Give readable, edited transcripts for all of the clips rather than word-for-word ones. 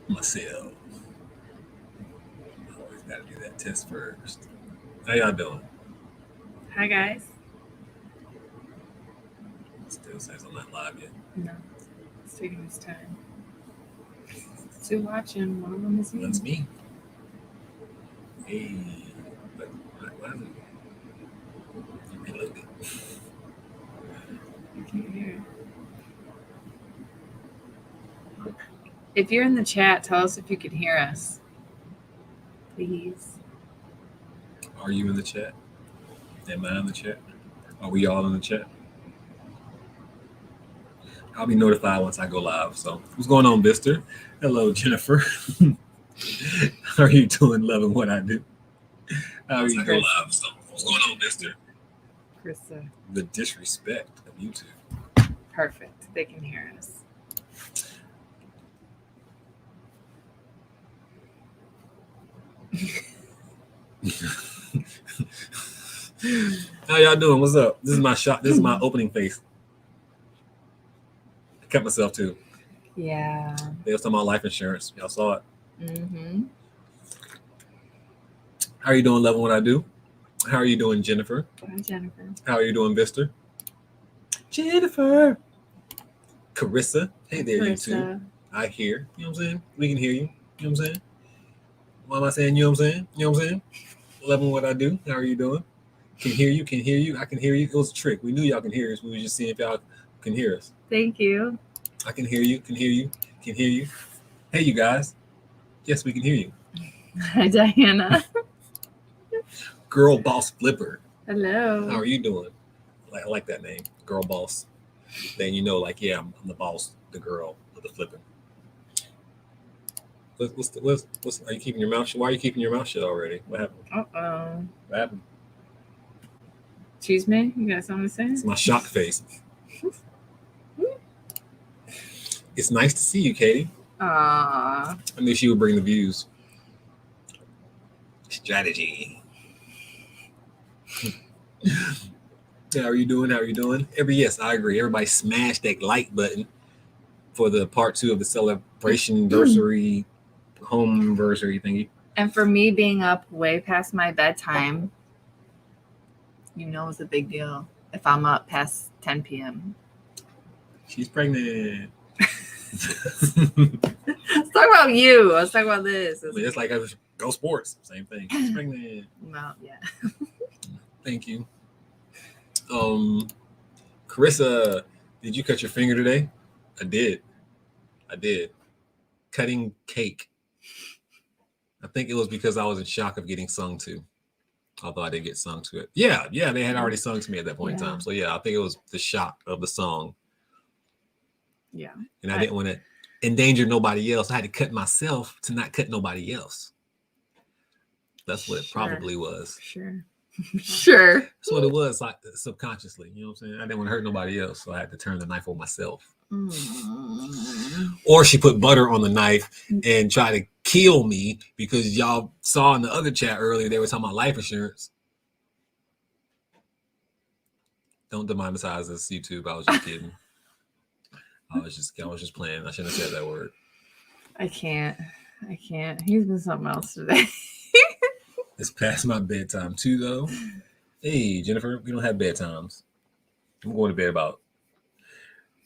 myself. Always got to do that test first. How y'all doing? Hi guys. Still says I'm not live yet. No, it's taking its time. Two watching. One of them is you. That's me. Hey, what happened? You reloaded. I can't hear. If you're in the chat, tell us if you can hear us, please. Are you in the chat? Am I in the chat? Are we all in the chat? I'll be notified once I go live. So, what's going on, Mister? Hello, Jennifer. How are you doing? Loving what I do. How are you doing? Live. So, what's going on, Mister? Krista. The disrespect of YouTube. Perfect. They can hear us. How y'all doing? What's up? This is my shot. This is my opening face. I kept myself too. Yeah. They was talking about life insurance. Y'all saw it. Mm-hmm. How are you doing, loving what I do? How are you doing, Jennifer? Hi, Jennifer. How are you doing, Mister? Jennifer. Carissa. Hey there, Carissa. you two. I hear. You know what I'm saying? We can hear you. You know what I'm saying? Why am I saying you know what I'm saying? You know what I'm saying? Loving what I do. How are you doing? Can hear you. Can hear you. I can hear you. It was a trick. We knew y'all can hear us. We were just seeing if y'all can hear us. Thank you. I can hear you. Can hear you. Can hear you. Hey, you guys. Yes, we can hear you. Hi, Diana. Girl Boss Flipper. Hello. How are you doing? I like that name, Girl Boss. Then you know, like, yeah, I'm the boss, the girl, or the flipper. What's are you keeping your mouth shut? Why are you keeping your mouth shut already? What happened? Uh-oh. What happened? Excuse me? You got something to say? It's my shocked face. It's nice to see you, Katie. Aww. I knew she would bring the views. Strategy. How are you doing? How are you doing? Yes, I agree. Everybody smash that like button for the part 2 of the celebration anniversary, home anniversary thingy. And for me being up way past my bedtime, you know it's a big deal if I'm up past 10 p.m. She's pregnant. Let's talk about you. Let's talk about this. I mean, it's like go sports. Same thing. She's pregnant. Well, yeah. Thank you. Carissa, did you cut your finger today? I did. Cutting cake. I think it was because I was in shock of getting sung to. Although I didn't get sung to it. Yeah, they had already sung to me at that point in time. So yeah, I think it was the shock of the song. Yeah. And I didn't want to endanger nobody else. I had to cut myself to not cut nobody else. That's what it probably was. Sure. That's what it was, like subconsciously. You know what I'm saying? I didn't want to hurt nobody else, so I had to turn the knife on myself. Or she put butter on the knife and tried to kill me because y'all saw in the other chat earlier they were talking about life insurance. Don't demonize this, YouTube. I was just kidding. I was just playing. I shouldn't have said that word. I can't. He's been something else today. It's past my bedtime too, though. Hey, Jennifer, we don't have bedtimes. I'm going to bed about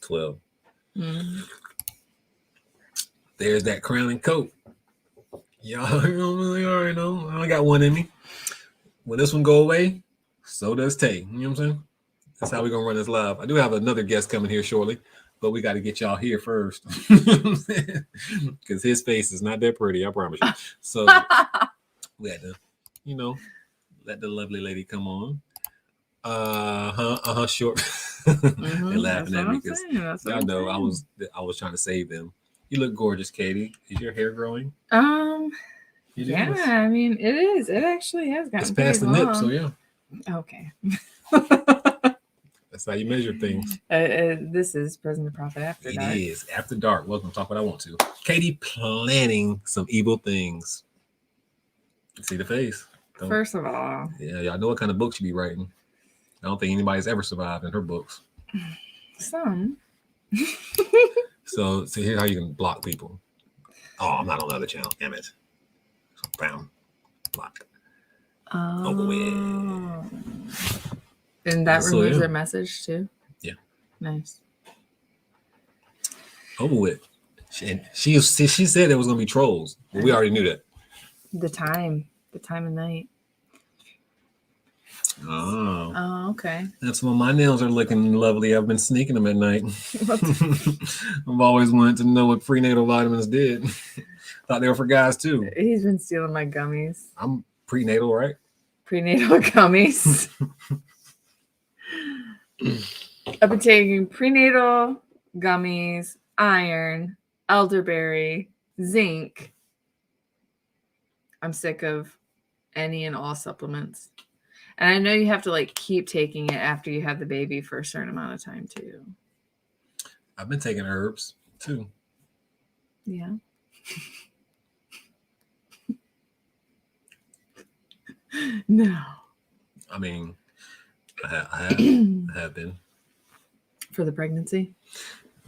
12. There's that crown and coat. Y'all really already know. I only got one in me. When this one go away, so does Tay. You know what I'm saying? That's how we're going to run this live. I do have another guest coming here shortly, but we got to get y'all here first. Because his face is not that pretty, I promise you. So we had to, let the lovely lady come on. Short. They're laughing at me because y'all know I was trying to save them. You look gorgeous, Katie. Is your hair growing? Yeah, I mean it is. It actually has gotten. It's past the nip, so yeah. Okay. That's how you measure things. This is Prison2Profit After Dark. It is After Dark. Welcome to Talk What I Want to. Katie planning some evil things. See the face. First of all. Yeah, y'all know what kind of books you be writing. I don't think anybody's ever survived in her books. Some. So here's how you can block people. Oh, I'm not on the other channel. Damn it. Bam. Block. Oh. Over with. And that So, removes yeah. their message too? Yeah. Nice. Over with. She said there was going to be trolls. But we already knew that. The time of night. Oh. Oh, okay. That's when my nails are looking lovely. I've been sneaking them at night. I've always wanted to know what prenatal vitamins did. Thought they were for guys too. He's been stealing my gummies. I'm prenatal, right? Prenatal gummies. I've been taking prenatal gummies, iron, elderberry, zinc. I'm sick of any and all supplements. And I know you have to like keep taking it after you have the baby for a certain amount of time too. I've been taking herbs too. Yeah. No. I mean, I have been. For the pregnancy?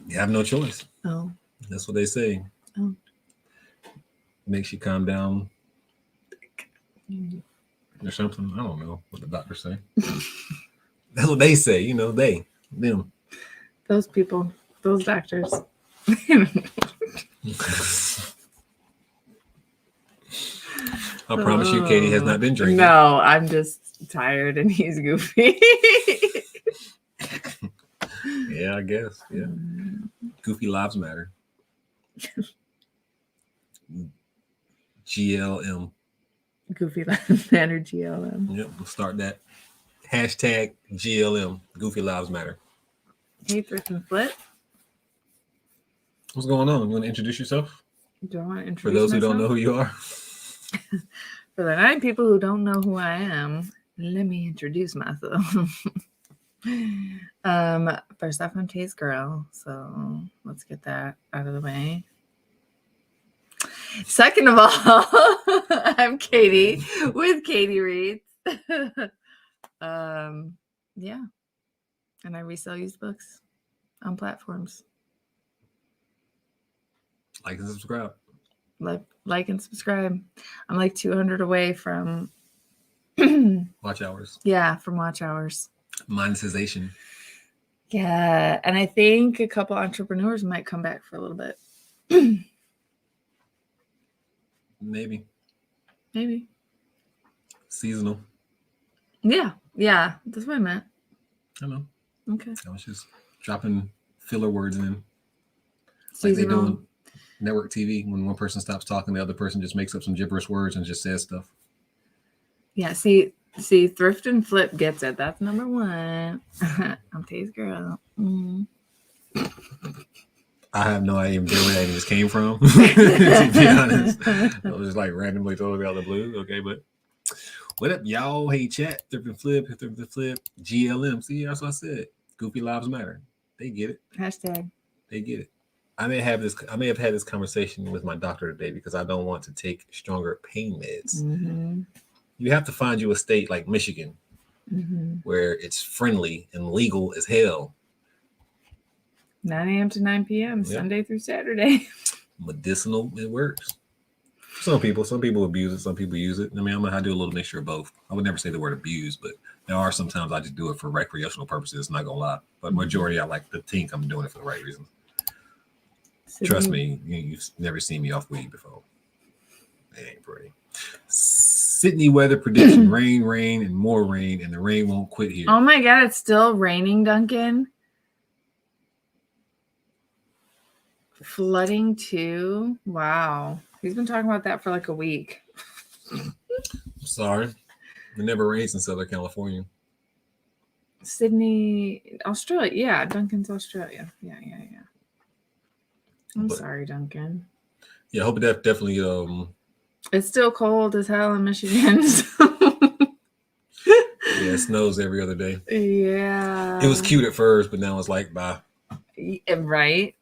You have no choice. Oh. That's what they say. Oh. Makes you calm down. Or something. I don't know what the doctors say. That's what they say. You know, them. Those people. Those doctors. I promise you, Katie has not been drinking. No, I'm just tired and he's goofy. Yeah, I guess. Yeah. Goofy lives matter. GLM. Goofy lives matter, GLM. Yep, we'll start that. Hashtag GLM. Goofy lives matter. Hey, Thrift and Flip. What's going on? You want to introduce yourself? Do I want to introduce For those myself? who don't know who you are. For the 9 people who don't know who I am, let me introduce myself. First off, I'm Tay's girl, so let's get that out of the way. Second of all, I'm Katie with Katie Reads. Yeah, and I resell used books on platforms. Like and subscribe. Like and subscribe. I'm like 200 away from watch hours. Yeah, from watch hours. Monetization. Yeah, and I think a couple entrepreneurs might come back for a little bit. Maybe. Seasonal. Yeah, that's what I meant. I know. Okay. I was just dropping filler words in. Seasonal. Like they do on network TV. When one person stops talking, the other person just makes up some gibberish words and just says stuff. Yeah, see, Thrift and Flip gets it. That's number 1. I'm Tay's girl. I have no idea where that just came from. To be honest, I was just like randomly totally out of the blue. Okay, but what up, y'all? Hey, chat. Thrift and Flip. GLM. See, that's what I said. Goofy lives matter. They get it. Hashtag. They get it. I may have had this conversation with my doctor today because I don't want to take stronger pain meds. Mm-hmm. You have to find you a state like Michigan where it's friendly and legal as hell. 9 a.m. to 9 p.m. Yep. Sunday through Saturday. Medicinal, it works. Some people abuse it. Some people use it. I mean, I do a little mixture of both. I would never say the word abuse, but there are sometimes I just do it for recreational purposes. Not gonna lie, but majority I like to think I'm doing it for the right reasons. Trust me, you've never seen me off weed before. It ain't pretty. Sydney weather prediction: rain, and more rain, and the rain won't quit here. Oh my God, it's still raining, Duncan. Flooding too. Wow, he's been talking about that for like a week. Sorry, it never rains in Southern California. Sydney, Australia. Yeah, Duncan's Australia. Yeah. I'm sorry, Duncan. Yeah, I hope that definitely. It's still cold as hell in Michigan. Yeah, it snows every other day. Yeah. It was cute at first, but now it's like bye. Right.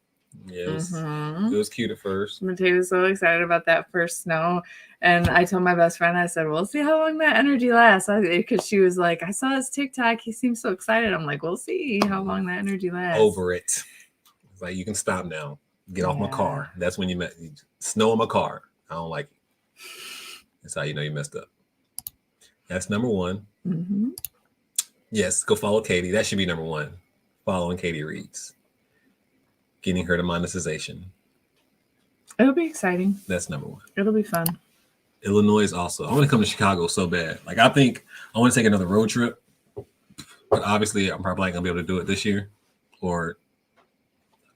Yes. It was cute at first. Mateo was so excited about that first snow. And I told my best friend, I said, we'll see how long that energy lasts. Because she was like, I saw his TikTok. He seems so excited. I'm like, we'll see how long that energy lasts. Over it. It's like, you can stop now. Get off my car. That's when you snow on my car. I don't like it. That's how you know you messed up. That's number one. Mm-hmm. Yes, go follow Katie. That should be number one. Following Katie Reeds. Getting her to monetization. It'll be exciting. That's number one. It'll be fun. Illinois also. I want to come to Chicago so bad. Like, I think I want to take another road trip. But obviously, I'm probably not going to be able to do it this year. Or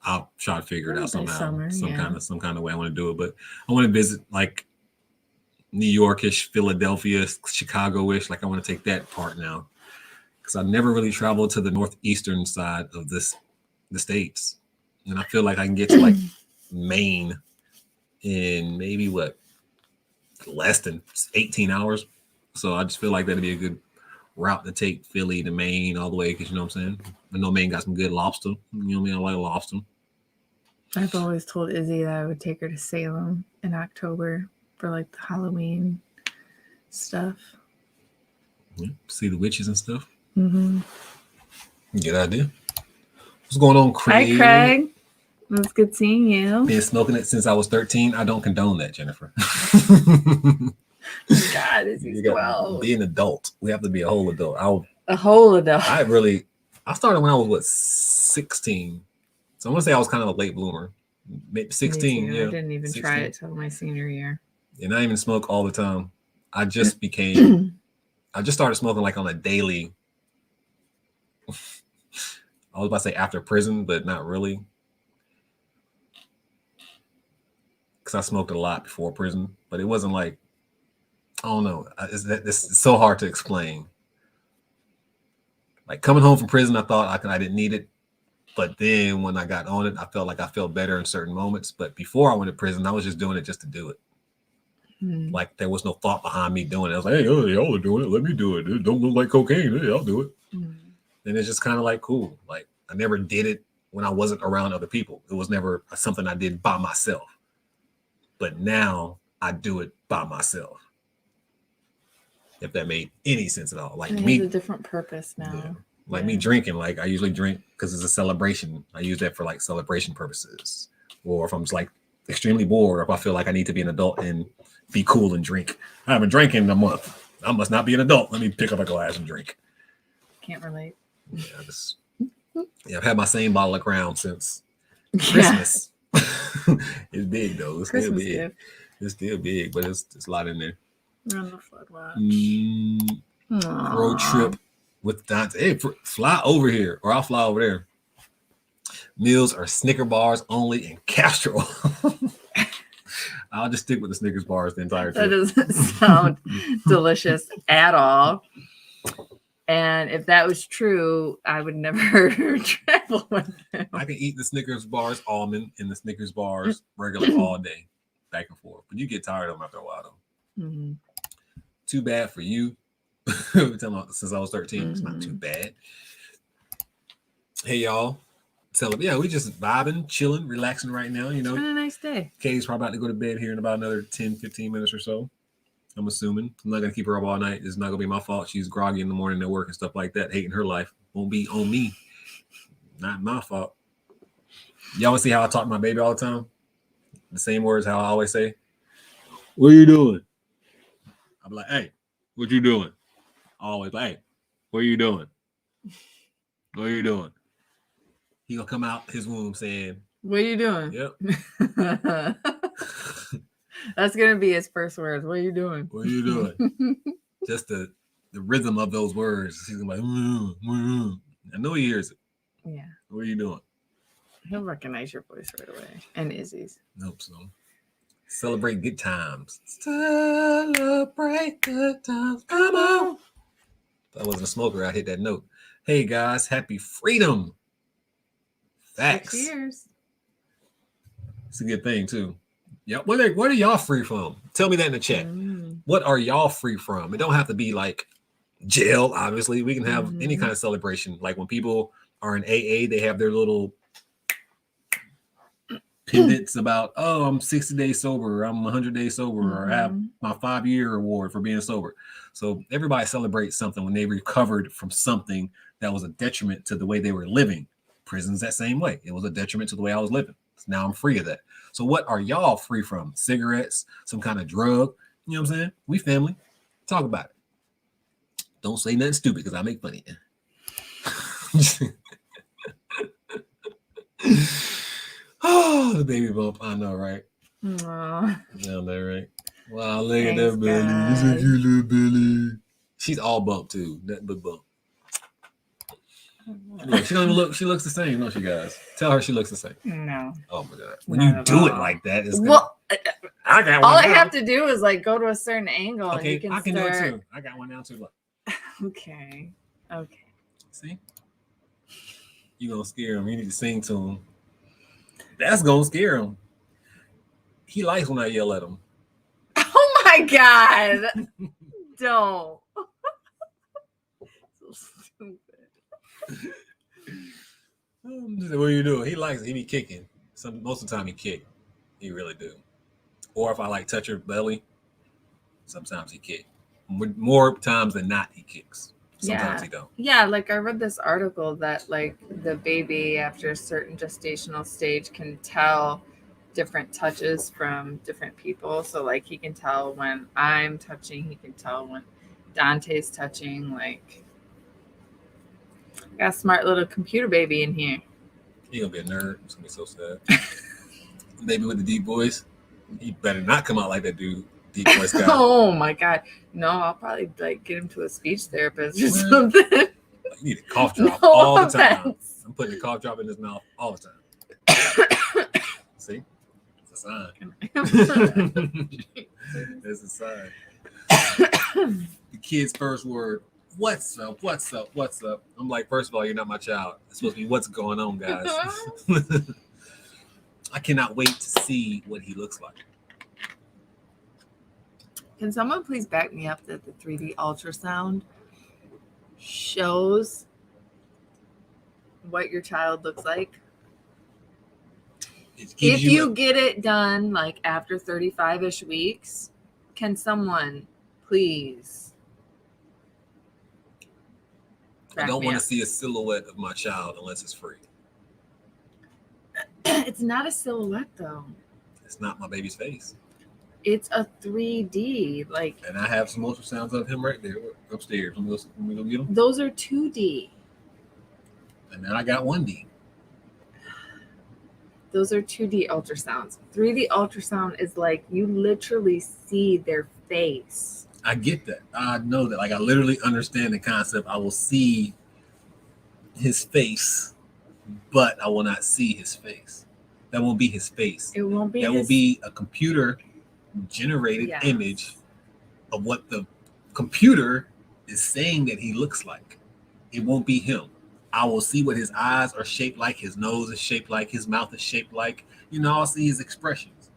I'll try to figure it out somehow. Summer, some kind of way I want to do it. But I want to visit, like, New York-ish, Philadelphia, Chicago-ish. Like, I want to take that part now. Because I never really traveled to the northeastern side of the States. And I feel like I can get to, like, Maine in maybe, less than 18 hours. So I just feel like that'd be a good route to take, Philly to Maine all the way, because you know what I'm saying? I know Maine got some good lobster. You know what I mean? I like lobster. I've always told Izzy that I would take her to Salem in October for like the Halloween stuff. Yeah, see the witches and stuff. Mm-hmm. Good idea. What's going on, Craig? Hi, Craig. It was good seeing you. Been smoking it since I was 13. I don't condone that, Jennifer. God, Izzy's 12. Be an adult. We have to be a whole adult. A whole adult. I started when I was 16. So I want to say I was kind of a late bloomer. Maybe 16. Yeah. I didn't even 16. try it till my senior year. And I even smoke all the time. I just started smoking like on a daily. I was about to say after prison, but not really. Because I smoked a lot before prison, but it wasn't like, I don't know. It's so hard to explain. Like coming home from prison, I thought I didn't need it. But then when I got on it, I felt like I felt better in certain moments. But before I went to prison, I was just doing it just to do it. Like there was no thought behind me doing it. I was like, hey, y'all are doing it. Let me do it. It don't look like cocaine. Hey, I'll do it. And it's just kind of like cool. Like I never did it when I wasn't around other people. It was never something I did by myself. But now I do it by myself. If that made any sense at all. Like it me, has a different purpose now. Yeah. Like me drinking, like I usually drink because it's a celebration. I use that for like celebration purposes. Or if I'm just like extremely bored, or if I feel like I need to be an adult and be cool and drink. I haven't drank in a month. I must not be an adult. Let me pick up a glass and drink. Can't relate. Yeah, I've had my same bottle of Crown since Christmas. It's big though. It's still big. Gift. It's still big, but it's a lot in there. We're on the flood watch. Road trip with Dante. Hey, fly over here, or I'll fly over there. Meals are Snicker bars only in Castro. I'll just stick with the Snickers bars the entire trip. That doesn't sound delicious at all. And if that was true, I would never travel with them. I can eat the Snickers bars almond and the Snickers bars regular all day, back and forth. But you get tired of them after a while, though. Mm-hmm. Too bad for you. Since I was 13, it's not too bad. Hey, y'all. We just vibing, chilling, relaxing right now. You know, it's been a nice day. Katie's probably about to go to bed here in about another 10, 15 minutes or so. I'm assuming. I'm not going to keep her up all night. It's not going to be my fault. She's groggy in the morning at work and stuff like that, hating her life. Won't be on me. Not my fault. Y'all want to see how I talk to my baby all the time? The same words how I always say. What are you doing? I'm like, hey, what you doing? Always like, hey, what are you doing? What are you doing? He gonna come out his womb saying, what are you doing? Yep. That's gonna be his first words. What are you doing? What are you doing? Just the rhythm of those words. He's gonna be like, I know he hears it. Yeah. What are you doing? He'll recognize your voice right away. And Izzy's. Nope. So celebrate good times. Celebrate good times. Come on. If I wasn't a smoker, I'd hit that note. Hey guys, happy freedom. Facts. 6 years. It's a good thing too. Yeah, what are y'all free from? Tell me that in the chat. What are y'all free from? It don't have to be like jail, obviously. We can have any kind of celebration. Like when people are in AA, they have their little pendants about, oh, I'm 60 days sober, I'm 100 days sober, or I have my 5-year award for being sober. So everybody celebrates something when they recovered from something that was a detriment to the way they were living. Prison's that same way. It was a detriment to the way I was living. So now I'm free of that. So what are y'all free from? Cigarettes, some kind of drug? You know what I'm saying? We family. Talk about it. Don't say nothing stupid because I make funny. Oh, the baby bump. I know, right? Aw. Down there, right? Wow, look at Thanks, that belly. It's a guys. cute little belly. She's all bump too. Nothing but bump. Look, she don't even look. She looks the same, don't she, guys? Tell her she looks the same. No. Oh my god! When Not you at do it all. like that, it's gonna, Well, I got all one I now. have to do is like go to a certain angle and you Okay, can I can do start. it too. I got one now too. Look, Okay. Okay. see, you gonna scare him. You need to sing to him. That's gonna scare him. He likes when I yell at him. Oh my god. Don't. So stupid. What are you doing? He likes it. He be kicking. Most of the time he kick. He really do. Or if I like touch her belly, sometimes he kick. More times than not, he kicks. Sometimes he don't. Yeah, like I read this article that like the baby after a certain gestational stage can tell different touches from different people. So like he can tell when I'm touching, he can tell when Dante's touching. Like got a smart little computer baby in here. He gonna be a nerd. It's gonna be so sad. Baby with the deep voice. He better not come out like that dude. Deep voice guy. Oh my god. No, I'll probably like get him to a speech therapist or Well, something. You need a cough drop No all the time. offense. I'm putting a cough drop in his mouth all the time. See? It's a sign. It's a sign. The kid's first word, what's up, what's up, what's up? I'm like, first of all, you're not my child. It's supposed to be what's going on, guys. I cannot wait to see what he looks like. Can someone please back me up that the 3D ultrasound shows what your child looks like? If you get it done like after 35-ish weeks, can someone please? I don't want to see a silhouette of my child unless it's free. It's not a silhouette though. It's not my baby's face. It's a 3D. Like, and I have some ultrasounds of him right there upstairs. Let me go get them. Those are 2D. And then I got 1D. Those are 2D ultrasounds. 3D ultrasound is like you literally see their face. I get that. I know that. Like, I literally understand the concept. I will see his face, but I will not see his face. That won't be his face. It won't be. That will be a computer generated Yes. image of what the computer is saying that he looks like. It won't be him. I will see what his eyes are shaped like, his nose is shaped like, his mouth is shaped like. You know, I'll see his expressions.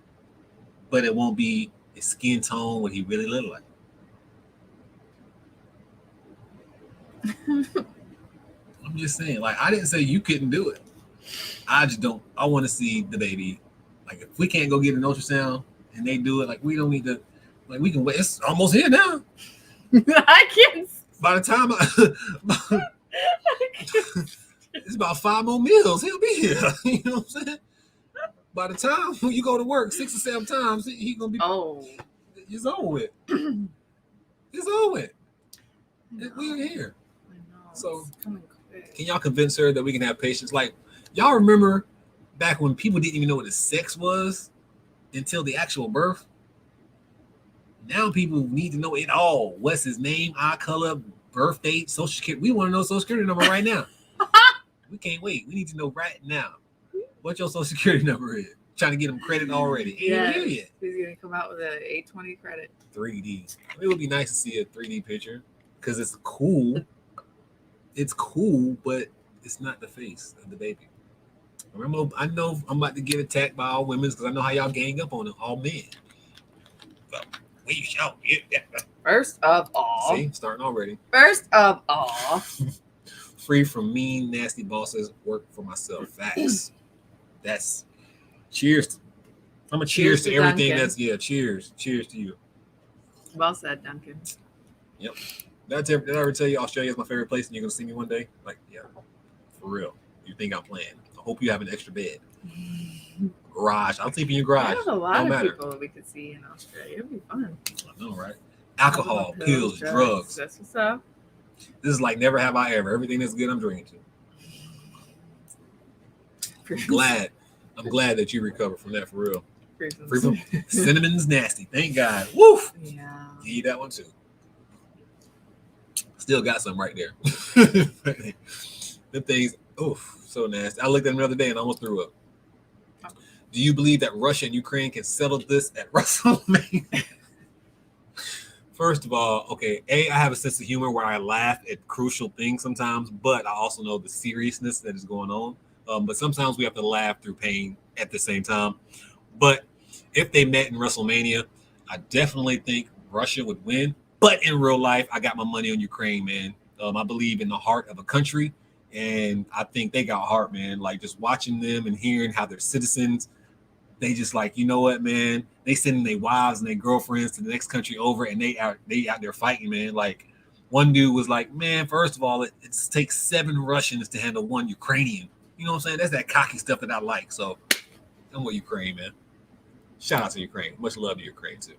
But it won't be his skin tone, what he really looked like. I'm just saying, like, I didn't say you couldn't do it. I just don't. I want to see the baby. Like, if we can't go get an ultrasound and they do it, like, we don't need to. Like, we can wait. It's almost here now. I can't. By the time it's about 5 more meals, he'll be here. You know what I'm saying? By the time you go to work 6 or 7 times, he's gonna be. Oh, It's over with. It's over with. no. We're here. I know. So, It's coming quick. can y'all convince her that we can have patience? Like, y'all remember back when people didn't even know what the sex was until the actual birth? Now people need to know it all. What's his name, eye color, birth date, social security. We want to know social security number right now. We can't wait. We need to know right now what your social security number is. Trying to get them credit already. Ain't even here yet. He's gonna come out with an 820 credit. 3D. It would be nice to see a 3D picture because it's cool. It's cool, but it's not the face of the baby. Remember, I know I'm about to get attacked by all women because I know how y'all gang up on it, all men. So, we show it. First of all. See, starting already. First of all. Free from mean, nasty bosses. Work for myself. Facts. That's cheers. I'm a cheers to everything. Duncan. That's cheers. Cheers to you. Well said, Duncan. Yep. Did I ever tell you Australia is my favorite place and you're gonna see me one day? Like, yeah, for real. You think I'm playing? I hope you have an extra bed. Garage. I'll sleep in your I garage. have a lot Don't of matter. people we could see in Australia. It'd be fun. I know, right? Alcohol, pills, drugs. That's what's up. This is like never have I ever. Everything that's good, I'm drinking to. I'm glad that you recovered from that for real. Free from cinnamon's nasty. Thank God. Woof. Yeah. Eat that one too. Still got some right there. Them things, oof, so nasty. I looked at them the other day and almost threw up. Do you believe that Russia and Ukraine can settle this at WrestleMania? First of all, okay, I have a sense of humor where I laugh at crucial things sometimes, but I also know the seriousness that is going on. But sometimes we have to laugh through pain at the same time. But if they met in WrestleMania, I definitely think Russia would win. But in real life, I got my money on Ukraine, man. I believe in the heart of a country, and I think they got heart, man. Like just watching them and hearing how their citizens, they just like, you know what, man? They sending their wives and their girlfriends to the next country over, and they out there fighting, man. Like one dude was like, man, first of all, it takes 7 Russians to handle 1 Ukrainian. You know what I'm saying? That's that cocky stuff that I like. So I'm with Ukraine, man. Shout out to Ukraine. Much love to Ukraine too.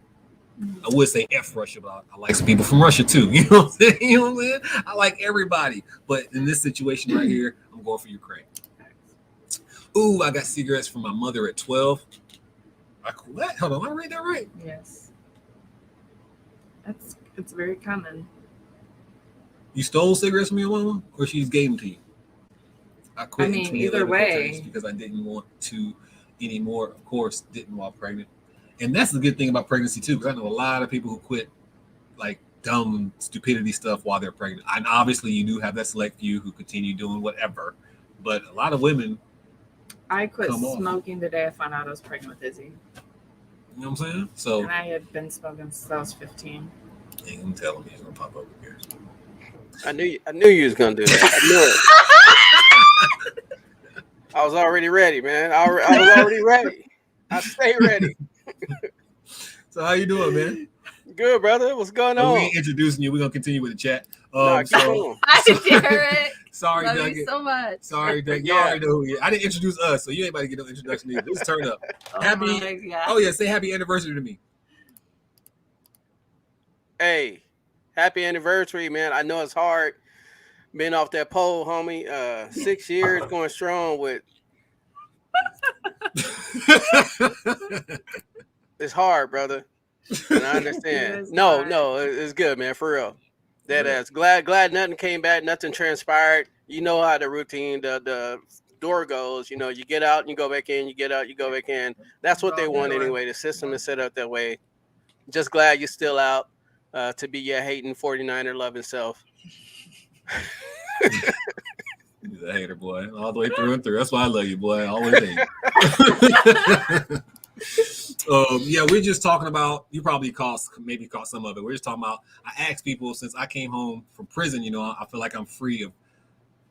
I would say F Russia, but I like some people from Russia too. You know what I'm saying? You know what I'm saying? I like everybody. But in this situation right here, I'm going for Ukraine. Ooh, I got cigarettes from my mother at 12. What? Hold on, I read that right? Yes. It's very common. You stole cigarettes from your mama, or she gave them to you? I quit. I mean, either way, because I didn't want to anymore. Of course, didn't while pregnant, and that's the good thing about pregnancy too. Because I know a lot of people who quit like dumb stupidity stuff while they're pregnant. And obviously, you do have that select few who continue doing whatever, but a lot of women. I quit smoking the day I found out I was pregnant with Izzy. You know what I'm saying? So, and I had been smoking since I was 15. Ain't gonna tell him he's gonna pop over here. I knew you was gonna do that. I knew it. I was already ready, man. I was already ready. I stay ready. So how you doing, man? Good, brother. What's going on? We ain't introducing you. We're gonna continue with the chat. Hi, Derek. Sorry, love Doug. You so much. Sorry, Doug. You already know who you are. I didn't introduce us, so you ain't about to get no introduction either. Just turn up. Oh yeah, say happy anniversary to me. Hey, happy anniversary, man. I know it's hard being off that pole, homie. 6 years going strong with. It's hard, brother. And I understand. No, it's good, man. For real. That ass. Glad nothing came back, nothing transpired. You know how the routine, the door goes. You know, you get out and you go back in, you get out, you go back in. That's what they want anyway. The system is set up that way. Just glad you're still out to be your hating 49er loving self. He's a hater, boy. All the way through and through. That's why I love you, boy. I always hate. Yeah, we're just talking about, you probably maybe caught some of it. We're just talking about, I asked people since I came home from prison, you know, I feel like I'm free of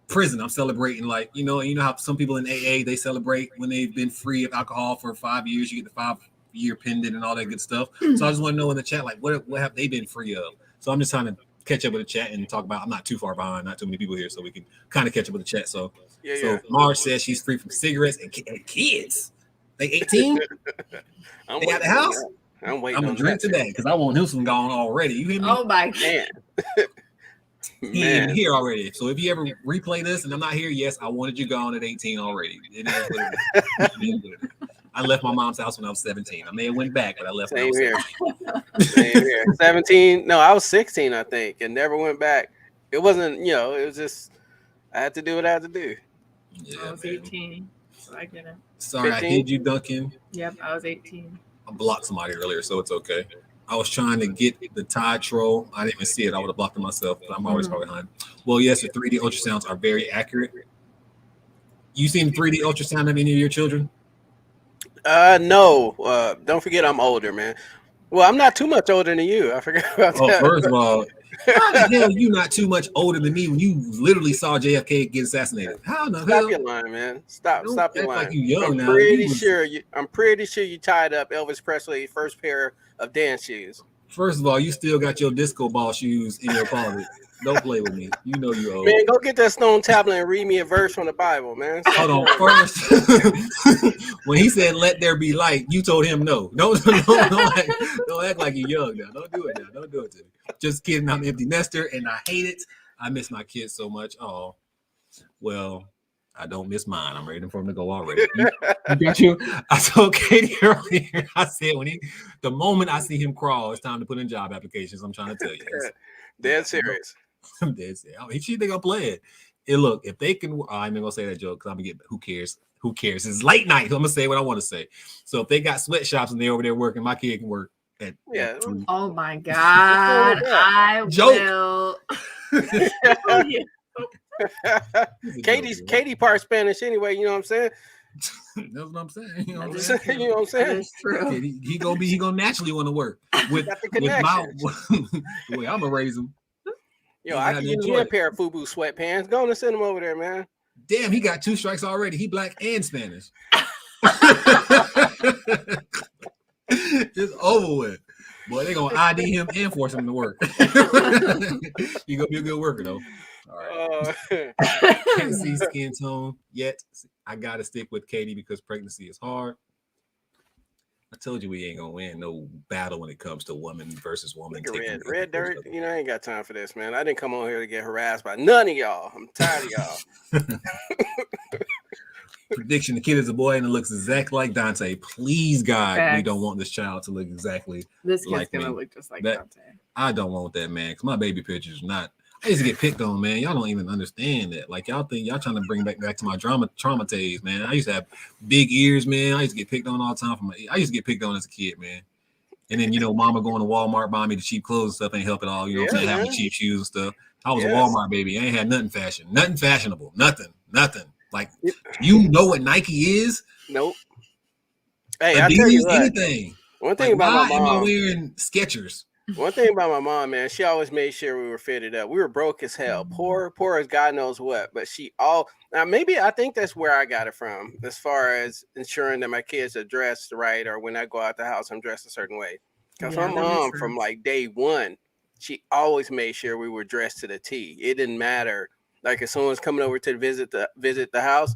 prison. I'm celebrating, like, you know how some people in AA, they celebrate when they've been free of alcohol for 5 years, you get the 5-year pendant and all that good stuff. So I just want to know in the chat, like, what have they been free of? So I'm just trying to catch up with the chat and talk about, I'm not too far behind, not too many people here, so we can kind of catch up with the chat. So Marge says she's free from cigarettes and kids. They 18? They got the house? I'm waiting. I'm gonna drink today because I want him some gone already. You hear me? Oh my God. He ain't even here already. So if you ever replay this and I'm not here, yes, I wanted you gone at 18 already. It is what it is. I left my mom's house when I was 17. I may have went back, but I left when I was 17. Same here. 17. No, I was 16, I think, and never went back. It wasn't, it was just, I had to do what I had to do. Yeah, I was 18, so I get it. Sorry, 15? I hid you, Duncan. Yep, I was 18. I blocked somebody earlier, so it's okay. I was trying to get the Tide troll. I didn't even see it. I would have blocked it myself, but I'm always far behind. Well, yes, the 3D ultrasounds are very accurate. You seen the 3D ultrasound of any of your children? No. Don't forget I'm older, man. Well, I'm not too much older than you. I forgot about that. First of all, how the hell you not too much older than me when you literally saw JFK get assassinated? How the hell? Stop your line, man. Stop your line. Like you young I'm pretty sure you tied up Elvis Presley's first pair of dance shoes. First of all, you still got your disco ball shoes in your closet. Don't play with me. You know you old. Man, go get that stone tablet and read me a verse from the Bible, man. Hold on. First, when he said "Let there be light," you told him no. Don't act like you're young now. Don't do it now. Don't do it to me. Just kidding. I'm an empty nester, and I hate it. I miss my kids so much. Oh, well, I don't miss mine. I'm ready for him to go already. You got you. I told Katie earlier. I said the moment I see him crawl, it's time to put in job applications. I'm trying to tell you. Dead serious. I'm dead serious. I mean, she think I'll play it. And look, if they can, I'm not gonna say that joke because I'm gonna get. Who cares? Who cares? It's late night. So I'm gonna say what I want to say. So if they got sweatshops and they're over there working, my kid can work. Yeah. Oh my God. I Joke. will. Katie part Spanish anyway, you know what I'm saying? That's what I'm saying. You know what I'm You saying? know what I'm saying? That's true. He gonna naturally want to work with my the way I'm gonna raise him. Yo, I can give you a pair of FUBU sweatpants. Go on and send them over there, man. Damn, he got 2 strikes already. He black and Spanish. It's over with. Boy, they're gonna ID him and force him to work. He gonna be a good worker though. All right. Can't see skin tone yet. I gotta stick with Katie because pregnancy is hard. I told you we ain't gonna win no battle when it comes to woman versus woman. Red dirt, you know, I ain't got time for this, man. I didn't come on here to get harassed by none of y'all. I'm tired of y'all. Prediction: the kid is a boy and it looks exactly like Dante. Please, God, Facts. we don't want this child to look exactly This kid's like gonna me. look just like That- Dante. I don't want that, man, because my baby pictures not. I used to get picked on, man. Y'all don't even understand that. Like y'all think y'all trying to bring back to my trauma days, man. I used to have big ears, man. I used to get picked on all the time I used to get picked on as a kid, man. And then mama going to Walmart buying me the cheap clothes and stuff ain't help at all. You know what I'm saying? Having the cheap shoes and stuff. I was a Walmart baby. I ain't had nothing fashionable, nothing. Like you know what Nike is? Nope. Hey, Adidas, I tell you what, anything. one thing about my Why am I mom. wearing Skechers? One thing about my mom, man, she always made sure we were fitted up. We were broke as hell, poor as God knows what. But now maybe I think that's where I got it from, as far as ensuring that my kids are dressed right, or when I go out the house, I'm dressed a certain way. Because my mom, from like day one, she always made sure we were dressed to the T. It didn't matter. Like if someone's coming over to visit the house,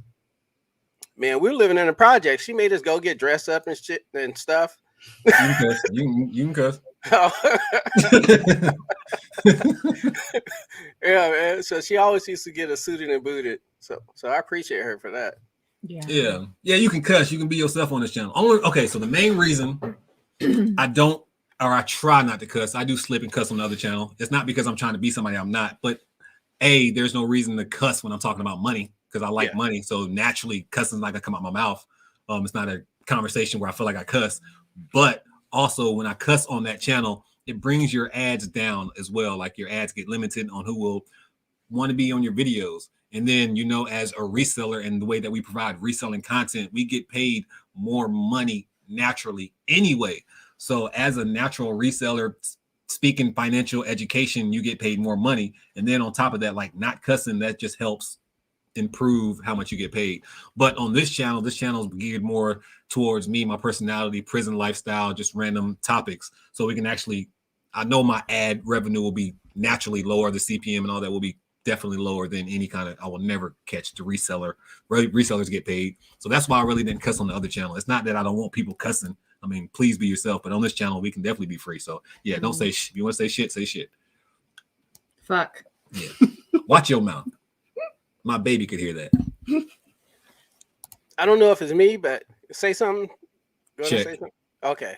man, we were living in a project. She made us go get dressed up and shit and stuff. You can cuss. Yeah, man. So she always used to get us suited and booted. So I appreciate her for that. Yeah. You can cuss. You can be yourself on this channel. So the main reason I try not to cuss. I do slip and cuss on the other channel. It's not because I'm trying to be somebody I'm not, but there's no reason to cuss when I'm talking about money because I like money. So naturally, cussing's not gonna come out my mouth. It's not a conversation where I feel like I cuss, but also when I cuss on that channel, it brings your ads down as well. Like your ads get limited on who will want to be on your videos. And then, as a reseller and the way that we provide reselling content, we get paid more money naturally anyway. So as a natural reseller, speaking financial education, you get paid more money. And then on top of that, like not cussing, that just helps improve how much you get paid. But on this channel is geared more towards me, my personality, prison lifestyle, just random topics. So we can actually, I know my ad revenue will be naturally lower. The CPM and all that will be definitely lower than any kind of, I will never catch the reseller. Resellers get paid. So that's why I really didn't cuss on the other channel. It's not that I don't want people cussing. I mean, please be yourself. But on this channel, we can definitely be free. So yeah, don't say if you want to say shit, say shit. Fuck. Yeah. Watch your mouth. My baby could hear that. I don't know if it's me, but say something. Check. Say something? Okay.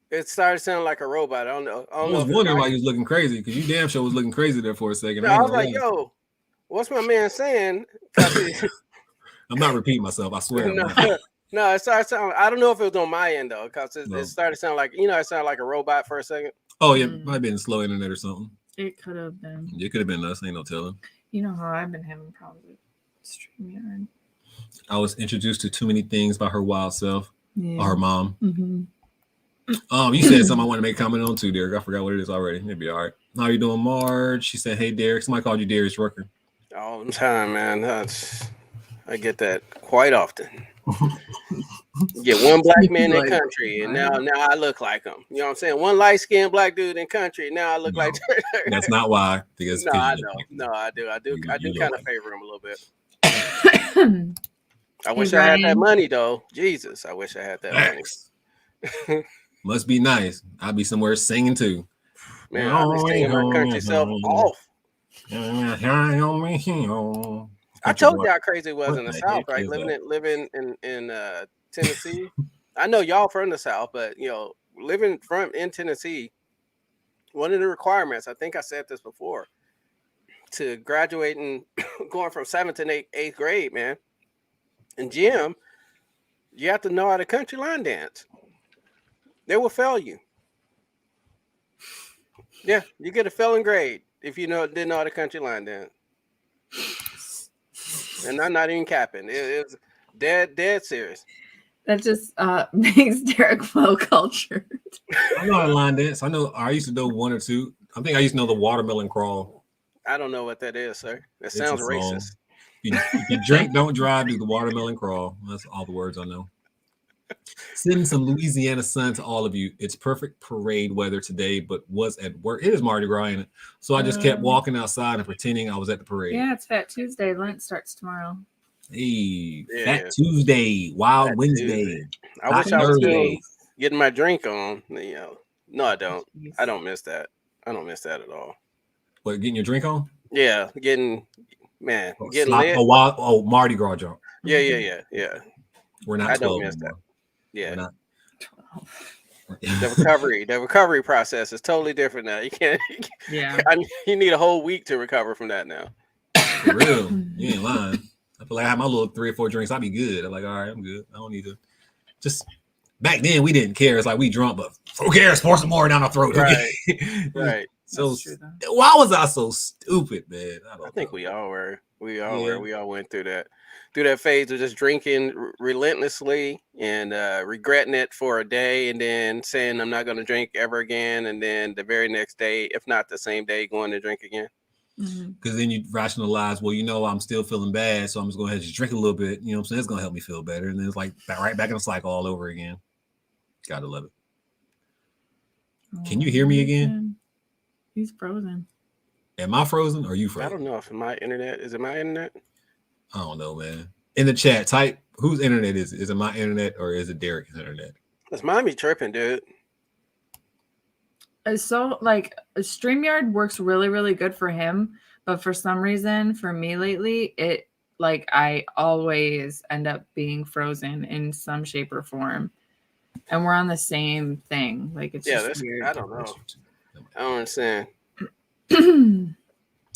It started sounding like a robot. I don't know. I was wondering why you was looking crazy because you damn sure was looking crazy there for a second. No, I was like, yo, what's my man saying? I'm not repeating myself. I swear. No, it started sounding. I don't know if it was on my end though, because it started sounding like it sounded like a robot for a second. Oh yeah, might have been slow internet or something. It could have been. It could have been us. Ain't no telling. You know how I've been having problems with StreamYard. I was introduced to too many things by her wild self. Or her mom. Mm-hmm. You said something I want to make a comment on too, Derek. I forgot what it is already. It'd be all right. How you doing, Marge? She said, "Hey, Derek." Somebody called you Darius Rucker. All the time, man. I get that quite often. Get one black man in Like, country, and I now I look like him. You know what I'm saying? One light skinned black dude in country, now I look No, like. that's not why. Because No, I you look know. like him. No, I do. I do You look kind of like favor him a little bit. Hey, I wish I had that Brian. money though. Jesus, I wish I had that money. Facts. Must be nice. I'll be somewhere singing too. Man, I'll be singing my country self off. I told you how crazy it was What in the the South, heck right? is that? Living in Tennessee. I know y'all from the South, but you know, living in Tennessee, one of the requirements, I think I said this before, to graduating, going from 7th to 8th grade, man, in gym, you have to know how to country line dance. They will fail you. Yeah, you get a failing grade if you didn't know how to country line dance. And I'm not even capping. It's dead serious. That just makes Derek well cultured. I know how to line dance. I used to know one or two. I think I used to know the watermelon crawl. I don't know what that is, sir. That It's sounds a song. racist. If you drink, don't drive, do the watermelon crawl. That's all the words I know. Sending some Louisiana sun to all of you. It's perfect parade weather today, but was at work. It is Mardi Gras, ain't it? So I just kept walking outside and pretending I was at the parade. Yeah, it's Fat Tuesday. Lent starts tomorrow. Hey, Yeah. Fat Tuesday, Wild Fat Wednesday. Tuesday. I Hot wish I was still Thursday. getting my drink on. No, I don't. Jeez. I don't miss that. I don't miss that at all. What, getting your drink on? Yeah, getting lit. Mardi Gras jump. Yeah. We're not I don't 12 miss anymore. Yeah. We're not. The recovery process is totally different now. You can't. Yeah. You need a whole week to recover from that now. For real. You ain't lying. I feel like I have my little 3 or 4 drinks. I'll be good. I'm like, all right, I'm good. I don't need to. Just back then we didn't care. It's like we drunk, but who cares? Pour some more down our throat. Right. Right. So That's true, though. why was I so stupid, man? I think we all were. We all Yeah. were. We all went through that phase of just drinking relentlessly and regretting it for a day, and then saying I'm not going to drink ever again, and then the very next day, if not the same day, going to drink again. Because then you rationalize, well, I'm still feeling bad, so I'm just going to just drink a little bit. You know what I'm saying? It's going to help me feel better. And then it's like right back in the cycle all over again. Gotta love it. Can you hear me again? He's frozen. Am I frozen or are you frozen? I don't know if my internet is it my internet. I don't know, man. In the chat, type whose internet is it? Is it my internet or is it Derek's internet? It's mine be tripping, dude. So like StreamYard works really, really good for him, but for some reason for me lately, it like I always end up being frozen in some shape or form. And we're on the same thing. Like it's just weird. I don't know. I don't understand. You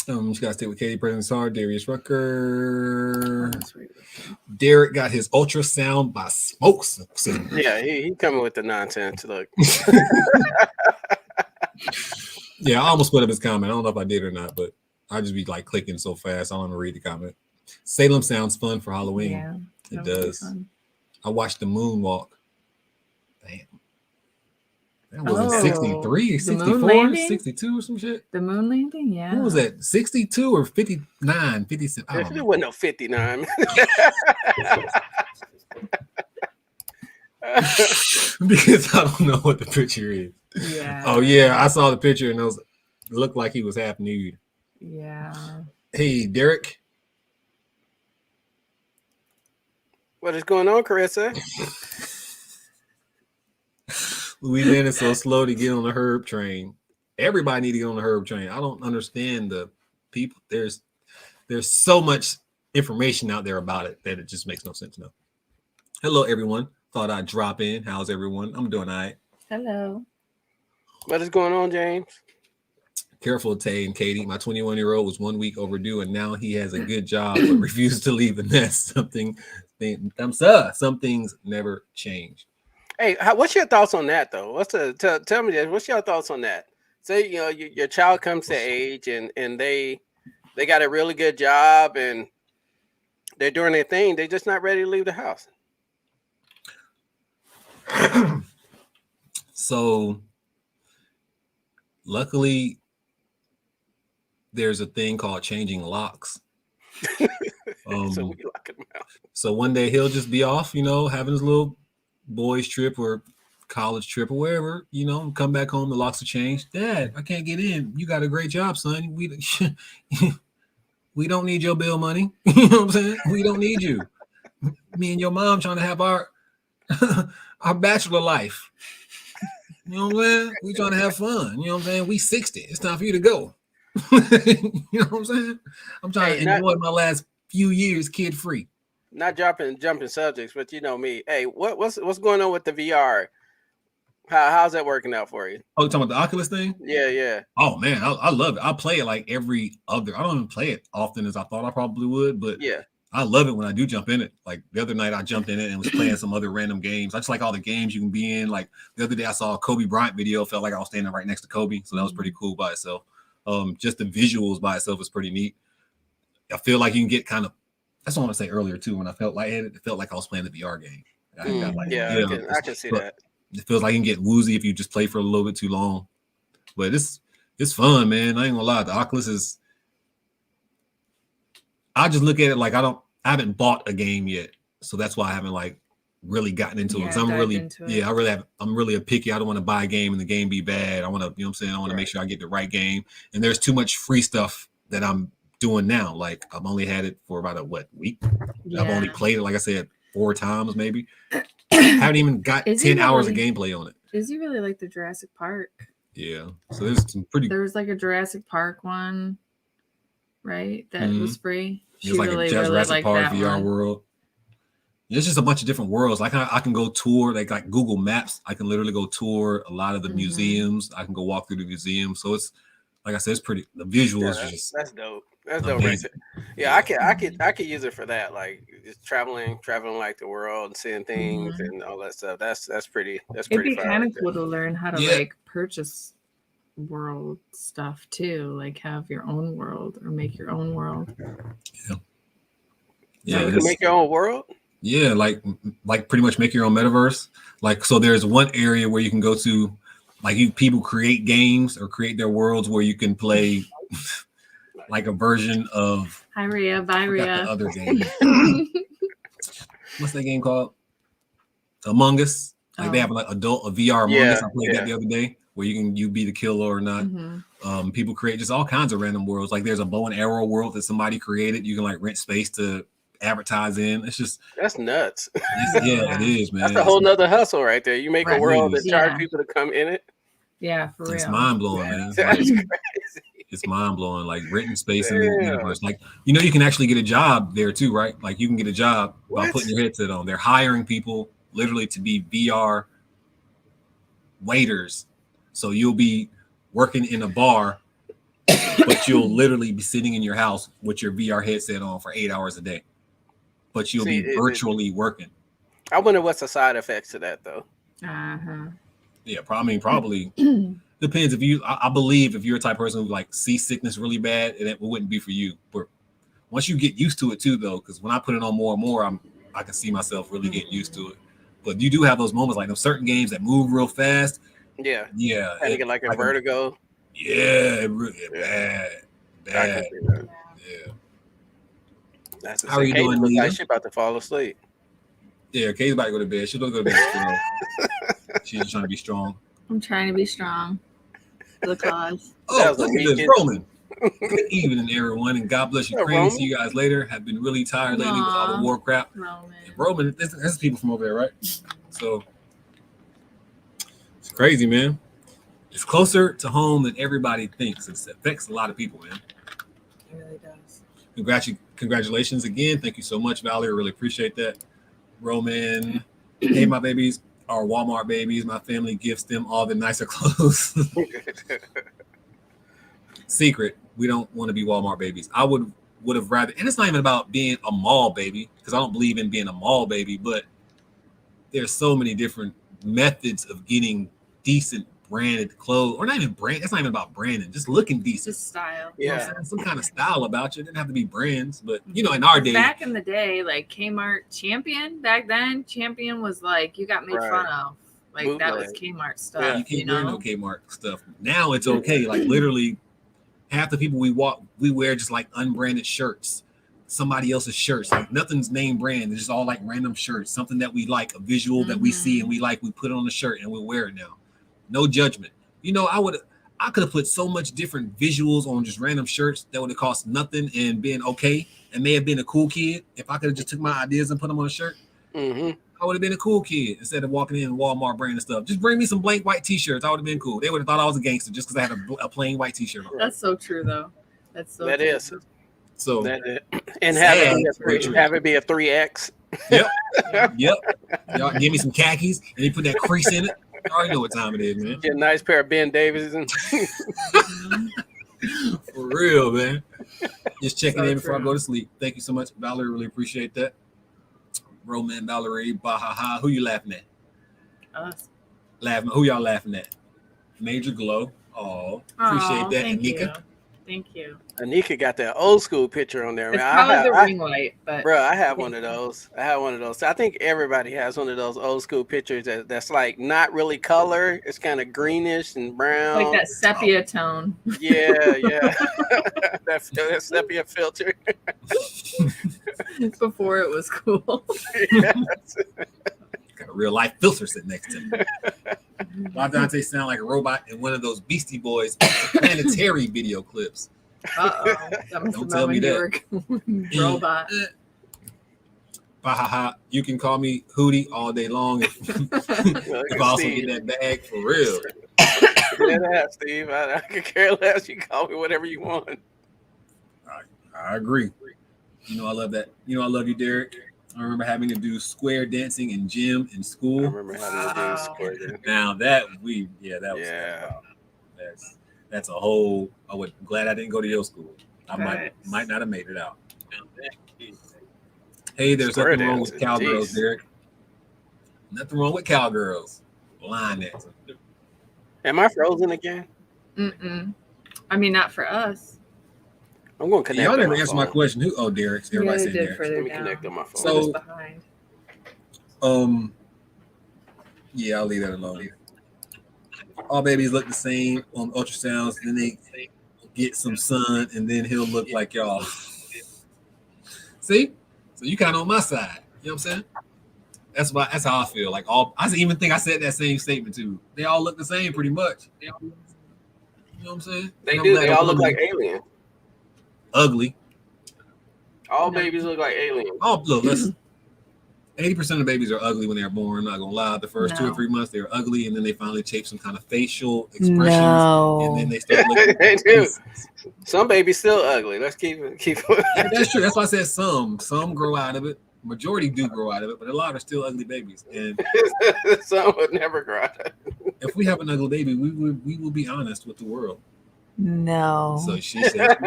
gotta stay with Katie Prison2Profit, Darius Rucker. Derek got his ultrasound by smoke signals. Yeah, he coming with the nonsense. Look. Yeah, I almost put up his comment. I don't know if I did or not, but I just be like clicking so fast. I don't even read the comment. Salem sounds fun for Halloween. Yeah, it does. I watched the moonwalk. Damn. That was 63, 64, 62 or some shit. The moon landing, yeah. What was that? 62 or 59, 57? I don't know. It wasn't no 59. Because I don't know what the picture is. Yeah. Oh yeah, I saw the picture and it looked like he was half nude. Yeah. Hey, Derek. What is going on, Carissa? Louisiana's so slow to get on the herb train. Everybody need to get on the herb train. I don't understand the people. There's so much information out there about it that it just makes no sense. No. Hello, everyone. Thought I'd drop in. How's everyone? I'm doing all right. Hello. What is going on, James? Careful, Tay and Katie. My 21-year-old was 1 week overdue, and now he has a good job, but refuses to leave the nest. Some things never change. Hey, what's your thoughts on that, though? Tell me this. What's your thoughts on that? Say, your child comes to age, and they got a really good job, and they're doing their thing. They're just not ready to leave the house. So, luckily, there's a thing called changing locks. So we lock him out. So one day he'll just be off, having his little boys trip or college trip or wherever, you know, come back home, the locks have changed. Dad, I can't get in. You got a great job, son. We don't need your bill money. You know what I'm saying? We don't need you. Me and your mom trying to have our our bachelor life. You know what I'm saying? We trying to have fun. You know what I'm saying? We 60. It's time for you to go. You know what I'm saying? I'm trying to enjoy my last few years kid free. Not jumping subjects, but you know me. Hey, what's going on with the VR? How's that working out for you? Oh, you talking about the Oculus thing? Yeah. Oh man, I love it. I play it like every other. I don't even play it often as I thought I probably would, but yeah, I love it when I do jump in it. Like the other night, I jumped in it and was playing some other random games. I just like all the games you can be in. Like the other day, I saw a Kobe Bryant video. Felt like I was standing right next to Kobe, so that was pretty cool by itself. Just the visuals by itself is pretty neat. I feel like you can get kind of. That's what I want to say earlier too. When I felt lightheaded, it felt like I was playing the VR game. I can see that. It feels like you can get woozy if you just play for a little bit too long. But it's fun, man. I ain't gonna lie. The Oculus is. I just look at it like I haven't bought a game yet, so that's why I haven't like really gotten into it. Because I'm really a picky. I don't want to buy a game and the game be bad. I want to, you know what I'm saying? I want to make sure I get the right game. And there's too much free stuff that I'm doing now. Like I've only had it for about a week. Yeah. I've only played it, like I said, 4 times maybe. Haven't even got 10 hours of gameplay on it. Izzy really like the Jurassic Park. Yeah. So there's some pretty. There was like a Jurassic Park one, right? That was free. It's like a Jurassic Park VR world. It's just a bunch of different worlds. Like I can go tour, like Google Maps. I can literally go tour a lot of the museums. I can go walk through the museum. So it's like I said, it's pretty. The visuals are just that's dope. That's dope right there. Yeah, I could use it for that. Like just traveling like the world and seeing things and all that stuff. That's pretty. It'd be kind of cool to learn how to like purchase world stuff too, like have your own world or make your own world. Yeah, you can make your own world. Yeah, like pretty much make your own metaverse. Like so, there's one area where you can go to, like people create games or create their worlds where you can play like a version of Hyria. The other game. What's that game called? Among Us. Like they have like a VR Among Us. I played that the other day, where you be the killer or not. People create just all kinds of random worlds. Like there's a bow and arrow world that somebody created. You can like rent space to advertise in. It's just that's nuts. It is, man. That's a whole nother hustle right there. You make a world that charge people to come in it. Yeah, for real. It's mind blowing, man. It's mind blowing. Like renting space in the universe. Like you can actually get a job there too, right? Like you can get a job by putting your headset on. They're hiring people literally to be VR waiters. So you'll be working in a bar, but you'll literally be sitting in your house with your VR headset on for 8 hours a day. But you'll be virtually working. I wonder what's the side effects to that, though. Yeah, probably depends. I believe if you're a type of person who like seasickness really bad, it wouldn't be for you. But once you get used to it too, though, because when I put it on more and more, I can see myself really getting used to it. But you do have those moments, like those certain games that move real fast. Yeah. I get like a vertigo. Yeah, bad. Yeah. That's how are you doing? Like she about to fall asleep. Yeah, Kay's about to go to bed. She'll go to bed. She's just trying to be strong. I'm trying to be strong for the cause. Oh, look at this, Roman. Good evening, everyone, and God bless you. Crazy to see you guys later. Have been really tired lately with all the war crap. Roman, that's people from over there, right? So it's crazy, man. It's closer to home than everybody thinks. It affects a lot of people, man. It really does. Congratulations again. Thank you so much, Valerie. I really appreciate that. Roman, hey, my babies are Walmart babies. My family gifts them all the nicer clothes. Secret, we don't want to be Walmart babies. I would have rather, and it's not even about being a mall baby, because I don't believe in being a mall baby, but there's so many different methods of getting decent branded clothes, or not even brand. It's not even about branding, just looking decent. Just style. Yeah, some kind of style about you. It didn't have to be brands, but in our day, back in the day, like Kmart Champion. Back then, Champion was like you got made fun of. Like that was Kmart stuff. Yeah, you can't wear no Kmart stuff. Now it's okay. Like literally, half the people we wear just like unbranded shirts. somebody else's shirts. Like nothing's name brand. It's just all like random shirts. Something that we like, a visual that we see and we like. We put it on the shirt and we wear it now. No judgment. You know, I could have put so much different visuals on just random shirts that would have cost nothing and been okay and may have been a cool kid. If I could have just took my ideas and put them on a shirt, I would have been a cool kid instead of walking in Walmart brand and stuff. Just bring me some blank white T-shirts. I would have been cool. They would have thought I was a gangster just because I had a plain white T-shirt on. That's so true, though. That's so that true. is. So and have it be a 3X. Yep. Y'all give me some khakis and they put that crease in it. You already know what time it is, man. Get a nice pair of Ben Davies. For real, man. Just checking in before I go to sleep. Thank you so much, Valerie. Really appreciate that. Roman, Valerie, Bahaha. Who you laughing at? Us. Who y'all laughing at? Major Glow. Oh, appreciate that, Anika. Thank you. Anika got that old school picture on there, It's man. probably the ring light, but bro, I have one of those. So I think everybody has one of those old school pictures that's like not really color. It's kind of greenish and brown, like that sepia tone. Yeah. that sepia filter. Before it was cool. Yes. Got a real life filter sitting next to me. Why Dante sound like a robot in one of those Beastie Boys planetary video clips? Don't tell me that. Robot. Bahaha, you can call me Hootie all day long if I also get that bag for real. That Steve. I could care less. You call me whatever you want. I agree. You know I love that. You know I love you, Derek. I remember having to do square dancing in gym in school. I remember having to do square dancing. Now that was that's a whole. Glad I didn't go to your school. I might not have made it out. Hey, there's Square nothing wrong with dancing, cowgirls, geez. Derek. Nothing wrong with cowgirls. Line dancing. Am I frozen again? I mean, not for us. I'm going to connect. Y'all never answered my question. Derek's. Everybody's in there. Let me connect on my phone. So behind. Yeah, I'll leave that alone. All babies look the same on ultrasounds. Then they get some sun, and then he'll look like y'all. See, so you kind of on my side. You know what I'm saying? That's how I feel. Like I even think I said that same statement too. They all look the same, pretty much. You know what I'm saying? They do. They all look like aliens. Ugly. All babies look like aliens. Oh, look, 80% of babies are ugly when they're born. I'm not gonna lie. The first 2 or 3 months they're ugly, and then they finally shape some kind of facial expressions, and then they start looking. They do. Some babies still ugly. Let's keep. That's true. That's why I said some. Some grow out of it. Majority do grow out of it, but a lot are still ugly babies. And some would never grow out of it. If we have an ugly baby, we will be honest with the world. No. So she said.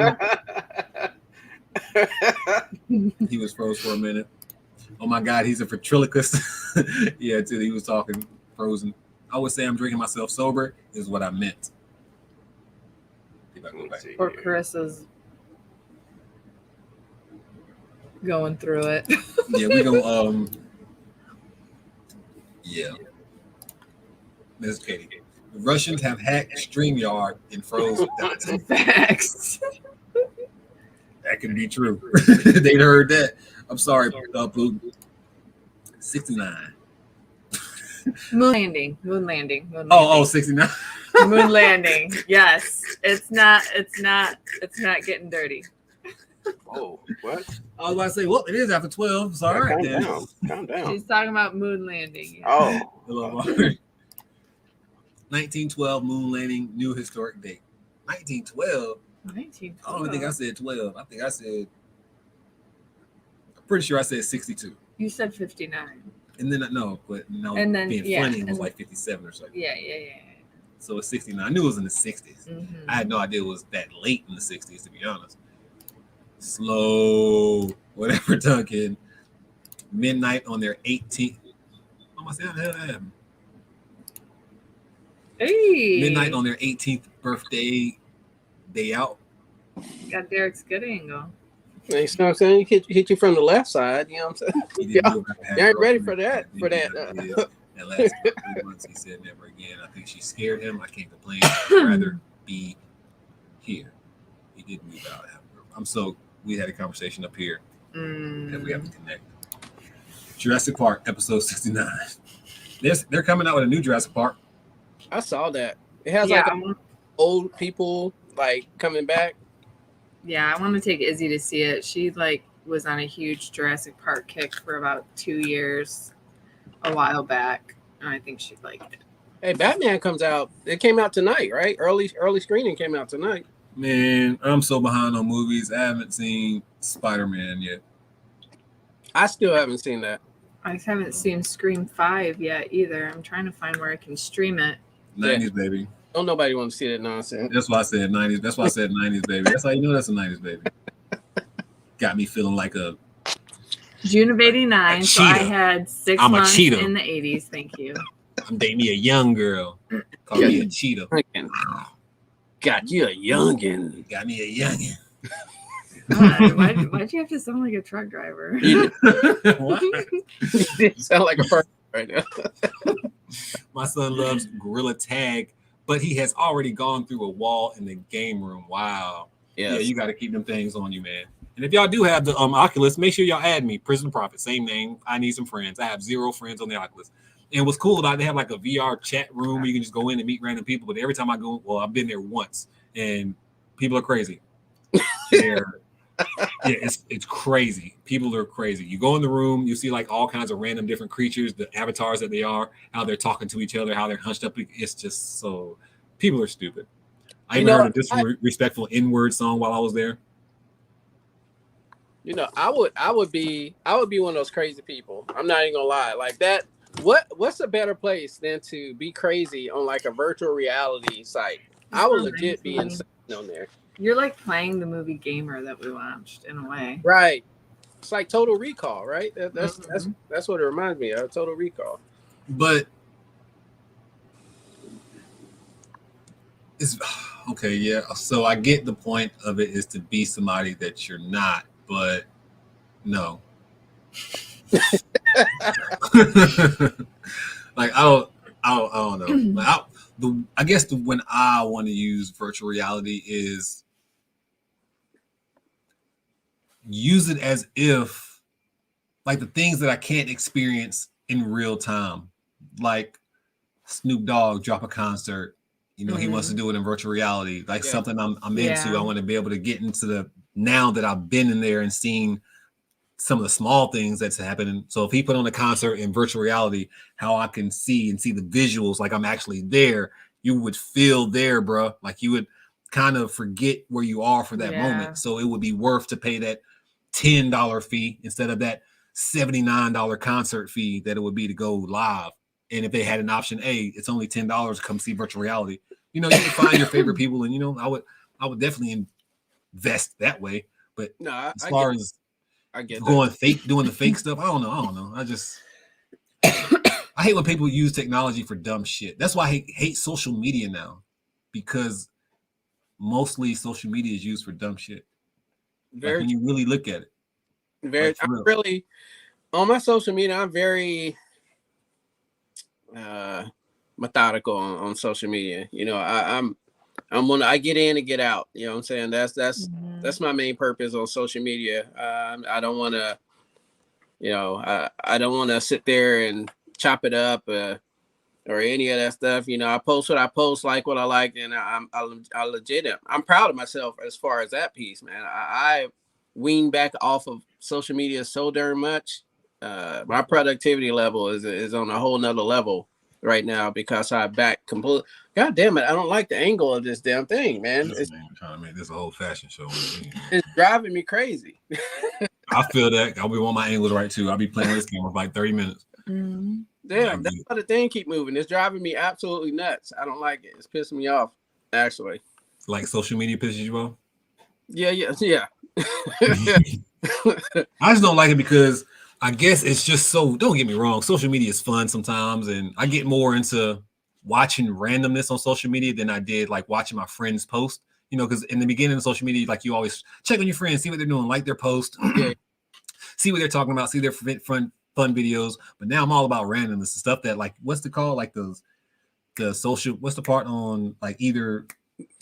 He was froze for a minute. Oh my God, he's a ventriloquist. Yeah, too. He was talking frozen. I would say I'm drinking myself sober is what I meant. If I go back. Or Carissa's going through it. Yeah, we go. Yeah, Ms. Katie. The Russians have hacked StreamYard and froze. Facts. That can be true. They'd heard that. I'm sorry, Putin. 69. Moon landing. Oh, 69. Moon landing. Yes. It's not getting dirty. Oh, what? I was about to say, well, it is after 12. Sorry. Calm down. She's talking about moon landing. Oh. 1912 moon landing, new historic date. 1912? 1912. I don't even think I said 12. I think I said, I'm pretty sure I said 62. You said 59. And then, and then, being funny, it was like 57 or something. Yeah. So it's 69. I knew it was in the 60s. Mm-hmm. I had no idea it was that late in the 60s, to be honest. Slow, whatever, Duncan. Midnight on their 18th. How the hell that happened? Hey. Midnight on their 18th birthday, day out. Got Derek's good angle. You know what I'm saying? Hit you from the left side. You know what I'm saying? You ain't ready for that. That last 3 months, he said never again. I think she scared him. I can't complain. I'd rather be here. He did move out. We had a conversation up here. That we have to connect. Jurassic Park, episode 69. They're coming out with a new Jurassic Park. I saw that. It has like old people like coming back. Yeah, I want to take Izzy to see it. She like was on a huge Jurassic Park kick for about 2 years a while back, and I think she'd like it. Hey, Batman comes out. It came out tonight, right? Early screening came out tonight. Man, I'm so behind on movies. I haven't seen Spider-Man yet. I still haven't seen that. I haven't seen Scream 5 yet either. I'm trying to find where I can stream it. 90s, baby. Don't nobody want to see that nonsense. That's why I said 90s. That's why I said 90s, baby. That's how you know that's a 90s, baby. Got me feeling like a June of '89. So I had 6 months in the 80s. Thank you. I'm dating me a young girl. Call me a cheetah. Got you a youngin. Got me a youngin. Why'd you have to sound like a truck driver? What? You sound like a person right now. My son loves Gorilla Tag, but he has already gone through a wall in the game room. Wow. Yes. Yeah, you got to keep them things on you, man. And if y'all do have the Oculus, make sure y'all add me. Prison2Profit, same name. I need some friends. I have 0 friends on the Oculus. And what's cool about it, they have like a VR chat room where you can just go in and meet random people. But every time I go, well, I've been there once, and people are crazy. It's crazy. People are crazy. You go in the room, you see like all kinds of random different creatures, the avatars that they are, how they're talking to each other, how they're hunched up. It's just so people are stupid. I even heard a disrespectful N-word song while I was there. You know, I would be one of those crazy people. I'm not even gonna lie. Like that. What's a better place than to be crazy on like a virtual reality site? I would legit be insane on there. You're like playing the movie Gamer that we watched in a way. Right. It's like Total Recall, right? That's what it reminds me of, Total Recall. But it's okay, yeah. So I get the point of it is to be somebody that you're not, but no. Like I don't know. Like I guess when I want to use virtual reality is use it as if like the things that I can't experience in real time, like Snoop Dogg drop a concert, you know, he wants to do it in virtual reality, like something I'm into. I want to be able to get into the now that I've been in there and seen some of the small things that's happening. So if he put on a concert in virtual reality, how I can see the visuals, like I'm actually there, you would feel there, bro. Like you would kind of forget where you are for that moment. So it would be worth to pay that $10 fee instead of that $79 concert fee that it would be to go live. And if they had an option A, it's only $10 to come see virtual reality. You know, you can find your favorite people, and you know, I would definitely invest that way. But as far as I get going fake, doing the fake stuff, I don't know. I hate when people use technology for dumb shit. That's why I hate social media now, because mostly social media is used for dumb shit. Like when you really look at it. I'm really on my social media. I'm very methodical on social media. You know, I get in and get out. You know what I'm saying? That's my main purpose on social media. I don't want to, you know, I don't want to sit there and chop it up or any of that stuff. You know, I post what I post, like what I like, and I legit am. I'm proud of myself as far as that piece, man. I wean back off of social media so darn much. My productivity level is on a whole nother level right now because I back completely. God damn it! I don't like the angle of this damn thing, man. Man, trying to make this a whole fashion show. It's driving me crazy. I feel that. I'll be on my angles right too. I'll be playing this game for like 30 minutes. Damn, that's why the thing keep moving. It's driving me absolutely nuts. I don't like it. It's pissing me off, actually. Like social media pisses you off? Yeah. I just don't like it because I guess it's just so, don't get me wrong, social media is fun sometimes, and I get more into watching randomness on social media than I did like watching my friends post, you know, because in the beginning of social media, like you always check on your friends, see what they're doing, like their post, see what they're talking about, see their fun videos. But now I'm all about randomness and stuff that like, what's the call? Like the social, what's the part on like either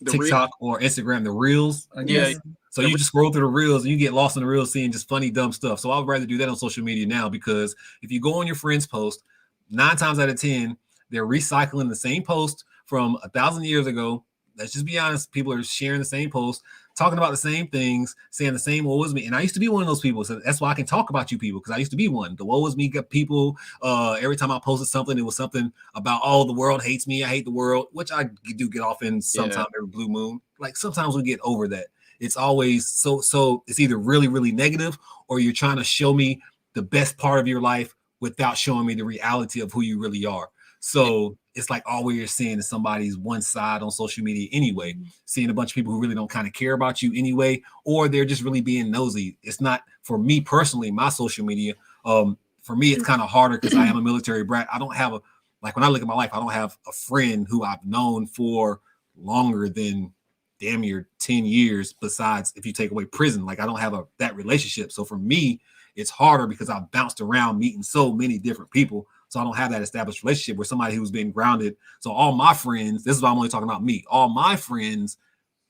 TikTok or Instagram, the reels, I guess. Yeah. So you just scroll through the reels and you get lost in the reels seeing just funny, dumb stuff. So I'd rather do that on social media now, because if you go on your friend's post, 9 times out of 10, they're recycling the same post from 1,000 years ago. Let's just be honest. People are sharing the same post, talking about the same things, saying the same woe is me. And I used to be one of those people. So that's why I can talk about you people, because I used to be one. The woe is me people. Every time I posted something, it was something about, oh, the world hates me. I hate the world, which I do get off in sometime every blue moon. Like sometimes we get over that. It's always so it's either really, really negative, or you're trying to show me the best part of your life without showing me the reality of who you really are. So it's like all we're seeing is somebody's one side on social media anyway, seeing a bunch of people who really don't kind of care about you anyway, or they're just really being nosy. It's not, for me personally, my social media. For me, it's kind of harder because I am a military brat. I don't have like when I look at my life, I don't have a friend who I've known for longer than damn near 10 years, besides if you take away prison. Like I don't have that relationship. So for me, it's harder because I've bounced around meeting so many different people. So I don't have that established relationship where somebody who's been grounded. So all my friends, this is why I'm only talking about me. All my friends,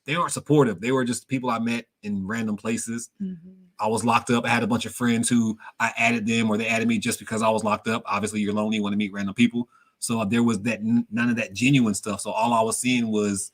they aren't supportive. They were just people I met in random places. I was locked up. I had a bunch of friends who I added them, or they added me just because I was locked up. Obviously, you're lonely, you want to meet random people. So there was none of that genuine stuff. So all I was seeing was,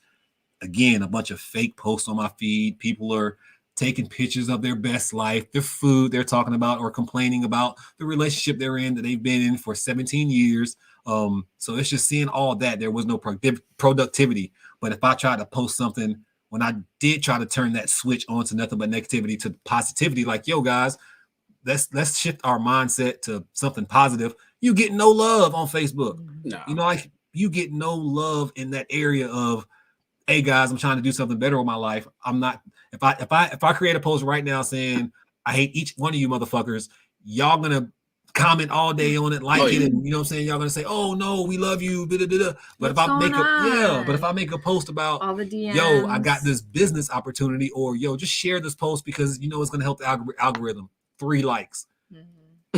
again, a bunch of fake posts on my feed. People are taking pictures of their best life, their food they're talking about, or complaining about the relationship they're in that they've been in for 17 years. So it's just seeing all that. There was no productivity. But if I tried to post something, when I did try to turn that switch on to nothing but negativity to positivity, like, yo, guys, let's shift our mindset to something positive. You get no love on Facebook. No. You know, like you get no love in that area of, hey guys, I'm trying to do something better with my life. I'm not, if I create a post right now saying I hate each one of you motherfuckers, y'all gonna comment all day on it, like it, and you know what I'm saying, y'all gonna say, oh no, we love you, but if I make a post about all the DMs, yo, I got this business opportunity, or yo, just share this post because you know it's gonna help the algorithm, 3 likes.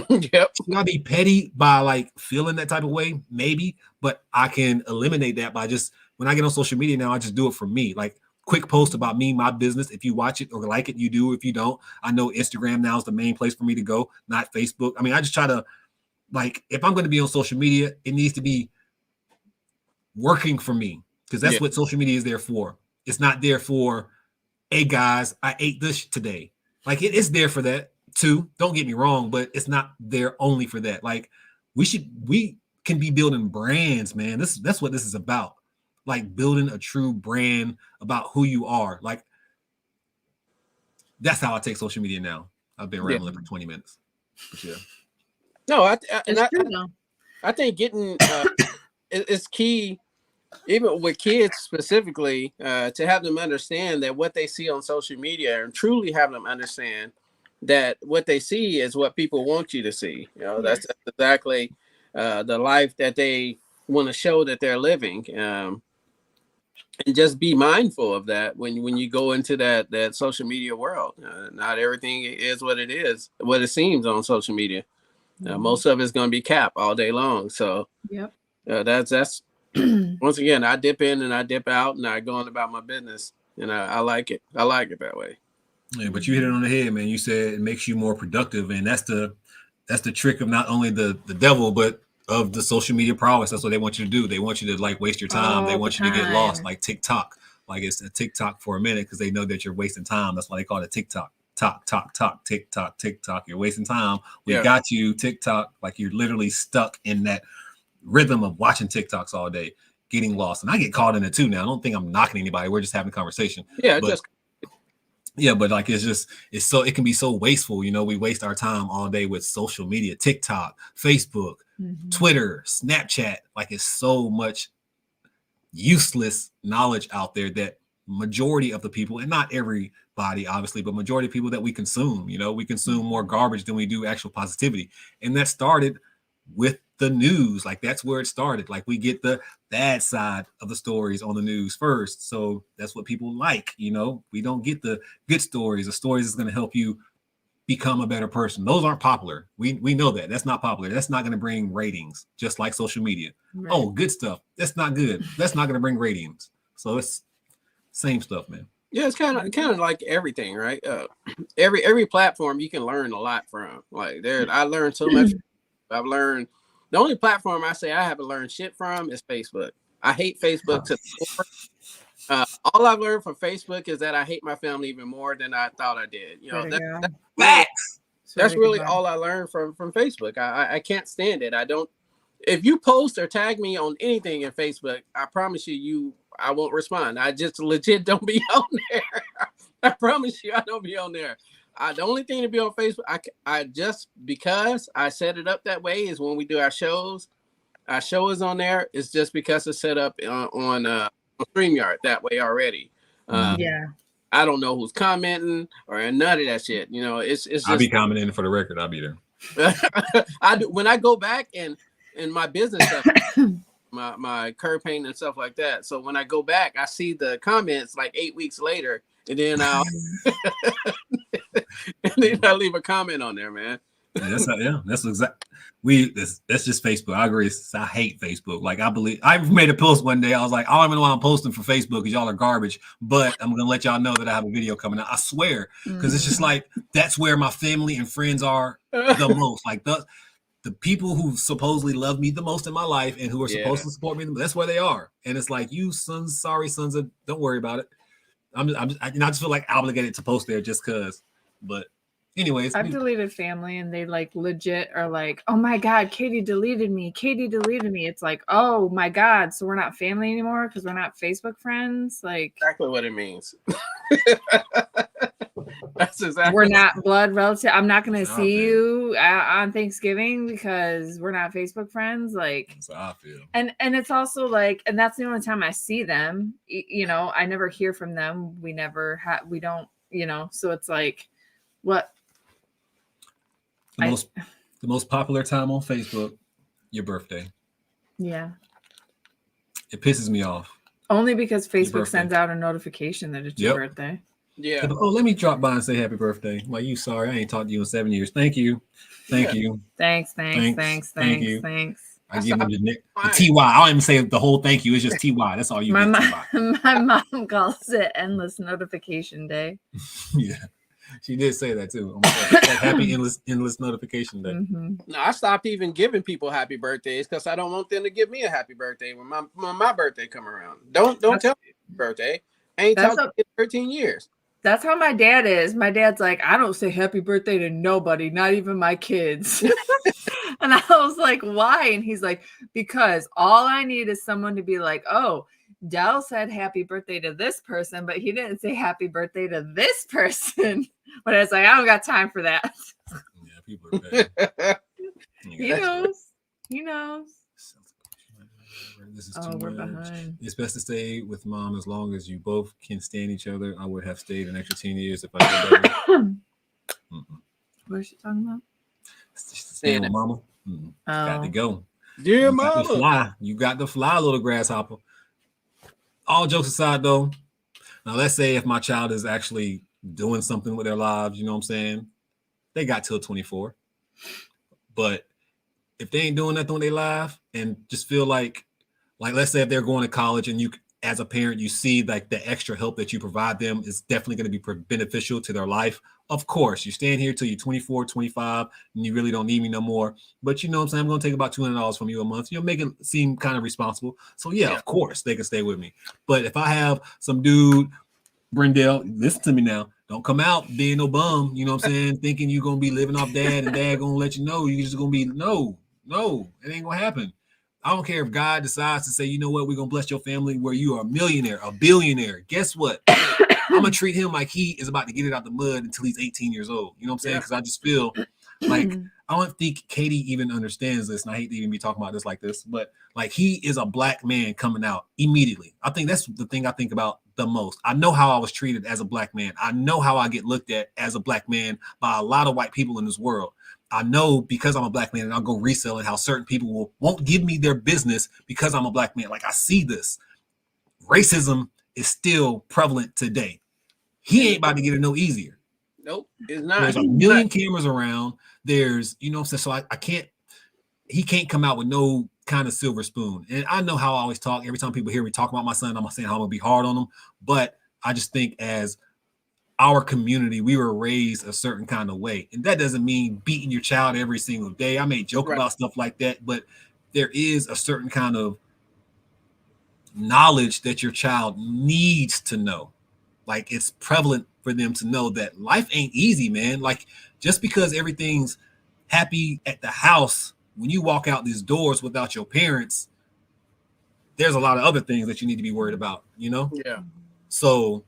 Yep. Can I be petty by like feeling that type of way? Maybe, but I can eliminate that by just, when I get on social media now, I just do it for me. Like quick post about me, my business. If you watch it or like it, you do. If you don't, I know Instagram now is the main place for me to go, not Facebook. I mean, I just try to, like, if I'm going to be on social media, it needs to be working for me, because that's what social media is there for. It's not there for, hey guys, I ate this today. Like it's there for that too. Don't get me wrong, but it's not there only for that. Like we can be building brands, man. That's what this is about. Like building a true brand about who you are. Like that's how I take social media now. I've been rambling for 20 minutes. But yeah. No, I think getting it's key, even with kids specifically, to have them understand that what they see on social media, and truly have them understand that what they see is what people want you to see. You know, that's exactly the life that they want to show that they're living. And just be mindful of that when you go into that social media world. Not everything is what it is, what it seems on social media. Most of it's going to be cap all day long. So that's once again, I dip in and I dip out and I go on about my business, and I like it. I like it that way. Yeah, but you hit it on the head, man. You said it makes you more productive, and that's the trick of not only the devil, but of the social media prowess. That's what they want you to do. They want you to like waste your time. They want you to get lost, like TikTok. Like it's a TikTok for a minute because they know that you're wasting time. That's why they call it TikTok. Talk, TikTok. You're wasting time. We got you, TikTok. Like you're literally stuck in that rhythm of watching TikToks all day, getting lost. And I get caught in it too now. I don't think I'm knocking anybody. We're just having a conversation. But like it can be so wasteful. You know, we waste our time all day with social media, TikTok, Facebook, Twitter, Snapchat. Like it's so much useless knowledge out there that majority of the people, and not everybody obviously, but majority of people that we consume, you know, we consume more garbage than we do actual positivity. And that started with the news. Like that's where it started. Like we get the bad side of the stories on the news first. So that's what people like, you know. We don't get the good stories. The stories is going to help you become a better person. Those aren't popular. We know that. That's not popular. That's not going to bring ratings, just like social media. Right. Oh, good stuff. That's not good. That's not going to bring ratings. So Same stuff, man. Yeah, it's kind of like everything, right? Every platform you can learn a lot from. Like I learned so much. I've learned the only platform I say I haven't learned shit from is Facebook. I hate Facebook to the core. All I've learned from Facebook is that I hate my family even more than I thought I did. You know, that's really all I learned from Facebook. I can't stand it. I don't. If you post or tag me on anything in Facebook, I promise you I won't respond. I just legit don't be on there. I promise you I don't be on there. The only thing to be on Facebook, I just because I set it up that way is when we do our shows. Our show is on there. It's just because it's set up on StreamYard that way already. Yeah. I don't know who's commenting or none of that shit. You know, it's just. I'll be commenting for the record. I'll be there. I do when I go back and my business stuff, my curb painting and stuff like that. So when I go back, I see the comments like 8 weeks later, and then I'll leave a comment on there, man. That's exactly. That's just Facebook. I agree. I hate Facebook. Like I made a post one day. I was like, I don't even know why I'm posting for Facebook because y'all are garbage. But I'm gonna let y'all know that I have a video coming out. I swear, because it's just like that's where my family and friends are the most. Like the people who supposedly love me the most in my life and who are supposed to support me, that's where they are. And it's like, you sons, don't worry about it. I just feel like obligated to post there just because. But anyways, I've deleted family and they like legit are like, oh my God, Katie deleted me. It's like, oh my God, so we're not family anymore because we're not Facebook friends. Like exactly what it means. That's exactly. We're not blood relative. I'm not going to see you on Thanksgiving because we're not Facebook friends. Like that's how I feel. And it's also like, and that's the only time I see them. You know, I never hear from them. We don't. You know, so it's like, what? The most popular time on Facebook, your birthday. Yeah. It pisses me off. Only because Facebook sends out a notification that it's your birthday. Yeah. Oh, let me drop by and say happy birthday. Like, you sorry, I ain't talked to you in 7 years. Thank you. Thank you. Thanks. I give them the TY. I don't even say the whole thank you. It's just TY. That's all you get. My mom calls it endless notification day. Yeah. She did say that too. Like happy endless notification day. Mm-hmm. No, I stopped even giving people happy birthdays because I don't want them to give me a happy birthday when my birthday come around. Don't tell me birthday. I ain't talked to you in 13 years. That's how my dad is. My dad's like, I don't say happy birthday to nobody, not even my kids. And I was like, why? And he's like, because all I need is someone to be like, oh, Dell said happy birthday to this person, but he didn't say happy birthday to this person. But I was like, I don't got time for that. Yeah, people are bad. He knows. This is too much. Behind. It's best to stay with mom as long as you both can stand each other. I would have stayed an extra 10 years if I could. What is she talking about? Staying with mama. Got to go. Dear mama. You got to fly, little grasshopper. All jokes aside, though, now let's say if my child is actually doing something with their lives, you know what I'm saying? They got till 24. But if they ain't doing nothing with their life and just feel like let's say if they're going to college and you as a parent, you see like the extra help that you provide them is definitely going to be beneficial to their life. Of course, you're staying here till you're 24, 25, and you really don't need me no more. But you know what I'm saying? I'm going to take about $200 from you a month. You'll make it seem kind of responsible. So yeah, of course they can stay with me. But if I have some dude, Brendel, listen to me now. Don't come out being no bum, you know what I'm saying? Thinking you're going to be living off dad and dad going to let you know. You're just going to be, no, it ain't going to happen. I don't care if God decides to say, you know what, we're going to bless your family where you are a millionaire, a billionaire. Guess what? I'm going to treat him like he is about to get it out the mud until he's 18 years old. You know what I'm saying? Because I just feel like I don't think Katie even understands this. And I hate to even be talking about this like this, but like he is a black man coming out immediately. I think that's the thing I think about the most. I know how I was treated as a black man. I know how I get looked at as a black man by a lot of white people in this world. I know because I'm a black man and I'll go reselling how certain people won't give me their business because I'm a black man. Like I see this. Racism is still prevalent today. He ain't about to get it no easier. Nope, it's not. There's a million cameras around. There's, you know what I'm saying? So he can't come out with no kind of silver spoon. And I know how I always talk. Every time people hear me talk about my son, I'm saying how I'm going to be hard on him. But I just think as our community, we were raised a certain kind of way. And that doesn't mean beating your child every single day. I may joke about stuff like that, but there is a certain kind of knowledge that your child needs to know. Like, it's prevalent for them to know that life ain't easy, man. Like, just because everything's happy at the house, when you walk out these doors without your parents, there's a lot of other things that you need to be worried about, you know? Yeah. So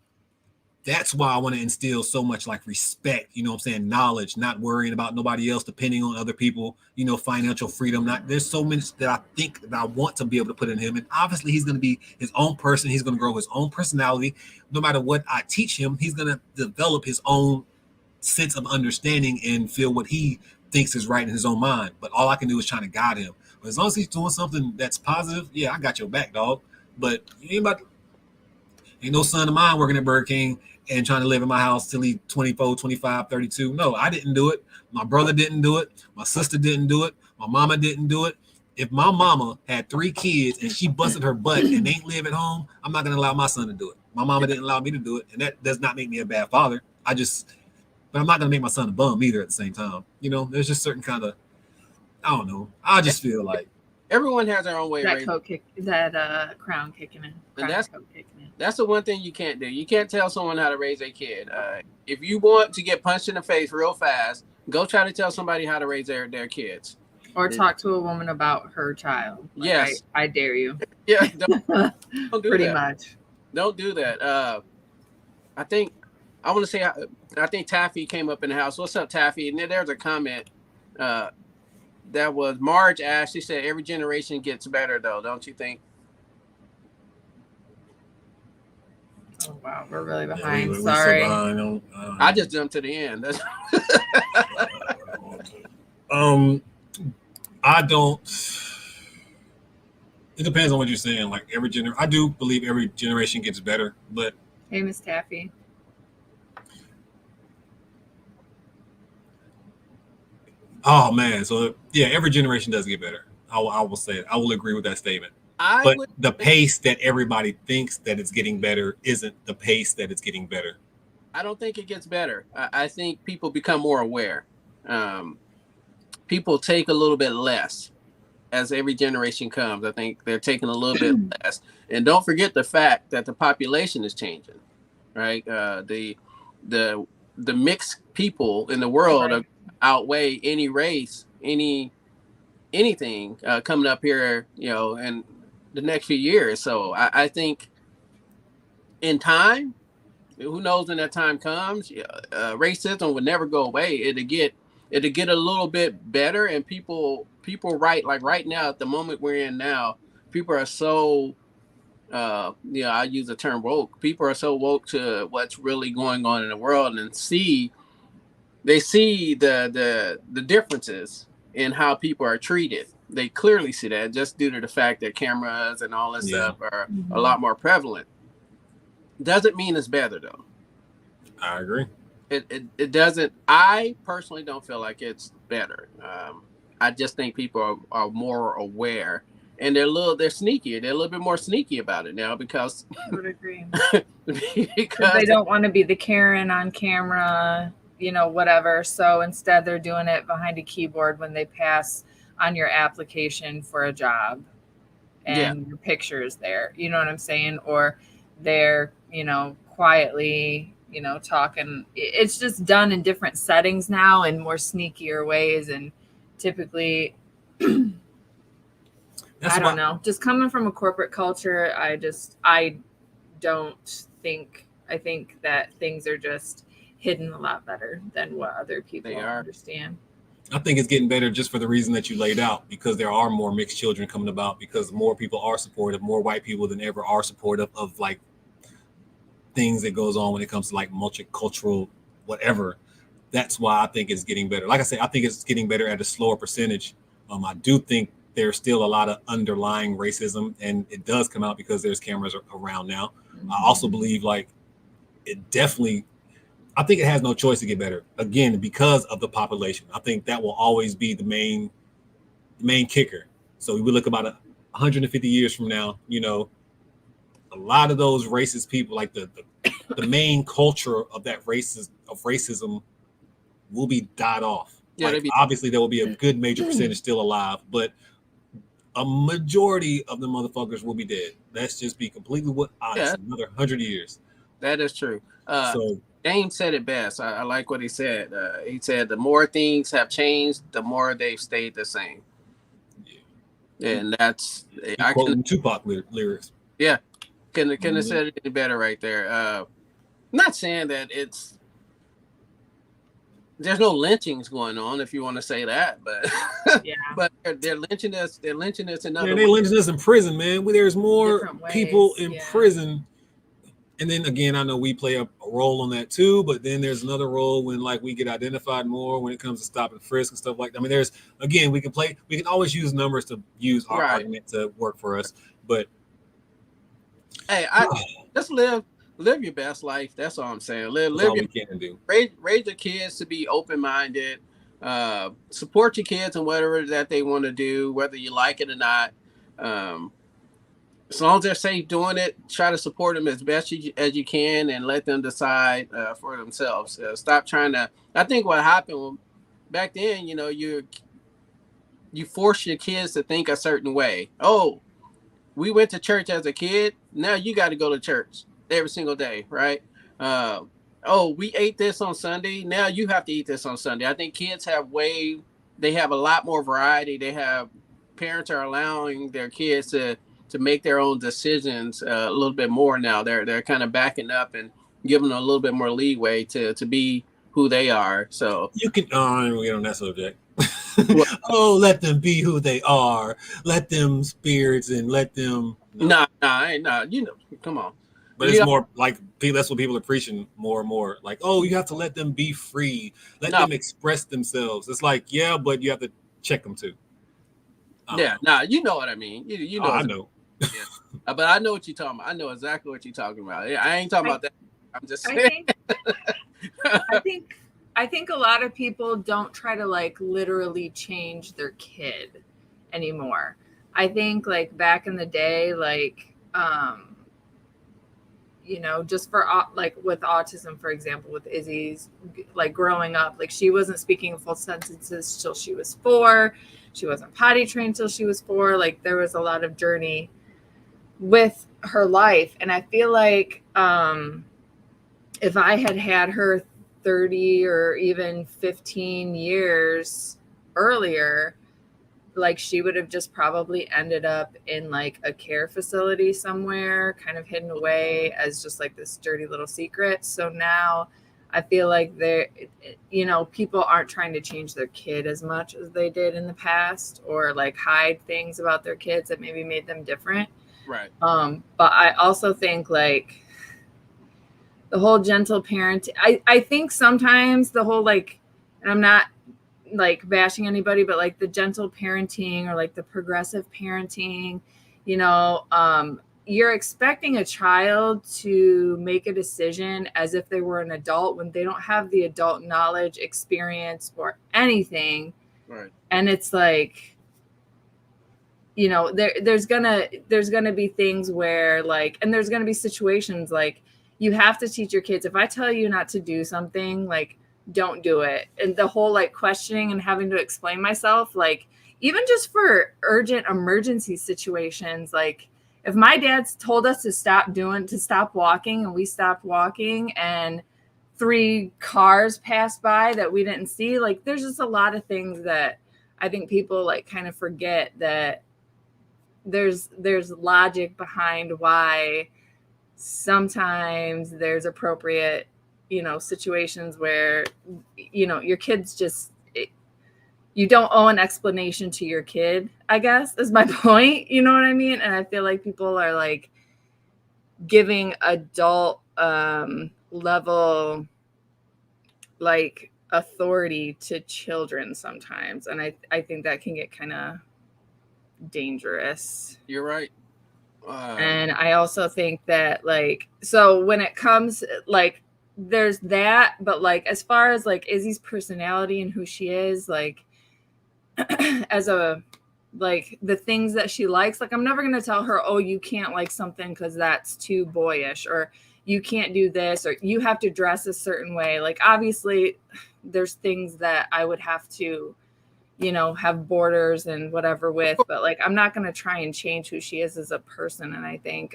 that's why I want to instill so much like respect, you know what I'm saying? Knowledge, not worrying about nobody else, depending on other people, you know, financial freedom. There's so many that I think that I want to be able to put in him. And obviously he's going to be his own person. He's going to grow his own personality. No matter what I teach him, he's going to develop his own sense of understanding and feel what he thinks is right in his own mind. But all I can do is trying to guide him. But as long as he's doing something that's positive, yeah, I got your back, dog. But ain't no son of mine working at Burger King and trying to live in my house till he's 24, 25, 32. No, I didn't do it. My brother didn't do it. My sister didn't do it. My mama didn't do it. If my mama had 3 kids and she busted her butt and ain't live at home, I'm not going to allow my son to do it. My mama didn't allow me to do it. And that does not make me a bad father. But I'm not going to make my son a bum either at the same time. You know, there's just certain kind of, I don't know. I just feel like everyone has their own way. That crown kicking in. That's the one thing you can't do. You can't tell someone how to raise a kid. If you want to get punched in the face real fast, go try to tell somebody how to raise their kids. Or talk to a woman about her child. Like, yes. I dare you. Yeah. Don't do Pretty that. much. Don't do that. I think Taffy came up in the house. What's up, Taffy? And then there's a comment that was Marge asked. She said, every generation gets better, though, don't you think? Oh, wow. We're really behind. We're sorry. So behind. I just jumped to the end. I don't. It depends on what you're saying. Like I do believe every generation gets better, but. Hey, Miss Taffy. Oh man, so yeah, every generation does get better. I will say it. I will agree with that statement. But the pace that everybody thinks that it's getting better isn't the pace that it's getting better. I don't think it gets better. I think people become more aware. People take a little bit less as every generation comes. I think they're taking a little bit less. And don't forget the fact that the population is changing, right? The mixed people in the world outweigh any race, anything coming up here, you know, in the next few years. So I think in time, who knows when that time comes, racism would never go away. It'll get a little bit better, and people right now, at the moment we're in now, people are so I use the term woke. People are so woke to what's really going on in the world, and they see the differences in how people are treated. They clearly see that just due to the fact that cameras and all that stuff are a lot more prevalent. Doesn't mean it's better though. I agree. It doesn't. I personally don't feel like it's better. I just think people are more aware, and they're sneaky. They're a little bit more sneaky about it now because I would agree. because they don't want to be the Karen on camera, you know, whatever. So instead they're doing it behind a keyboard when they pass on your application for a job and your picture is there. You know what I'm saying? Or they're, you know, quietly, you know, talking. It's just done in different settings now in more sneakier ways. And typically, I don't know, just coming from a corporate culture, I think that things are just hidden a lot better than what other people understand. I think it's getting better just for the reason that you laid out, because there are more mixed children coming about, because more people are supportive, more white people than ever are supportive of like things that goes on when it comes to like multicultural whatever. That's why I think it's getting better. Like I said, I think it's getting better at a slower percentage. I do think there's still a lot of underlying racism, and it does come out because there's cameras around now. I also believe like it definitely, I think it has no choice to get better. Again, because of the population. I think that will always be the main kicker. So we look about 150 years from now, you know, a lot of those racist people, like the the main culture of that racism will be died off. Yeah, like obviously there will be a good major percentage still alive, but a majority of the motherfuckers will be dead. Let's just be completely honest. Another 100 years. That is true. So James said it best. I like what he said. He said the more things have changed, the more they've stayed the same. Yeah. And that's I quoting Tupac lyrics. Yeah. Couldn't have said it any better right there. Not saying that there's no lynchings going on, if you want to say that, but yeah, but they're lynching us. They're lynching us in other they're lynching us in prison, man. There's more people in yeah. prison. And then again, I know we play a role on that too, but then there's another role when like we get identified more when it comes to stop and frisk and stuff like that. I mean, there's again, we can always use numbers to use our argument to work for us. But hey, just live your best life. That's all I'm saying. Live all we can do. Raise your kids to be open-minded. Support your kids in whatever that they want to do, whether you like it or not. As long as they're safe doing it, try to support them as best as you can and let them decide for themselves. Stop trying to. I think what happened back then, you force your kids to think a certain way. Oh, we went to church as a kid. Now you got to go to church every single day, right? Oh, we ate this on Sunday. Now you have to eat this on Sunday. I think kids they have a lot more variety. Parents are allowing their kids to make their own decisions a little bit more now. They're kind of backing up and giving them a little bit more leeway to be who they are. So you can we get on that subject. Oh, let them be who they are. Let them spirits and let them. Nah. Come on. But it's more like that's what people are preaching more and more. Like, oh, you have to let them be free. Let them express themselves. It's like, yeah, but you have to check them too. You know what I mean. You know. I know. Yeah. But I know what you're talking about. I know exactly what you're talking about. I ain't talking about that. I'm just saying. I think a lot of people don't try to like literally change their kid anymore. I think like back in the day, like, just for like with autism, for example, with Izzy's like growing up, like she wasn't speaking full sentences till she was 4. She wasn't potty trained till she was 4. Like there was a lot of journey with her life. And I feel like if I had her 30 or even 15 years earlier, like she would have just probably ended up in like a care facility somewhere, kind of hidden away as just like this dirty little secret. So now I feel like people aren't trying to change their kid as much as they did in the past, or like hide things about their kids that maybe made them different. Right. But I also think like the whole gentle parent, I think sometimes the whole like, and I'm not like bashing anybody, but like the gentle parenting or like the progressive parenting, you're expecting a child to make a decision as if they were an adult when they don't have the adult knowledge, experience, or anything. Right. And it's like, there's gonna be things where like, and there's gonna be situations like you have to teach your kids. If I tell you not to do something, like don't do it. And the whole like questioning and having to explain myself, like even just for urgent emergency situations, like if my dad's told us to stop walking and we stopped walking and 3 cars passed by that we didn't see, like there's just a lot of things that I think people like kind of forget that there's logic behind why sometimes there's appropriate, situations where, your kids just, you don't owe an explanation to your kid, I guess is my point. You know what I mean? And I feel like people are like giving adult level like authority to children sometimes. And I think that can get kind of dangerous. You're right. And I also think that like, so when it comes like, there's that, but like as far as like Izzy's personality and who she is, like as a like the things that she likes. Like I'm never going to tell her, oh, you can't like something because that's too boyish, or you can't do this, or you have to dress a certain way. Like obviously there's things that I would have to, you know, have borders and whatever with, but like I'm not going to try and change who she is as a person. And I think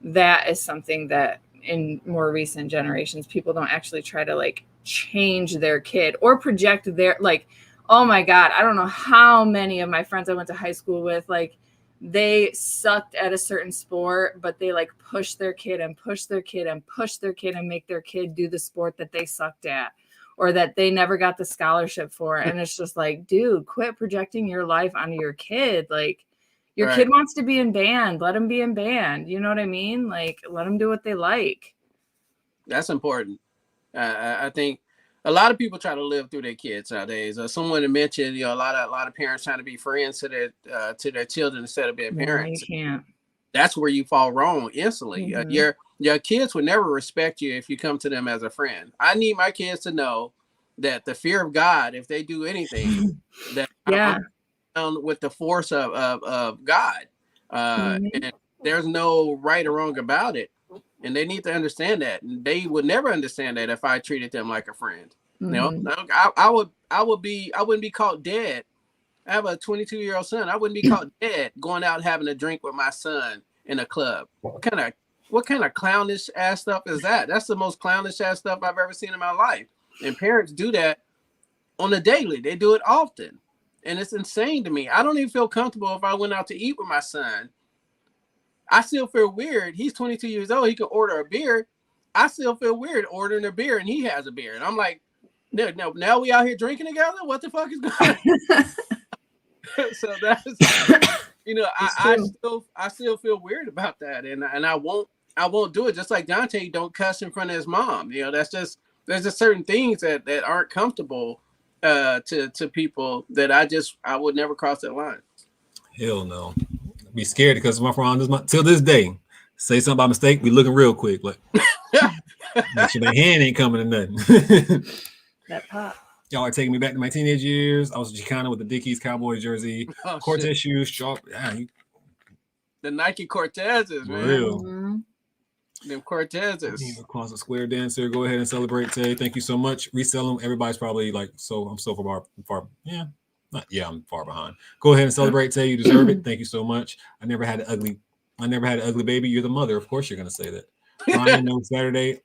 that is something that in more recent generations, people don't actually try to like change their kid or project their, like, oh my God, I don't know how many of my friends I went to high school with, like they sucked at a certain sport, but they like push their kid and push their kid and push their kid and make their kid do the sport that they sucked at or that they never got the scholarship for. And it's just like, dude, quit projecting your life onto your kid. Like your kid wants to be in band, let them be in band. You know what I mean? Like let them do what they like. That's important. I think a lot of people try to live through their kids nowadays. Someone had mentioned, you know, a lot of parents trying to be friends to their children instead of being parents. No, you can't. That's where you fall wrong instantly. Mm-hmm. Your kids would never respect you if you come to them as a friend. I need my kids to know that the fear of God, if they do anything, that I'm down with the force of God, and there's no right or wrong about it. And they need to understand that. And they would never understand that if I treated them like a friend. Mm-hmm. You know, I wouldn't be caught dead. I have a 22-year-old son. I wouldn't be caught dead going out and having a drink with my son in a club. What kind of clownish ass stuff is that? That's the most clownish ass stuff I've ever seen in my life. And parents do that on a daily. They do it often. And it's insane to me. I don't even feel comfortable if I went out to eat with my son. I still feel weird. He's 22 years old. He can order a beer. I still feel weird ordering a beer and he has a beer. And I'm like, no, now we out here drinking together? What the fuck is going on? So that's, you know, I still feel weird about that. And I won't do it. Just like Dante don't cuss in front of his mom. You know, there's just certain things that aren't comfortable to people that I would never cross that line. Hell no. Be scared because my friend till this day say something by mistake, we looking real quick like make sure the hand ain't coming to nothing. That pop. Y'all are taking me back to my teenage years. I was a Chicana with the Dickies Cowboys jersey, Cortez shoes, sharp. The Nike Cortezes, man. Real. Mm-hmm. Them Cortezes. Across a square dancer. Go ahead and celebrate today. Thank you so much. Resell them. Everybody's probably like, so I'm so far. Yeah. I'm far behind. Go ahead and celebrate today. You deserve it. Thank you so much. I never had an ugly baby. You're the mother. Of course you're gonna say that. Ryan, no Saturday.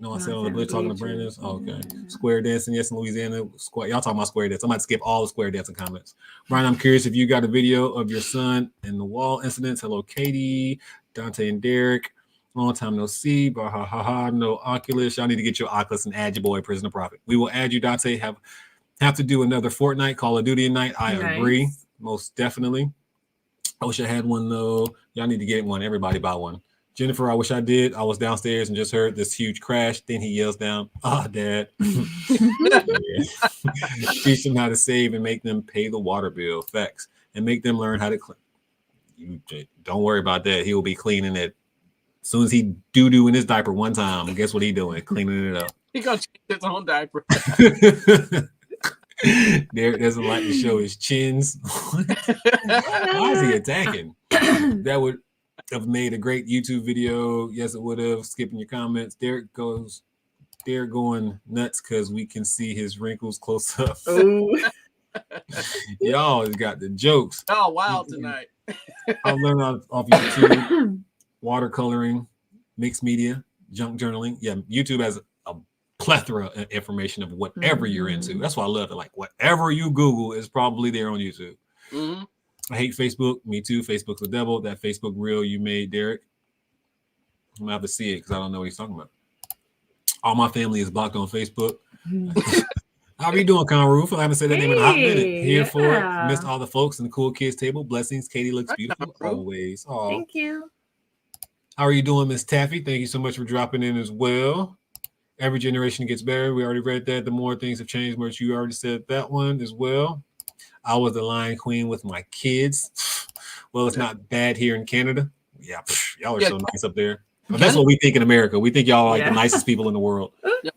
No, I said on the blitz talking to Brandon. Oh, okay. Square dancing, yes, in Louisiana. Y'all talking about square dance. I might skip all the square dancing comments. Brian, I'm curious if you got a video of your son in the wall incidents. Hello, Katie, Dante, and Derek. Long time no see. No Oculus. Y'all need to get your Oculus and add your boy Prison2Profit. We will add you, Dante. Have to do another Fortnite Call of Duty night. I agree, most definitely. I wish I had one though. Y'all need to get one. Everybody buy one. Jennifer, I wish I did. I was downstairs and just heard this huge crash. Then he yells down, Dad. Teach them how to save and make them pay the water bill. Facts. And make them learn how to clean. Don't worry about that. He will be cleaning it. As soon as he doo-doo in his diaper one time, guess what he doing? Cleaning it up. He gonna change his own diaper. Derek doesn't like to show his chins. Why is he attacking? That would have made a great YouTube video. Yes, it would have. Skipping your comments. Derek going nuts because we can see his wrinkles close up. Y'all got the jokes. Oh, wow, tonight. I've learned off YouTube, watercoloring, mixed media, junk journaling. Yeah, YouTube has a plethora of information of whatever you're into. That's why I love it. Like whatever you Google is probably there on YouTube. Mm-hmm. I hate Facebook. Me too. Facebook's the devil. That Facebook reel you made, Derek. I'm gonna have to see it because I don't know what he's talking about. All my family is blocked on Facebook. How are you doing, Conroof? I haven't said that name in a hot minute. Here for it. Missed all the folks in the cool kids table. Blessings. Katie looks beautiful always. Oh, thank you. How are you doing, Miss Taffy? Thank you so much for dropping in as well. Every generation gets better. We already read that. The more things have changed, much you already said that one as well. I was the Lion Queen with my kids. Well, it's not bad here in Canada. Yeah, y'all are so nice up there. But that's what we think in America. We think y'all are like the nicest people in the world.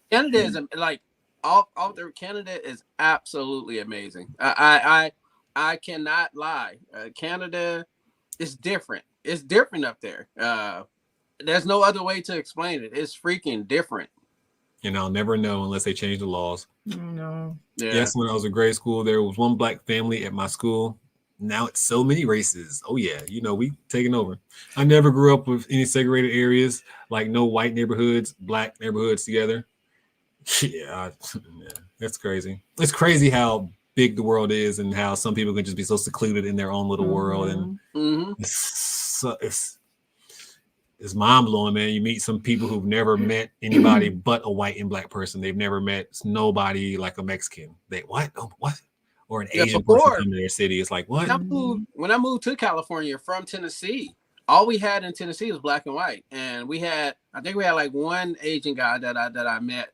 Canada is like all there, Canada is absolutely amazing. I cannot lie. Canada is different. It's different up there. There's no other way to explain it. It's freaking different. And I'll never know unless they change the laws. No. Yeah. Yes, when I was in grade school, there was one black family at my school. Now it's so many races. Oh yeah, we taking over. I never grew up with any segregated areas, like no white neighborhoods, black neighborhoods together. Yeah, that's crazy. It's crazy how big the world is and how some people can just be so secluded in their own little world. And it's mind blowing, man. You meet some people who've never met anybody but a white and black person. They've never met nobody like a Mexican. They what? Oh, what? Or an Asian person come to their city. It's like, what? When I moved to California from Tennessee, all we had in Tennessee was black and white. And I think we had like one Asian guy that I met.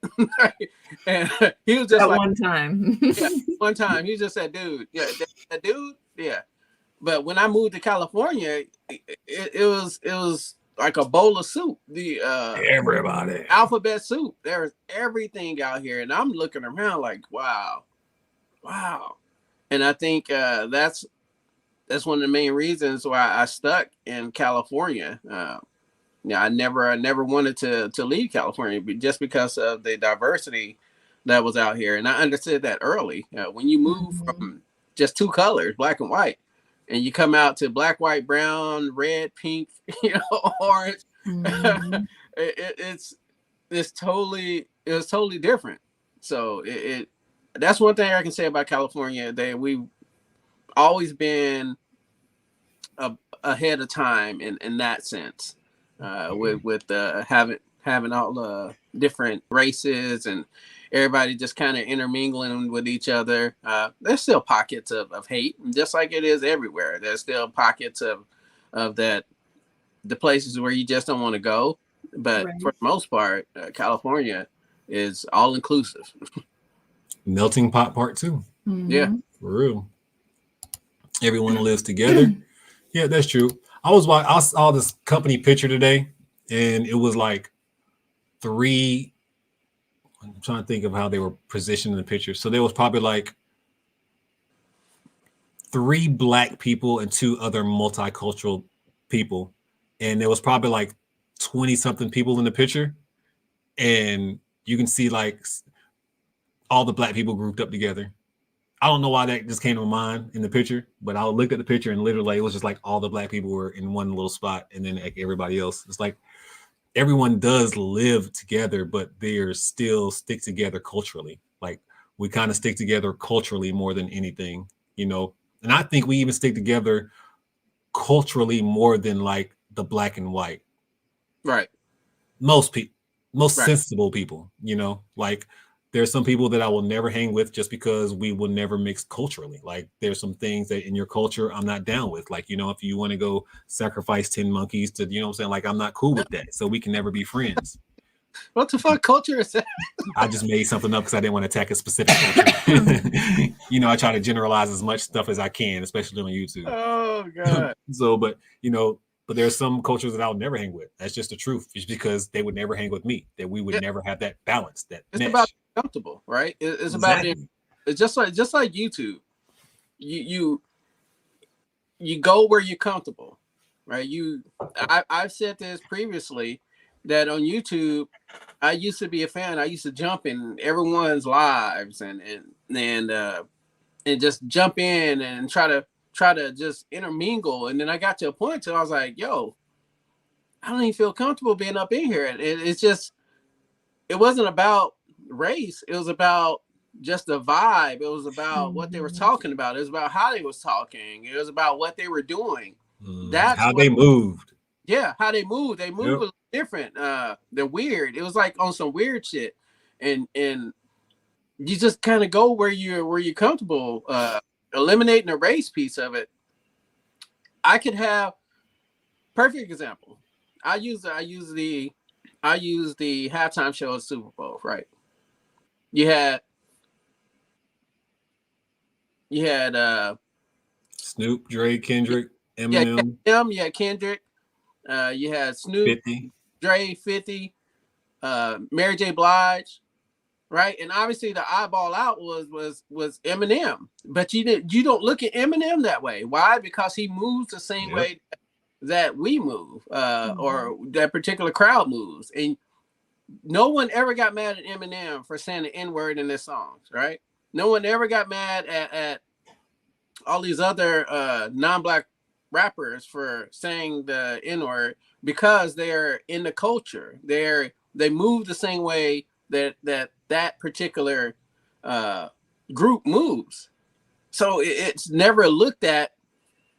And he was just at like one time. Yeah, one time. He just said, dude. Yeah, that dude. Yeah. But when I moved to California, it was like a bowl of soup. The everybody alphabet soup. There's everything out here. And I'm looking around like, wow. And I think that's one of the main reasons why I stuck in California. I never wanted to leave California, just because of the diversity that was out here. And I understood that early. When you move from just two colors, black and white, and you come out to black, white, brown, red, pink, orange, it was totally different. So that's one thing I can say about California. We've always been ahead of time in that sense, with having all the different races and everybody just kind of intermingling with each other. There's still pockets of hate, just like it is everywhere. There's still pockets of that, the places where you just don't want to go. But for the most part, California is all inclusive. Melting pot part 2. Yeah, for real. Everyone lives together. Yeah, that's true. I saw this company picture today, and it was like 3. I'm trying to think of how they were positioned in the picture. So there was probably like 3 black people and 2 other multicultural people, and there was probably like 20 something people in the picture, and you can see like all the black people grouped up together. I don't know why that just came to mind in the picture, but I looked at the picture and literally it was just like all the black people were in one little spot, and then like everybody else. It's like everyone does live together, but they're still stick together culturally. Like we kind of stick together culturally more than anything, And I think we even stick together culturally more than like the black and white. Right. Most sensible people, like there's some people that I will never hang with just because we will never mix culturally. Like there's some things that in your culture I'm not down with. Like, if you want to go sacrifice 10 monkeys to, what I'm saying? Like I'm not cool with that. So we can never be friends. What the fuck culture is that? I just made something up because I didn't want to attack a specific culture. I try to generalize as much stuff as I can, especially on YouTube. Oh God. So, but there's some cultures that I'll never hang with. That's just the truth. It's because they would never hang with me. That we would never have that balance. That it's mesh. about being comfortable, right? It's about being. It's just like YouTube. You go where you're comfortable, right? I've said this previously that on YouTube, I used to be a fan. I used to jump in everyone's lives and just jump in and try to just intermingle. And then I got to a point till I was like, yo, I don't even feel comfortable being up in here. It's just, it wasn't about race. It was about just the vibe. It was about what they were talking about. It was about how they was talking. It was about what they were doing. That's how they moved. Yeah, how they moved. They moved a little different. They're weird. It was like on some weird shit. And you just kind of go where you're comfortable. Eliminating the race piece of it. I could have perfect example. I use the halftime show at Super Bowl, right? You had Snoop, Dre, Kendrick, Eminem. Yeah, Kendrick. You had Snoop, 50. Dre, 50, Mary J. Blige, right? And obviously the eyeball out was Eminem, but you don't look at Eminem that way. Why? Because he moves the same way that we move, or that particular crowd moves. And no one ever got mad at Eminem for saying the N-word in their songs, right? No one ever got mad at all these other non-black rappers for saying the N-word, because they're in the culture. They move the same way that particular group moves. So it's never looked at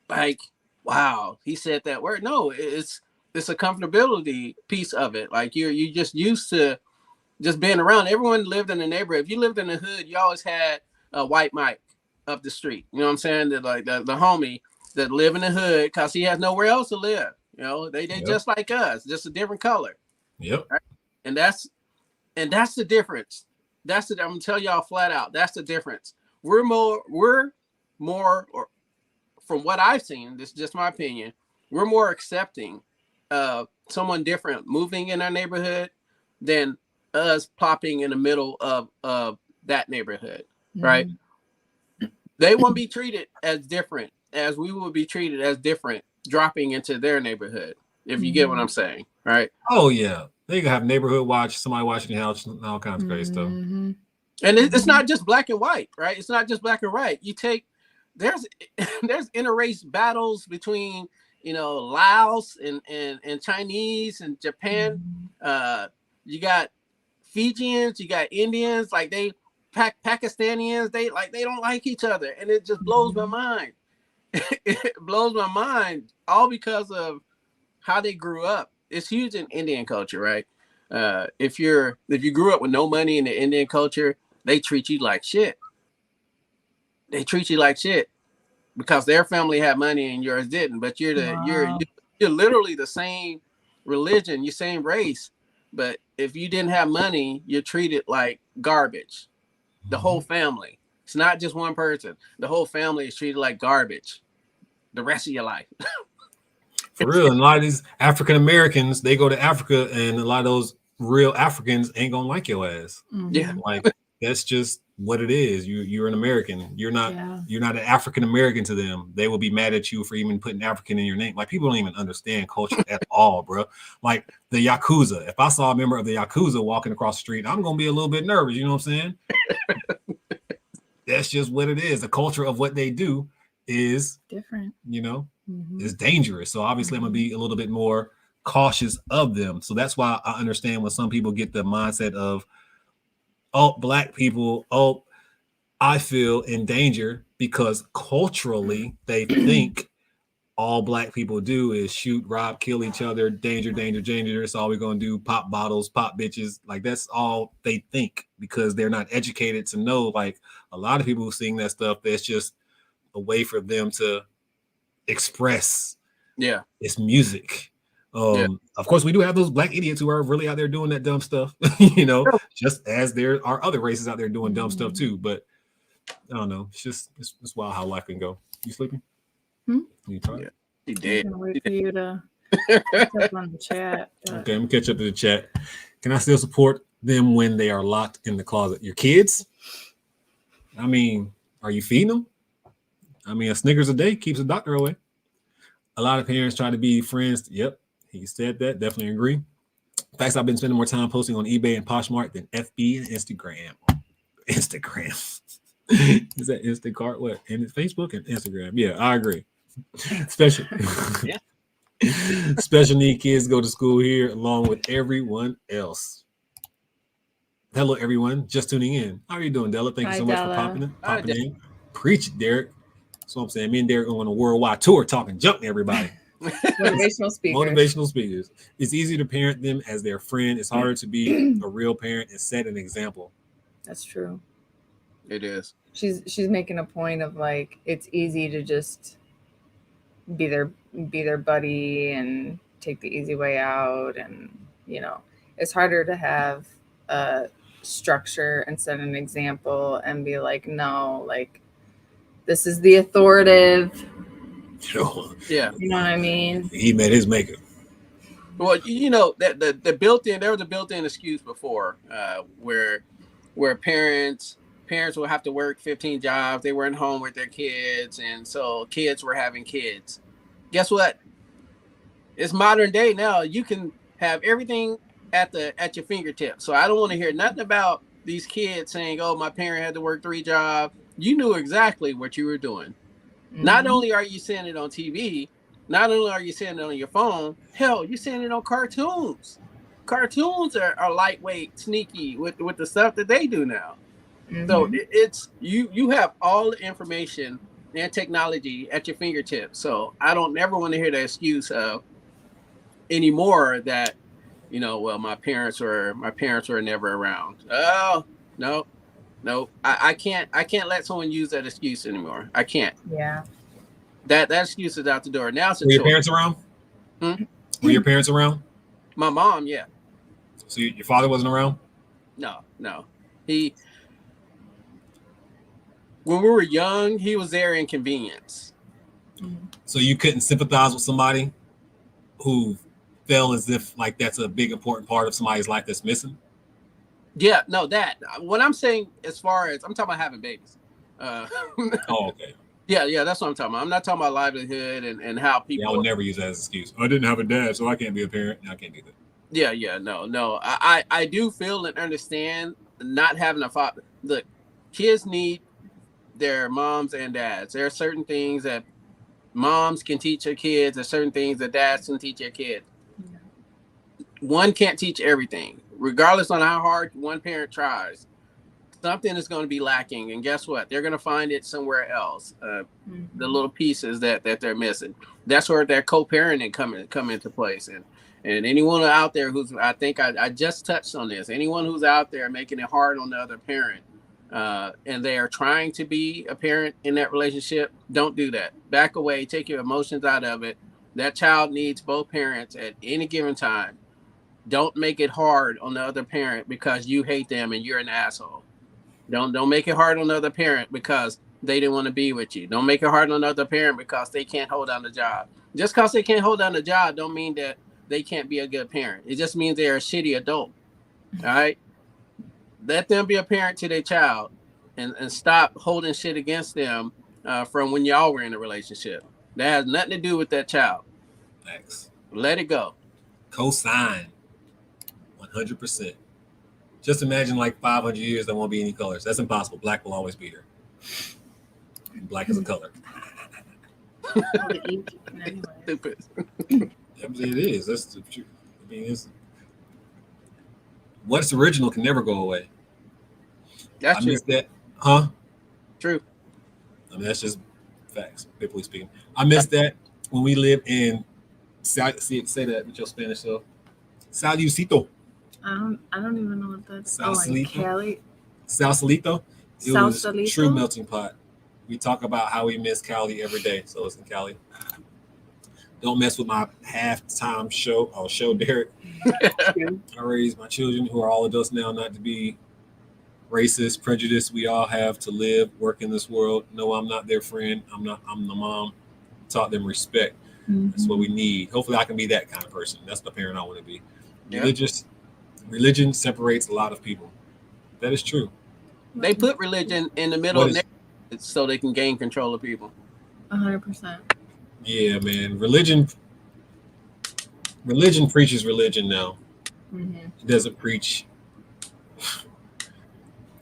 like, wow, he said that word. No, it's a comfortability piece of it. Like you just used to just being around. Everyone lived in the neighborhood. If you lived in the hood, you always had a white Mike up the street. You know what I'm saying? That like the homie that live in the hood because he has nowhere else to live. You know, they just like us, just a different color. Yep. Right? And that's the difference. I'm gonna tell y'all flat out. That's the difference. We're more, or from what I've seen, this is just my opinion, we're more accepting of someone different moving in our neighborhood than us plopping in the middle of that neighborhood, right? They won't be treated as different as we will be treated as different dropping into their neighborhood, if you get what I'm saying, right? Oh, yeah. They can have neighborhood watch, somebody watching the house, and all kinds of crazy stuff. And it's not just black and white, right? It's not just black and white. You take, there's interrace battles between, Laos and Chinese and Japan. You got Fijians, you got Indians, like Pakistanians, they don't like each other, and it just blows my mind. It blows my mind, all because of how they grew up. It's huge in Indian culture, right? If you grew up with no money in the Indian culture, they treat you like shit. They treat you like shit because their family had money and yours didn't. But you're literally the same religion, you same race. But if you didn't have money, you're treated like garbage. The whole family. It's not just one person. The whole family is treated like garbage the rest of your life. For real. And a lot of these African Americans, they go to Africa, and a lot of those real Africans ain't gonna like your ass. Yeah. Like, that's just what it is. You're an American. You're not an African American to them. They will be mad at you for even putting African in your name. Like, people don't even understand culture at all, bro. Like the Yakuza. If I saw a member of the Yakuza walking across the street, I'm gonna be a little bit nervous. You know what I'm saying? That's just what it is. The culture of what they do is different. Is dangerous. So obviously I'm gonna be a little bit more cautious of them. So that's why I understand when some people get the mindset of, oh, black people, oh, I feel in danger, because culturally they think all black people do is shoot, rob, kill each other, danger, danger, danger. That's all we're gonna do. Pop bottles, pop bitches. Like, that's all they think, because they're not educated to know, like, a lot of people who sing that stuff, that's just a way for them to express it's music. Of course, we do have those black idiots who are really out there doing that dumb stuff, just as there are other races out there doing dumb stuff too. But I don't know. It's wild how life can go. You sleeping? You tired? You did. Wait for you to catch up on the chat. Okay, I'm gonna catch up to the chat. Can I still support them when they are locked in the closet? Your kids? I mean, are you feeding them? I mean, a Snickers a day keeps the doctor away. A lot of parents try to be friends. Yep, he said that. Definitely agree. In fact, I've been spending more time posting on eBay and Poshmark than FB and Instagram. Is that Instacart? What? And Facebook and Instagram. Yeah, I agree. Special need kids go to school here along with everyone else. Hello, everyone. Just tuning in. How are you doing, Della? Thank you so much for popping in. Preach it, Derek. That's what I'm saying. Me and Derek are on a worldwide tour talking junk to everybody. Motivational speakers. It's easy to parent them as their friend. It's harder to be a real parent and set an example. That's true. It is. She's making a point of, like, it's easy to just be their buddy and take the easy way out, and it's harder to have a structure and set an example and be like, no, like, this is the authoritative. Yeah. You know what I mean? He met his maker. Well, that there was a built-in excuse before, where where parents would have to work 15 jobs. They weren't home with their kids, and so kids were having kids. Guess what? It's modern day now. You can have everything at your fingertips. So I don't want to hear nothing about these kids saying, "Oh, my parent had to work 3 jobs." You knew exactly what you were doing. Not only are you seeing it on TV, not only are you seeing it on your phone, hell, you're seeing it on cartoons. Cartoons are lightweight, sneaky with the stuff that they do now. So it's you have all the information and technology at your fingertips. So I don't never want to hear the excuse of anymore that, well, my parents were never around. Oh, no. I can't let someone use that excuse anymore. I can't. Yeah. That excuse is out the door. Now it's a Were choice. your parents around? Were your parents around? My mom, yeah. So your father wasn't around? No. When we were young, he was there in convenience. So you couldn't sympathize with somebody who felt as if like that's a big important part of somebody's life that's missing? Yeah, no, that. What I'm saying, as far as I'm talking about having babies. Oh, okay. Yeah, that's what I'm talking about. I'm not talking about livelihood and how people. Yeah, I would never use that as an excuse. I didn't have a dad, so I can't be a parent. I can't do that. Yeah, no. I do feel and understand not having a father. Look, kids need their moms and dads. There are certain things that moms can teach their kids. There's certain things that dads can teach their kids. Yeah. One can't teach everything, regardless on how hard one parent tries. Something is going to be lacking, and guess what? They're going to find it somewhere else. The little pieces that they're missing. That's where that co-parenting come into place. And anyone out there who's, I think I just touched on this. Anyone who's out there making it hard on the other parent, and they are trying to be a parent in that relationship, don't do that. Back away. Take your emotions out of it. That child needs both parents at any given time. Don't make it hard on the other parent because you hate them and you're an asshole. Don't make it hard on the other parent because they didn't want to be with you. Don't make it hard on the other parent because they can't hold down the job. Just because they can't hold down the job don't mean that they can't be a good parent. It just means they're a shitty adult. All right? Let them be a parent to their child and stop holding shit against them from when y'all were in a relationship. That has nothing to do with that child. Thanks. Let it go. Co-sign. 100%. Just imagine like 500 years there won't be any colors. That's impossible. Black will always be there. Black is a color. Stupid. It is. That's the truth. I mean, what's original can never go away. That's true. Miss that, huh? True. I mean, that's just facts, biblically speaking. I missed that when we lived in say that with your Spanish self. Salucito. I don't even know what that's. Sausalito. Cali. Sausalito. It was Sausalito? true melting pot. We talk about how we miss Cali every day. So it's in Cali. Don't mess with my halftime show. I'll show Derek. I raised my children, who are all adults now, not to be racist, prejudiced. We all have to live, work in this world. No, I'm not their friend. I'm the mom. Taught them respect. That's what we need. Hopefully I can be that kind of person. That's the parent I want to be. Yeah. Religion separates a lot of people. That is true. They put religion in the middle of so they can gain control of people. 100%. Yeah, man. Religion preaches religion now. It doesn't preach.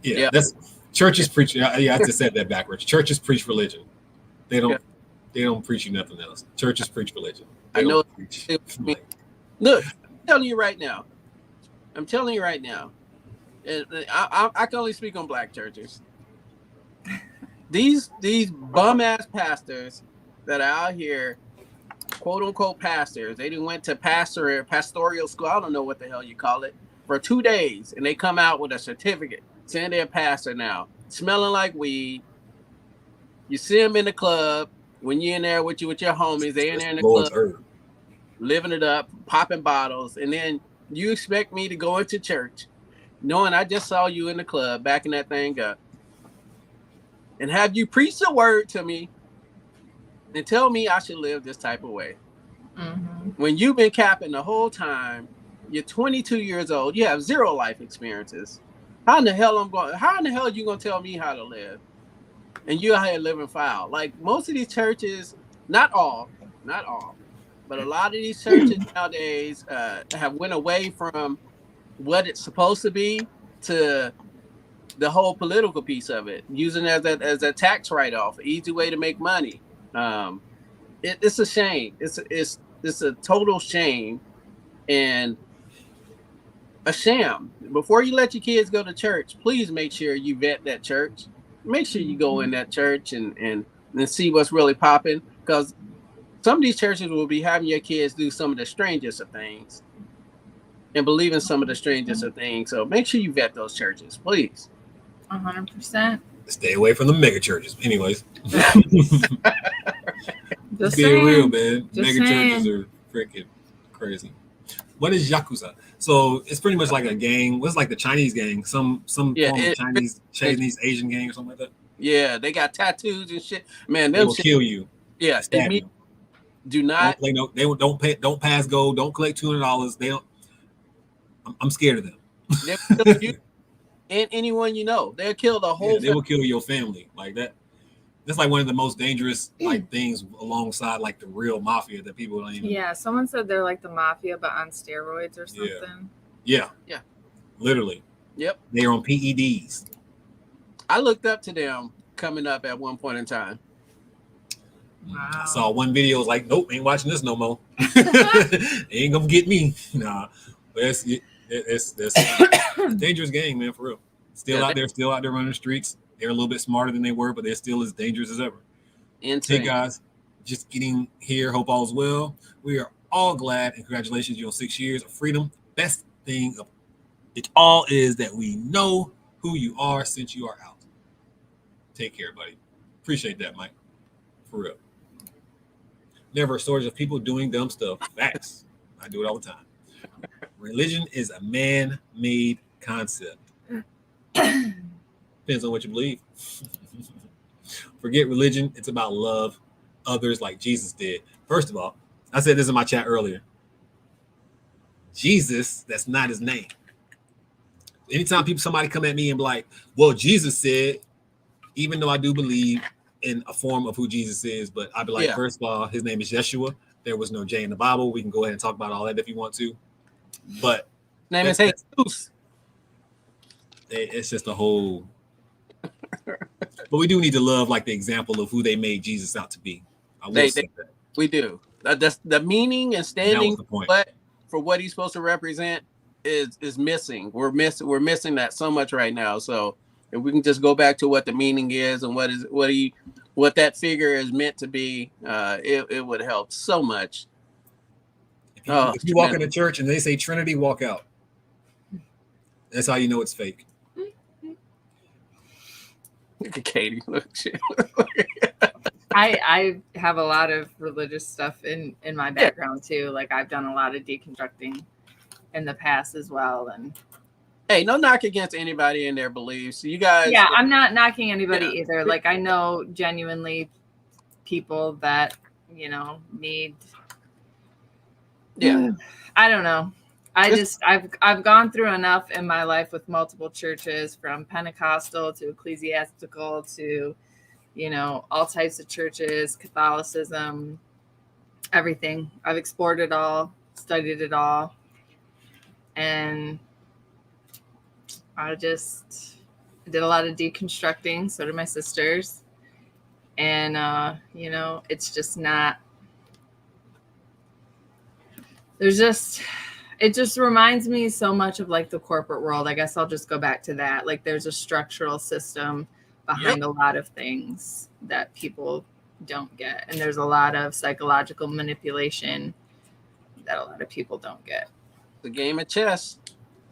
Yeah, that's churches preach. Yeah, I just said that backwards. Churches preach religion. They don't preach you nothing else. Churches preach religion. I know. Look, I'm telling you right now. I'm telling you right now. I can only speak on black churches. These bum ass pastors that are out here, quote unquote pastors, they didn't went to pastoral school. I don't know what the hell you call it, for 2 days, and they come out with a certificate saying they're a pastor now, smelling like weed. You see them in the club when you're in there with your homies. They in there in the club, living it up, popping bottles, and then you expect me to go into church, knowing I just saw you in the club backing that thing up, and have you preach the word to me and tell me I should live this type of way. When you've been capping the whole time, you're 22 years old, you have 0 life experiences. How in the hell are you gonna tell me how to live? And you're out here living foul. Like most of these churches, not all, but a lot of these churches nowadays have went away from what it's supposed to be to the whole political piece of it, using it as a tax write-off, easy way to make money. It's a shame. It's a total shame and a sham. Before you let your kids go to church, please make sure you vet that church. Make sure you go in that church and see what's really popping, because some of these churches will be having your kids do some of the strangest of things and believe in some of the strangest of things. So make sure you vet those churches, please. 100%. Stay away from the mega churches. Anyways. Just being real, man. Just Mega saying. churches are freaking crazy. What is Yakuza? So it's pretty much like a gang. What's like the Chinese gang? Some form of Chinese Asian gang or something like that. Yeah, they got tattoos and shit. Man, They will kill you. Yeah, stab you. Do not. Don't pay. Don't pass go. Don't collect $200. They don't. I'm scared of them. They'll kill you and anyone you know. They'll kill the whole. They will kill your family like that. That's like one of the most dangerous like things alongside like the real mafia that people don't even. Yeah, someone said they're like the mafia but on steroids or something. Yeah. Literally. Yep. They are on PEDs. I looked up to them coming up at one point in time. Wow. I saw one video. Was like, nope, ain't watching this no more. Ain't gonna get me. Nah, but it's a dangerous game, man, for real. Still out there running the streets. They're a little bit smarter than they were, but they're still as dangerous as ever. Insane. Hey guys, just getting here. Hope all is well. We are all glad and congratulations, you're on 6 years of freedom. Best thing of it all is that we know who you are since you are out. Take care, buddy. Appreciate that, Mike. For real. Never a shortage of people doing dumb stuff. Facts. I do it all the time. Religion is a man-made concept. Depends on what you believe. Forget religion. It's about love others like Jesus did. First of all, I said this in my chat earlier. Jesus, that's not his name. Anytime somebody come at me and be like, well, Jesus said, even though I do believe in a form of who Jesus is, but I'd be like, first of all, his name is Yeshua. There was no J in the Bible. We can go ahead and talk about all that if you want to. But name is Jesus. It's just a whole. But we do need to love like the example of who they made Jesus out to be. I will say that. We do. That's the meaning and standing for what he's supposed to represent is missing. We're missing that so much right now. So if we can just go back to what the meaning is and what that figure is meant to be, it would help so much. If you walk in a church and they say Trinity, walk out. That's how you know it's fake. Look at Katie. Look, I have a lot of religious stuff in my background too. Like I've done a lot of deconstructing in the past as well. And hey, no knock against anybody and their beliefs. You guys. Yeah, I'm not knocking anybody either. Like I know genuinely people that, need. Yeah. I don't know. I've gone through enough in my life with multiple churches, from Pentecostal to ecclesiastical to, all types of churches, Catholicism, everything. I've explored it all, studied it all. And I just did a lot of deconstructing. So did my sisters. And, it's just not, it just reminds me so much of like the corporate world. I guess I'll just go back to that. Like there's a structural system behind a lot of things that people don't get. And there's a lot of psychological manipulation that a lot of people don't get. The game of chess.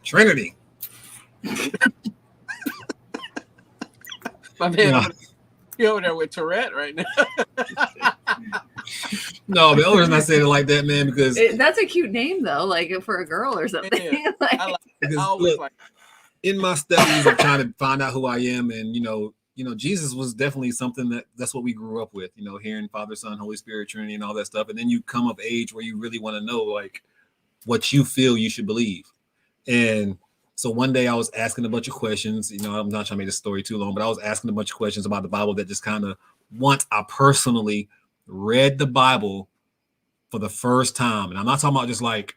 Trinity. My man, you're over there with Tourette right now. No, the Elder's not saying it like that, man, because that's a cute name though, like for a girl or something. Yeah. In my studies of trying to find out who I am, and Jesus was definitely something that's what we grew up with, hearing Father, Son, Holy Spirit, Trinity, and all that stuff. And then you come of age where you really want to know like what you feel you should believe. And So one day I was asking a bunch of questions. You know, I'm not trying to make this story too long, but I was asking a bunch of questions about the Bible that just kind of, once I personally read the Bible for the first time, and I'm not talking about just like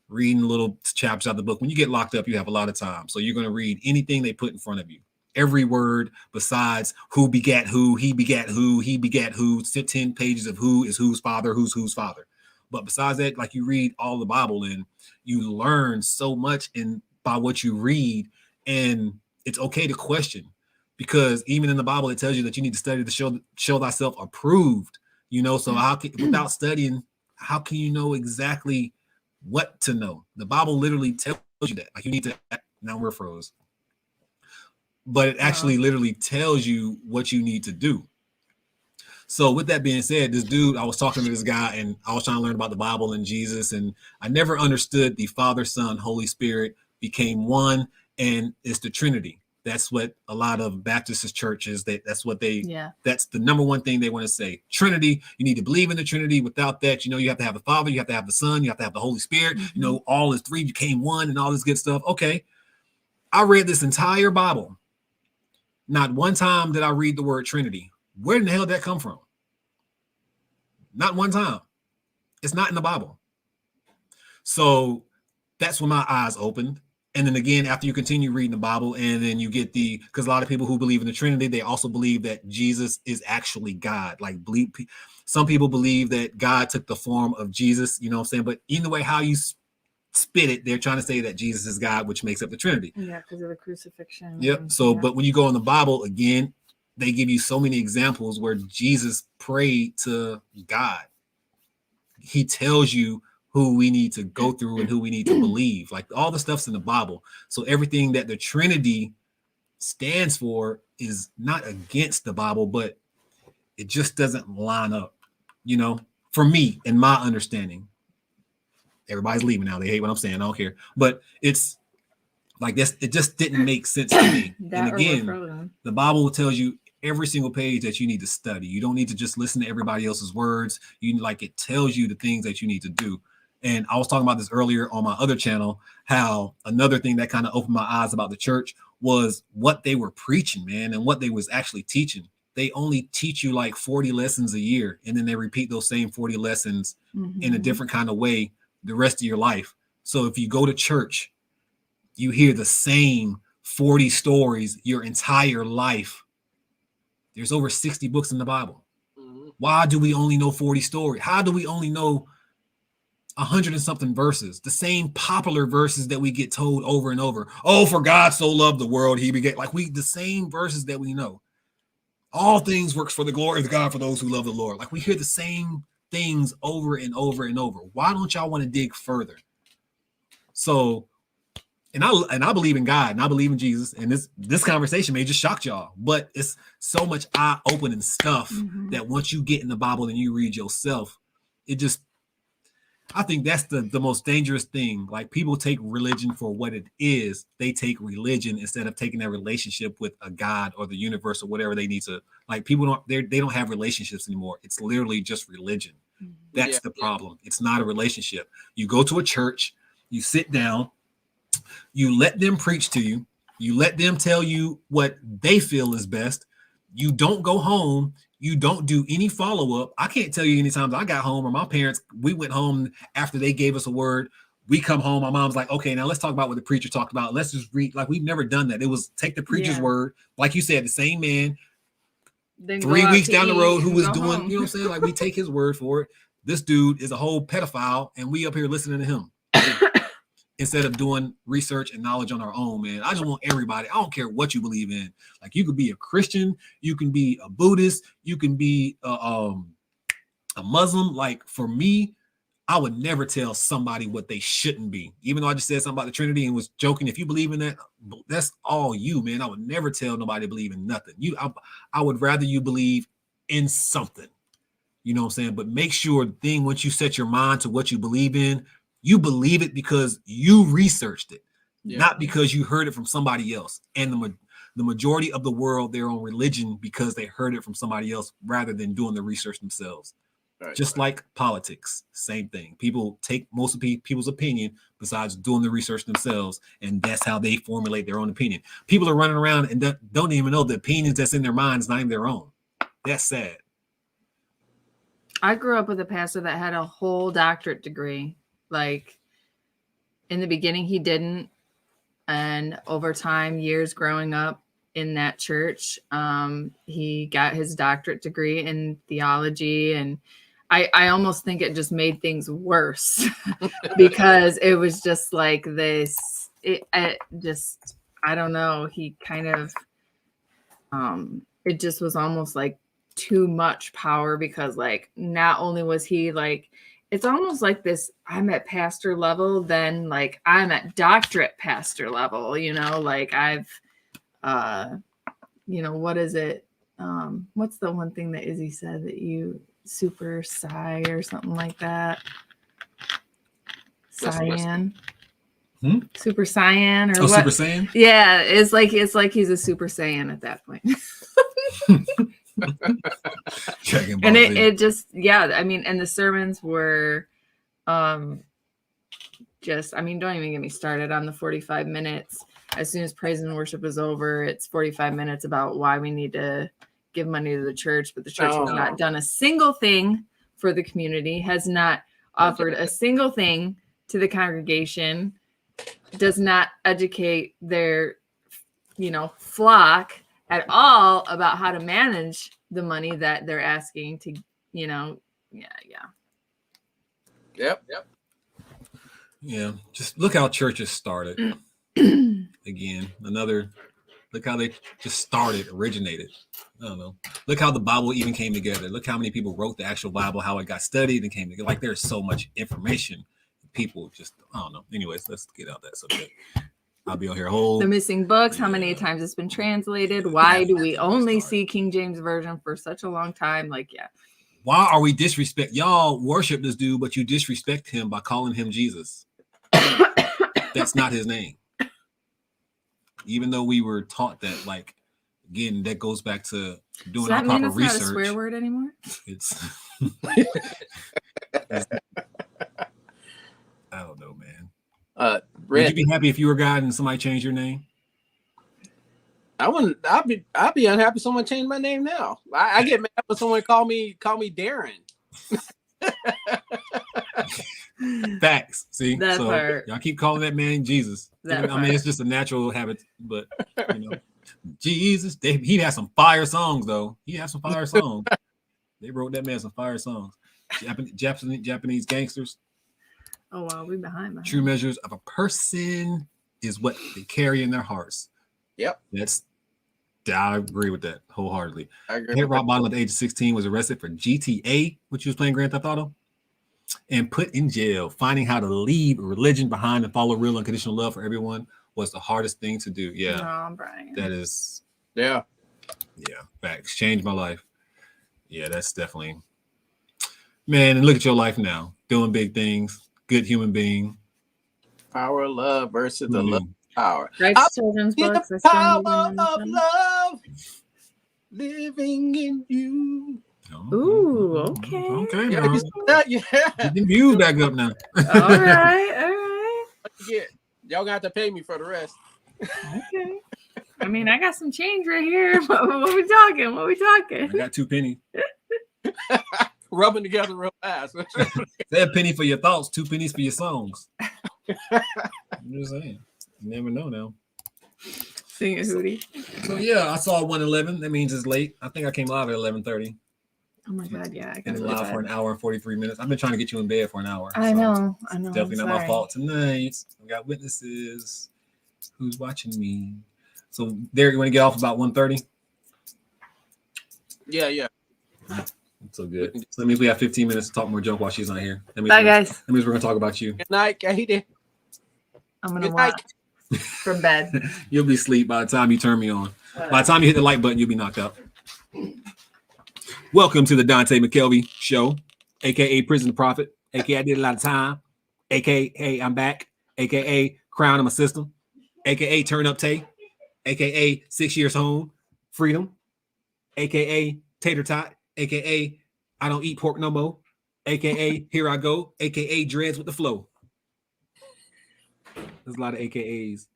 reading little chapters out of the book. When you get locked up, you have a lot of time. So you're going to read anything they put in front of you. Every word besides who begat who, he begat who, he begat who, 10 pages of who is whose father, whose father. But besides that, like you read all the Bible and you learn so much by what you read. And it's okay to question, because even in the Bible, it tells you that you need to study to show thyself approved, you know, so without studying, how can you know exactly what to know? The Bible literally tells you that. Like you need to, now we're froze. But it actually literally tells you what you need to do. So with that being said, this dude, I was talking to this guy and I was trying to learn about the Bible and Jesus, and I never understood the Father, Son, Holy Spirit became one, and it's the Trinity. That's what a lot of Baptist churches, that's what that's the number one thing they want to say. Trinity, you need to believe in the Trinity. Without that, you know, you have to have the Father, you have to have the Son, you have to have the Holy Spirit, you know, all is three became one and all this good stuff. Okay. I read this entire Bible. Not one time did I read the word Trinity. Where in the hell did that come from? Not one time. It's not in the Bible. So that's when my eyes opened. And then again, after you continue reading the Bible, and then you get because a lot of people who believe in the Trinity, they also believe that Jesus is actually God. Like some people believe that God took the form of Jesus, you know what I'm saying? But either way, how you spit it, they're trying to say that Jesus is God, which makes up the Trinity. Yeah, because of the crucifixion. Yep. So, but when you go in the Bible, again, they give you so many examples where Jesus prayed to God. He tells you who we need to go through and who we need to believe. Like all the stuff's in the Bible. So everything that the Trinity stands for is not against the Bible, but it just doesn't line up, you know, for me and my understanding. Everybody's leaving now. They hate what I'm saying. I don't care. But it's like this. It just didn't make sense to me. And again, the Bible tells you every single page that you need to study. You don't need to just listen to everybody else's words. It tells you the things that you need to do. And I was talking about this earlier on my other channel, how another thing that kind of opened my eyes about the church was what they were preaching, man, and what they was actually teaching. They only teach you like 40 lessons a year, and then they repeat those same 40 lessons in a different kind of way the rest of your life. So if you go to church, you hear the same 40 stories your entire life. There's over 60 books in the Bible. Why do we only know 40 stories? How do we only know 100 and something verses? The same popular verses that we get told over and over. Oh, for God so loved the world, he begat. The same verses that we know. All things works for the glory of God for those who love the Lord. Like we hear the same things over and over and over. Why don't y'all want to dig further? So, and I believe in God and I believe in Jesus, and this conversation may just shock y'all, but it's so much eye-opening stuff that once you get in the Bible and you read yourself, I think that's the most dangerous thing. Like people take religion for what it is. They take religion instead of taking their relationship with a God or the universe or whatever they need to. Like people they don't have relationships anymore. It's literally just religion. That's the problem. It's not a relationship. You go to a church, you sit down, you let them preach to you, you let them tell you what they feel is best. You don't go home. You don't do any follow-up. I can't tell you any times I got home or my parents, we went home after they gave us a word. We come home. My mom's like, okay, now let's talk about what the preacher talked about. Let's just read. Like we've never done that. It was take the preacher's word. Like you said, the same man, then 3 weeks down the road who was doing, home. You know what I'm saying? Like we take his word for it. This dude is a whole pedophile and we up here listening to him. Instead of doing research and knowledge on our own, man. I just want everybody, I don't care what you believe in. Like you could be a Christian, you can be a Buddhist, you can be a Muslim. Like for me, I would never tell somebody what they shouldn't be. Even though I just said something about the Trinity and was joking, if you believe in that, that's all you, man. I would never tell nobody to believe in nothing. I would rather you believe in something. You know what I'm saying? But make sure the thing, once you set your mind to what you believe in, you believe it because you researched it, not because you heard it from somebody else. And the majority of the world, they're on religion because they heard it from somebody else rather than doing the research themselves. Just like politics, same thing. People take most of people's opinion besides doing the research themselves, and that's how they formulate their own opinion. People are running around and don't even know the opinions that's in their minds, not even their own. That's sad. I grew up with a pastor that had a whole doctorate degree. Like, in the beginning, he didn't. And over time, years growing up in that church, he got his doctorate degree in theology. And I almost think it just made things worse because it was just like this. I don't know. He kind of, it just was almost like too much power because, like, not only was he like, it's almost like this, I'm at pastor level, then like I'm at doctorate pastor level, you know, like I've, you know, what is it? What's the one thing that Izzy said that you super psi or something like that? Cyan. Super Saiyan or what? Super Saiyan? Yeah, it's like he's a Super Saiyan at that point. And it just, yeah, I mean, and the sermons were just, I mean, don't even get me started on the 45 minutes. As soon as praise and worship is over, it's 45 minutes about why we need to give money to the church, but the church has not done a single thing for the community, has not offered a single thing to the congregation, does not educate their, you know, flock at all about how to manage the money that they're asking to, you know, Yep. Yeah, just look how churches started. Again, look how they just started, originated. I don't know. Look how the Bible even came together. Look how many people wrote the actual Bible, how it got studied and came together. Like, there's so much information. People just, I don't know. Anyways, let's get out that subject. I'll be on here the missing books, how many times it's been translated, why do we only see King James Version for such a long time? Like, yeah. Why are we disrespect? Y'all worship this dude, but you disrespect him by calling him Jesus. That's not his name. Even though we were taught that, like, again, that goes back to doing our proper research. Not a swear word anymore? It's I don't know, man. Would you be happy if you were God and somebody changed your name? I wouldn't. I'd be unhappy if someone changed my name now. I get mad when someone call me Darren. Facts. See, that so part. Y'all keep calling that man Jesus. I mean, it's just a natural habit, but you know, Jesus. He has some fire songs, though. He has some fire songs. They wrote that man some fire songs. Japanese gangsters. Oh wow, we behind. True measures of a person is what they carry in their hearts. Yep. I agree with that wholeheartedly. I agree. Hit rock bottom at the age of 16, was arrested for GTA, which he was playing Grand Theft Auto, and put in jail. Finding how to leave religion behind and follow real unconditional love for everyone was the hardest thing to do. Yeah. Oh, Brian. That is. Yeah. Facts. Changed my life. Yeah, that's definitely. Man, and look at your life now. Doing big things. Good human being. Power of love versus the love of power. Children's books. The power of love living in you. Ooh, okay. Okay, Yeah, now. Get the views back up now. All right. Y'all got to pay me for the rest. Okay. I mean, I got some change right here. What we talking? I got 2 pennies. Rubbing together real fast. Say a penny for your thoughts, 2 pennies for your songs. I'm just saying. You never know now. Sing it, Hootie. So yeah, I saw 1:11. That means it's late. I think I came live at 11:30. Oh my god, yeah. I And live for an hour and 43 minutes. I've been trying to get you in bed for an hour. I know. Definitely not my fault tonight. We got witnesses. Who's watching me? So Derek, you want to get off about 1:30? Yeah. So good. So that means we have 15 minutes to talk more junk while she's not here. Bye, guys. That means we're gonna talk about you. Good night, Katie. I'm gonna watch from bed. You'll be asleep by the time you turn me on. By the time you hit the like button, you'll be knocked out. Welcome to the Dante McKelvey Show, aka Prison2Profit, aka I did a lot of time, aka Hey, I'm back, aka Crown in my system, aka Turn Up Tay, aka 6 years home, freedom, aka Tater Tot, aka I don't eat pork no more, AKA Here I Go, AKA Dreads with the Flow. There's a lot of AKAs.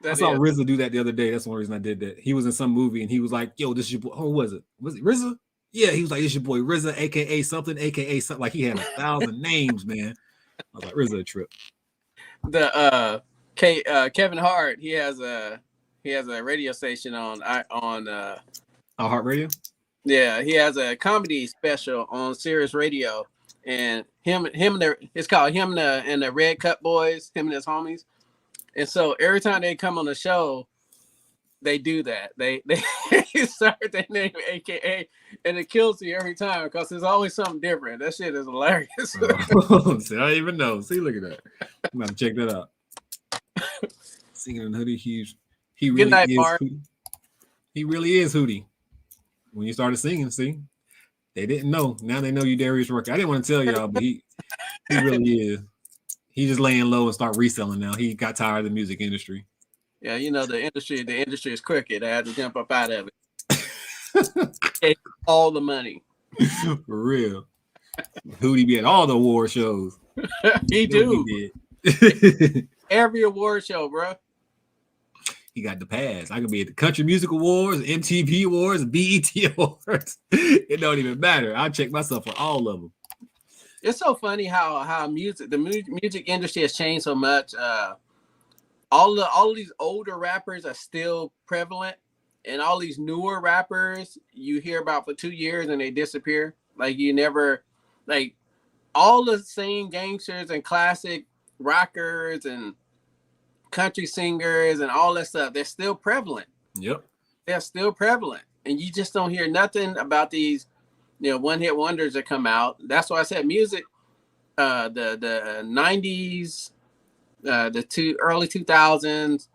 I saw RZA do that the other day. That's one reason I did that. He was in some movie and he was like, "Yo, this is your boy." Who was it? Was it RZA? Yeah, he was like, "This is your boy RZA, AKA something, AKA something." Like he had 1,000 names, man. I was like, RZA a trip. The Kevin Hart, he has a radio station on Heart Radio. Yeah, he has a comedy special on Sirius Radio, and it's called him and the Red Cup Boys, him and his homies. And so every time they come on the show, they do that. They start their name AKA, and it kills you every time because there's always something different. That shit is hilarious. See, I didn't even know. See, look at that. I'm gonna check that out. Singing in Hoodie, he really is Hootie. He really is Hootie. When you started singing, see, they didn't know. Now they know you Darius Rucker. I didn't want to tell y'all, but he really is. He just laying low and start reselling now. He got tired of the music industry. Yeah, you know the industry is crooked. I had to jump up out of it. All the money. For real. Hootie be at all the award shows. He do. Every award show, bro. He got the pass. I could be at the Country Music Awards, MTV Awards, BET Awards. It don't even matter. I check myself for all of them. It's so funny how the music industry has changed so much. All of these older rappers are still prevalent, and all these newer rappers you hear about for 2 years and they disappear. Like you never, like all the same gangsters and classic rockers and country singers and all that stuff. They're still prevalent. Yep, they're still prevalent, and you just don't hear nothing about these, one-hit wonders that come out. That's why I said music. The 90s. The early 2000s,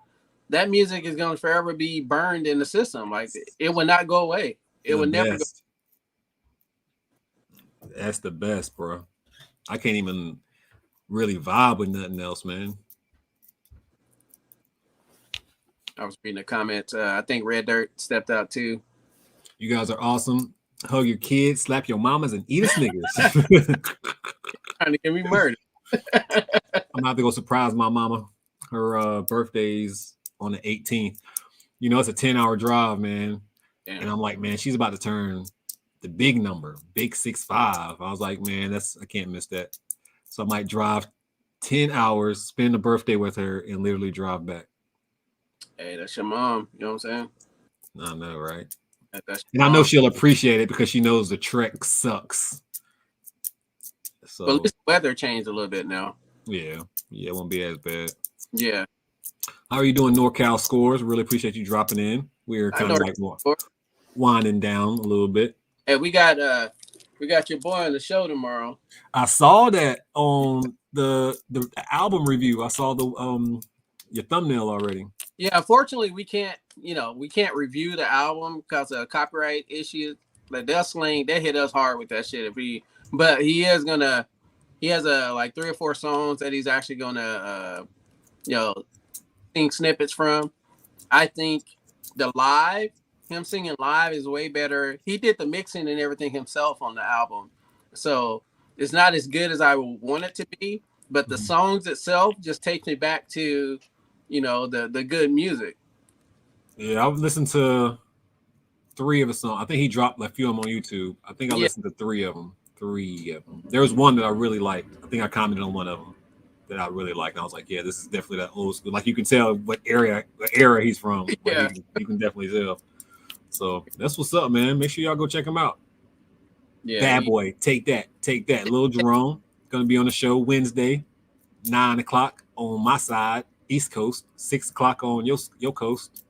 that music is going to forever be burned in the system. Like it will not go away. It will never go. That's the best, bro. I can't even really vibe with nothing else, man. I was reading the comments. I think Red Dirt stepped out too. You guys are awesome. Hug your kids, slap your mamas, and eat a Snickers. Trying to get me murdered. I'm gonna have to go surprise my mama. Her birthday's on the 18th. It's a 10-hour drive, man. Damn. And I'm like, man, she's about to turn the big number, big 6'5". I was like, man, I can't miss that. So I might drive 10 hours, spend the birthday with her, and literally drive back. Hey, that's your mom. You know what I'm saying? I know, right? And I know she'll appreciate it because she knows the trek sucks. So, but at least the weather changed a little bit now. Yeah, it won't be as bad. Yeah. How are you doing, NorCal Scores? Really appreciate you dropping in. We're kind of like winding down a little bit. Hey, we got your boy on the show tomorrow. I saw that on the album review. I saw your thumbnail already. Yeah, unfortunately, we can't review the album because of copyright issues. Like they hit us hard with that shit. But he has like 3 or 4 songs that he's actually gonna sing snippets from. I think him singing live is way better. He did the mixing and everything himself on the album, so it's not as good as I would want it to be. But the songs itself just takes me back to, the good music. Yeah, I've listened to 3 of the songs. I think he dropped a few of them on YouTube. I think I listened to 3 of them. There was one that I really liked. I think I commented on one of them that I really liked. And I was like, yeah, this is definitely that old school. Like you can tell what era he's from. Yeah. You can definitely tell. So that's what's up, man. Make sure y'all go check him out. Yeah. Bad boy. Take that. Lil Jerome gonna be on the show Wednesday, 9:00 on my side, East Coast, 6:00 on your coast.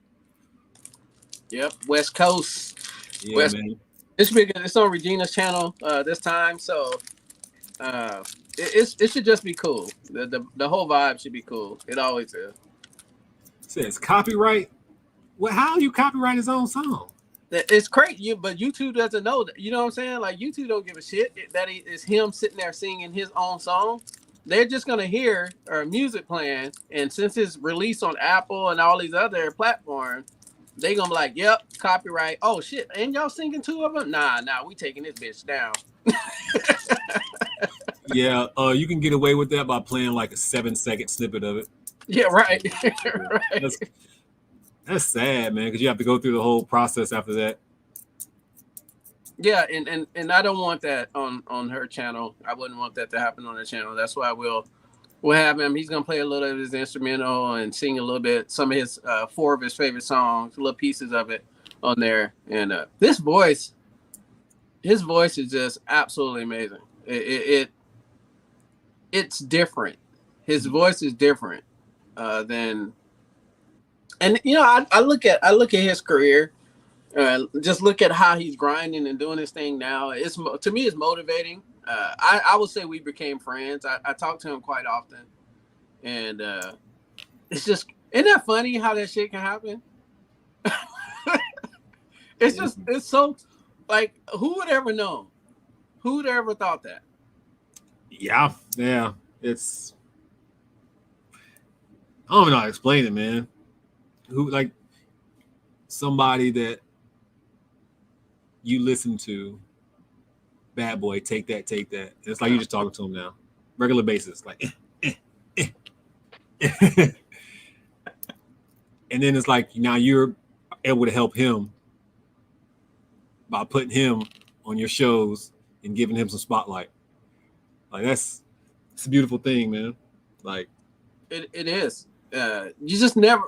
Yep, West Coast. Yeah, man. It's on Regina's channel this time, so it should just be cool. The whole vibe should be cool. It always is. It says copyright. Well, how you copyright his own song? It's crazy, but YouTube doesn't know that. You know what I'm saying? Like YouTube don't give a shit that it's him sitting there singing his own song. They're just gonna hear music playing, and since it's released on Apple and all these other platforms, they gonna be like, "Yep, copyright." Oh shit, and y'all singing 2 of them? Nah, we taking this bitch down. Yeah, you can get away with that by playing like a 7-second snippet of it. Yeah, right. Right. That's sad, man, because you have to go through the whole process after that. Yeah, and I don't want that on her channel. I wouldn't want that to happen on her channel. That's why we'll have him. He's gonna play a little of his instrumental and sing a little bit, some of his 4 of his favorite songs, little pieces of it on there. And his voice is just absolutely amazing. It's different. His voice is different than, and you know, I look at his career. Just look at how he's grinding and doing his thing now. It's, to me, it's motivating. I would say we became friends. I talk to him quite often, and it's just, isn't that funny how that shit can happen? It's so, like, who would ever know? Who would ever thought that? Yeah, it's, I don't know how to explain it, man. Who, like, somebody that you listen to, bad boy, take that. It's like you're just talking to him now, regular basis, like, and then it's like now you're able to help him by putting him on your shows and giving him some spotlight. Like it's a beautiful thing, man. Like it is. You just never.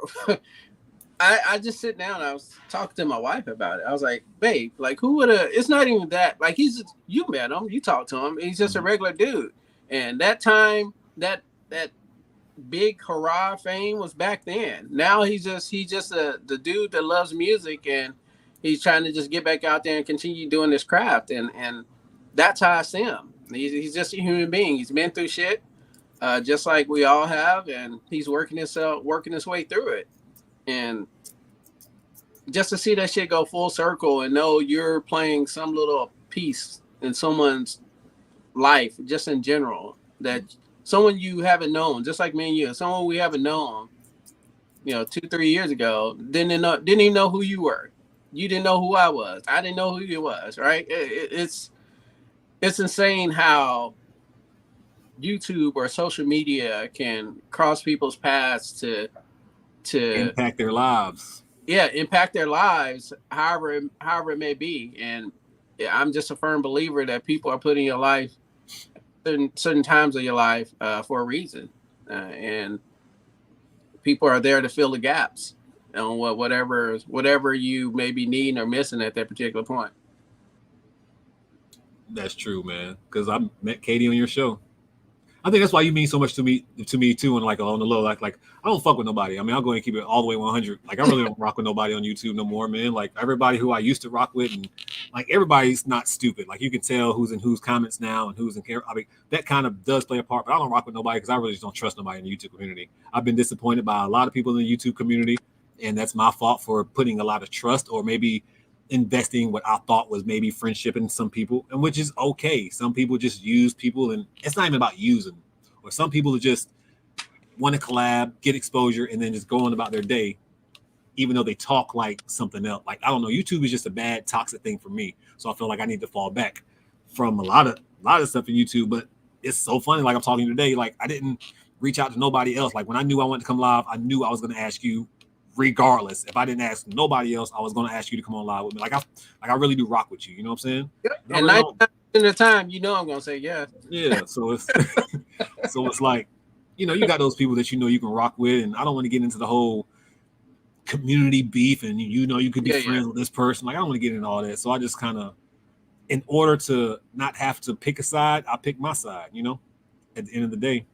I just sit down. I was talking to my wife about it. I was like, babe, like, who would have? It's not even that. Like, he's just, you met him, you talked to him. He's just a regular dude. And that time, that big hurrah fame was back then. Now he's just the dude that loves music, and he's trying to just get back out there and continue doing this craft. And that's how I see him. He's just a human being. He's been through shit, just like we all have, and he's working his way through it. And just to see that shit go full circle and know you're playing some little piece in someone's life, just in general, that someone you haven't known, just like me and you, someone we haven't known, 2-3 years ago, didn't even know who you were. You didn't know who I was. I didn't know who you was, right? It's insane how YouTube or social media can cross people's paths to impact their lives. Yeah, impact their lives, however it may be. And I'm just a firm believer that people are putting your life, certain times of your life, for a reason, and people are there to fill the gaps on whatever you may be needing or missing at that particular point. That's true, man. Because I met Katie on your show. I think that's why you mean so much to me too, and like on the low, like I don't fuck with nobody. I mean, I'll go and keep it all the way 100. Like I really don't rock with nobody on YouTube no more, man. Like everybody who I used to rock with, and like everybody's not stupid. Like you can tell who's in whose comments now and who's in care. I mean, that kind of does play a part, but I don't rock with nobody because I really just don't trust nobody in the YouTube community. I've been disappointed by a lot of people in the YouTube community, and that's my fault for putting a lot of trust or maybe investing what I thought was maybe friendship in some people, and which is okay. Some people just use people, and it's not even about using. Or some people just want to collab, get exposure, and then just go on about their day, even though they talk like something else. Like I don't know, YouTube is just a bad, toxic thing for me. So I feel like I need to fall back from a lot of stuff in YouTube. But it's so funny. Like I'm talking today, like I didn't reach out to nobody else. Like when I knew I wanted to come live, I knew I was going to ask you. Regardless, if I didn't ask nobody else, I was going to ask you to come on live with me. Like I really do rock with you. You know what I'm saying? Yep. And 99% of the time, I'm going to say yes. Yeah. So it's it's like, you got those people that you can rock with, and I don't want to get into the whole community beef, and you could be friends with this person. Like I don't want to get into all that. So I just kind of, in order to not have to pick a side, I pick my side. At the end of the day.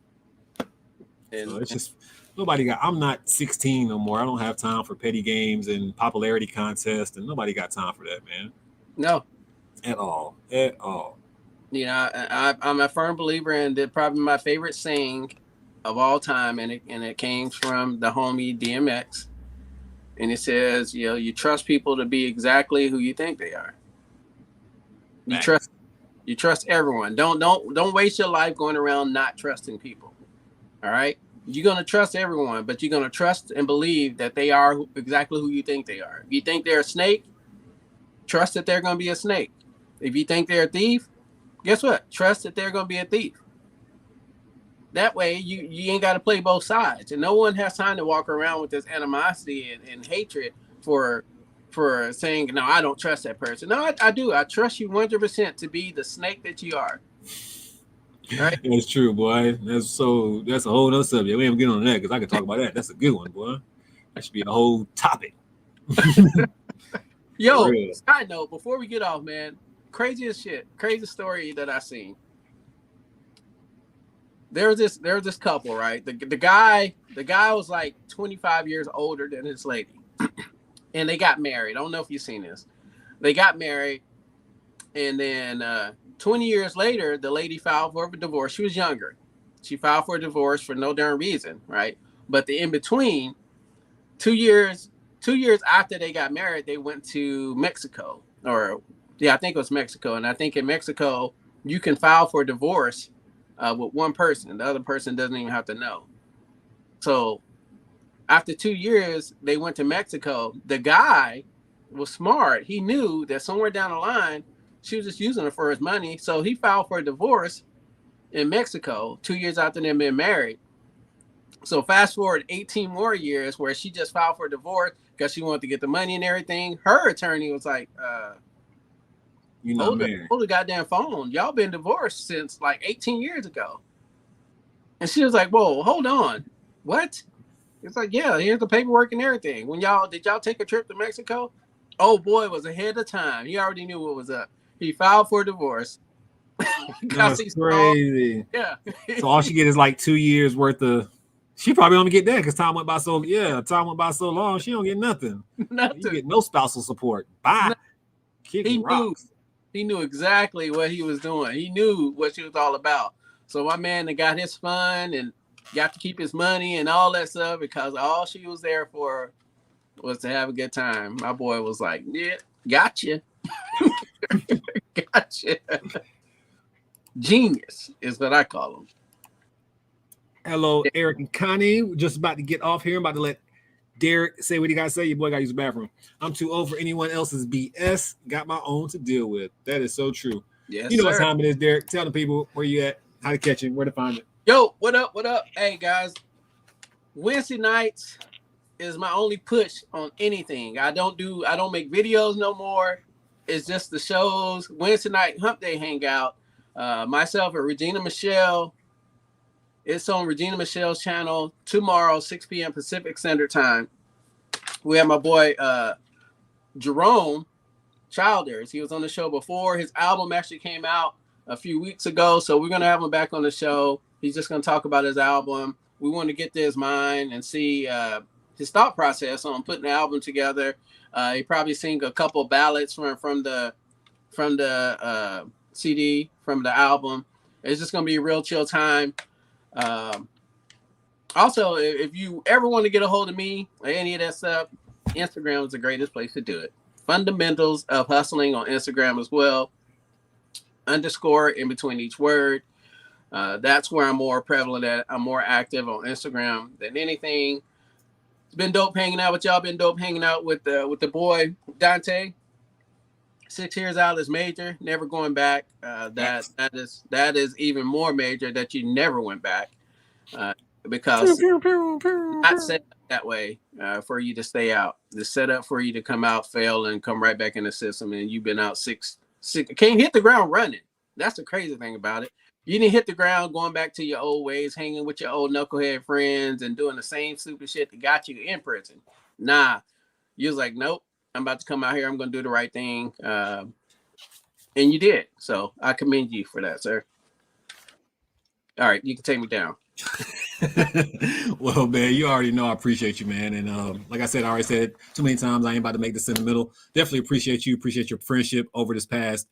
And so it's just. I'm not 16 no more. I don't have time for petty games and popularity contests, and nobody got time for that, man. No. At all. I'm a firm believer in probably my favorite saying of all time, and it came from the homie DMX. And it says, you trust people to be exactly who you think they are. You trust everyone. Don't waste your life going around not trusting people. All right? You're going to trust everyone, but you're going to trust and believe that they are exactly who you think they are. If you think they're a snake, trust that they're going to be a snake. If you think they're a thief, guess what? Trust that they're going to be a thief. That way you ain't got to play both sides, and no one has time to walk around with this animosity and hatred for saying, no, I don't trust that person. No, I do. I trust you 100% to be the snake that you are. Right? That's true, boy. That's a whole nother subject. We ain't get on that because I can talk about that. That's a good one, boy. That should be a whole topic. Yo, side note, before we get off, man, crazy story that I seen. There was this couple, right? The guy was like 25 years older than his lady, and they got married. I don't know if you've seen this. They got married, and then 20 years later, the lady filed for a divorce. She was younger. She filed for a divorce for no darn reason, right? But in between, 2 years after they got married, they went to Mexico, I think it was Mexico. And I think in Mexico, you can file for divorce with one person. The other person doesn't even have to know. So after 2 years, they went to Mexico. The guy was smart. He knew that somewhere down the line, she was just using her for his money. So he filed for a divorce in Mexico 2 years after they've been married. So fast forward 18 more years where she just filed for divorce because she wanted to get the money and everything. Her attorney was like, you know, hold the goddamn phone. Y'all been divorced since like 18 years ago. And she was like, whoa, hold on. What? It's like, yeah, here's the paperwork and everything. Did y'all take a trip to Mexico? Oh boy, was ahead of time. He already knew what was up. He filed for divorce. That's crazy. Yeah. So all she get is like 2 years worth of. She probably only get that because time went by so long. She don't get nothing. Nothing. You get no spousal support. Bye. He knew exactly what he was doing. He knew what she was all about. So my man that got his fun and got to keep his money and all that stuff because all she was there for was to have a good time. My boy was like, yeah, gotcha. Gotcha. Genius is what I call him. Hello, Eric and Connie. We're just about to get off here. I'm about to let Derek say what he got to say. Your boy got to use the bathroom. I'm too old for anyone else's BS. Got my own to deal with. That is so true. Yes, you know sir. What time it is, Derek. Tell the people where you at, how to catch him, where to find it. Yo, what up? What up? Hey, guys. Wednesday nights is my only push on anything. I don't make videos no more. It's just the shows. Wednesday night hump day hangout. Myself and Regina Michelle. It's on Regina Michelle's channel tomorrow, 6 p.m. Pacific Standard Time. We have my boy Jerome Childers. He was on the show before. His album actually came out a few weeks ago, so we're gonna have him back on the show. He's just gonna talk about his album. We want to get to his mind and see his thought process on putting the album together. He probably sing a couple ballads from the CD, from the album. It's just gonna be a real chill time. Also, if you ever want to get a hold of me or any of that stuff, Instagram is the greatest place to do it. Fundamentals of Hustling on Instagram as well. _ in between each word. That's where I'm more prevalent at. I'm more active on Instagram than anything. It's been dope hanging out with y'all. Been dope hanging out with the boy Dante. 6 years out is major. Never going back. That is even more major that you never went back. Because not set up that way for you to stay out. It's set up for you to come out, fail, and come right back in the system. And you've been out six can't hit the ground running. That's the crazy thing about it. You didn't hit the ground going back to your old ways, hanging with your old knucklehead friends and doing the same stupid shit that got you in prison. Nah, you was like, nope, I'm about to come out here. I'm going to do the right thing. And you did. So I commend you for that, sir. All right, you can take me down. Well, man, you already know I appreciate you, man. And like I said, I already said too many times, I ain't about to make this in the middle. Definitely appreciate you. Appreciate your friendship over this past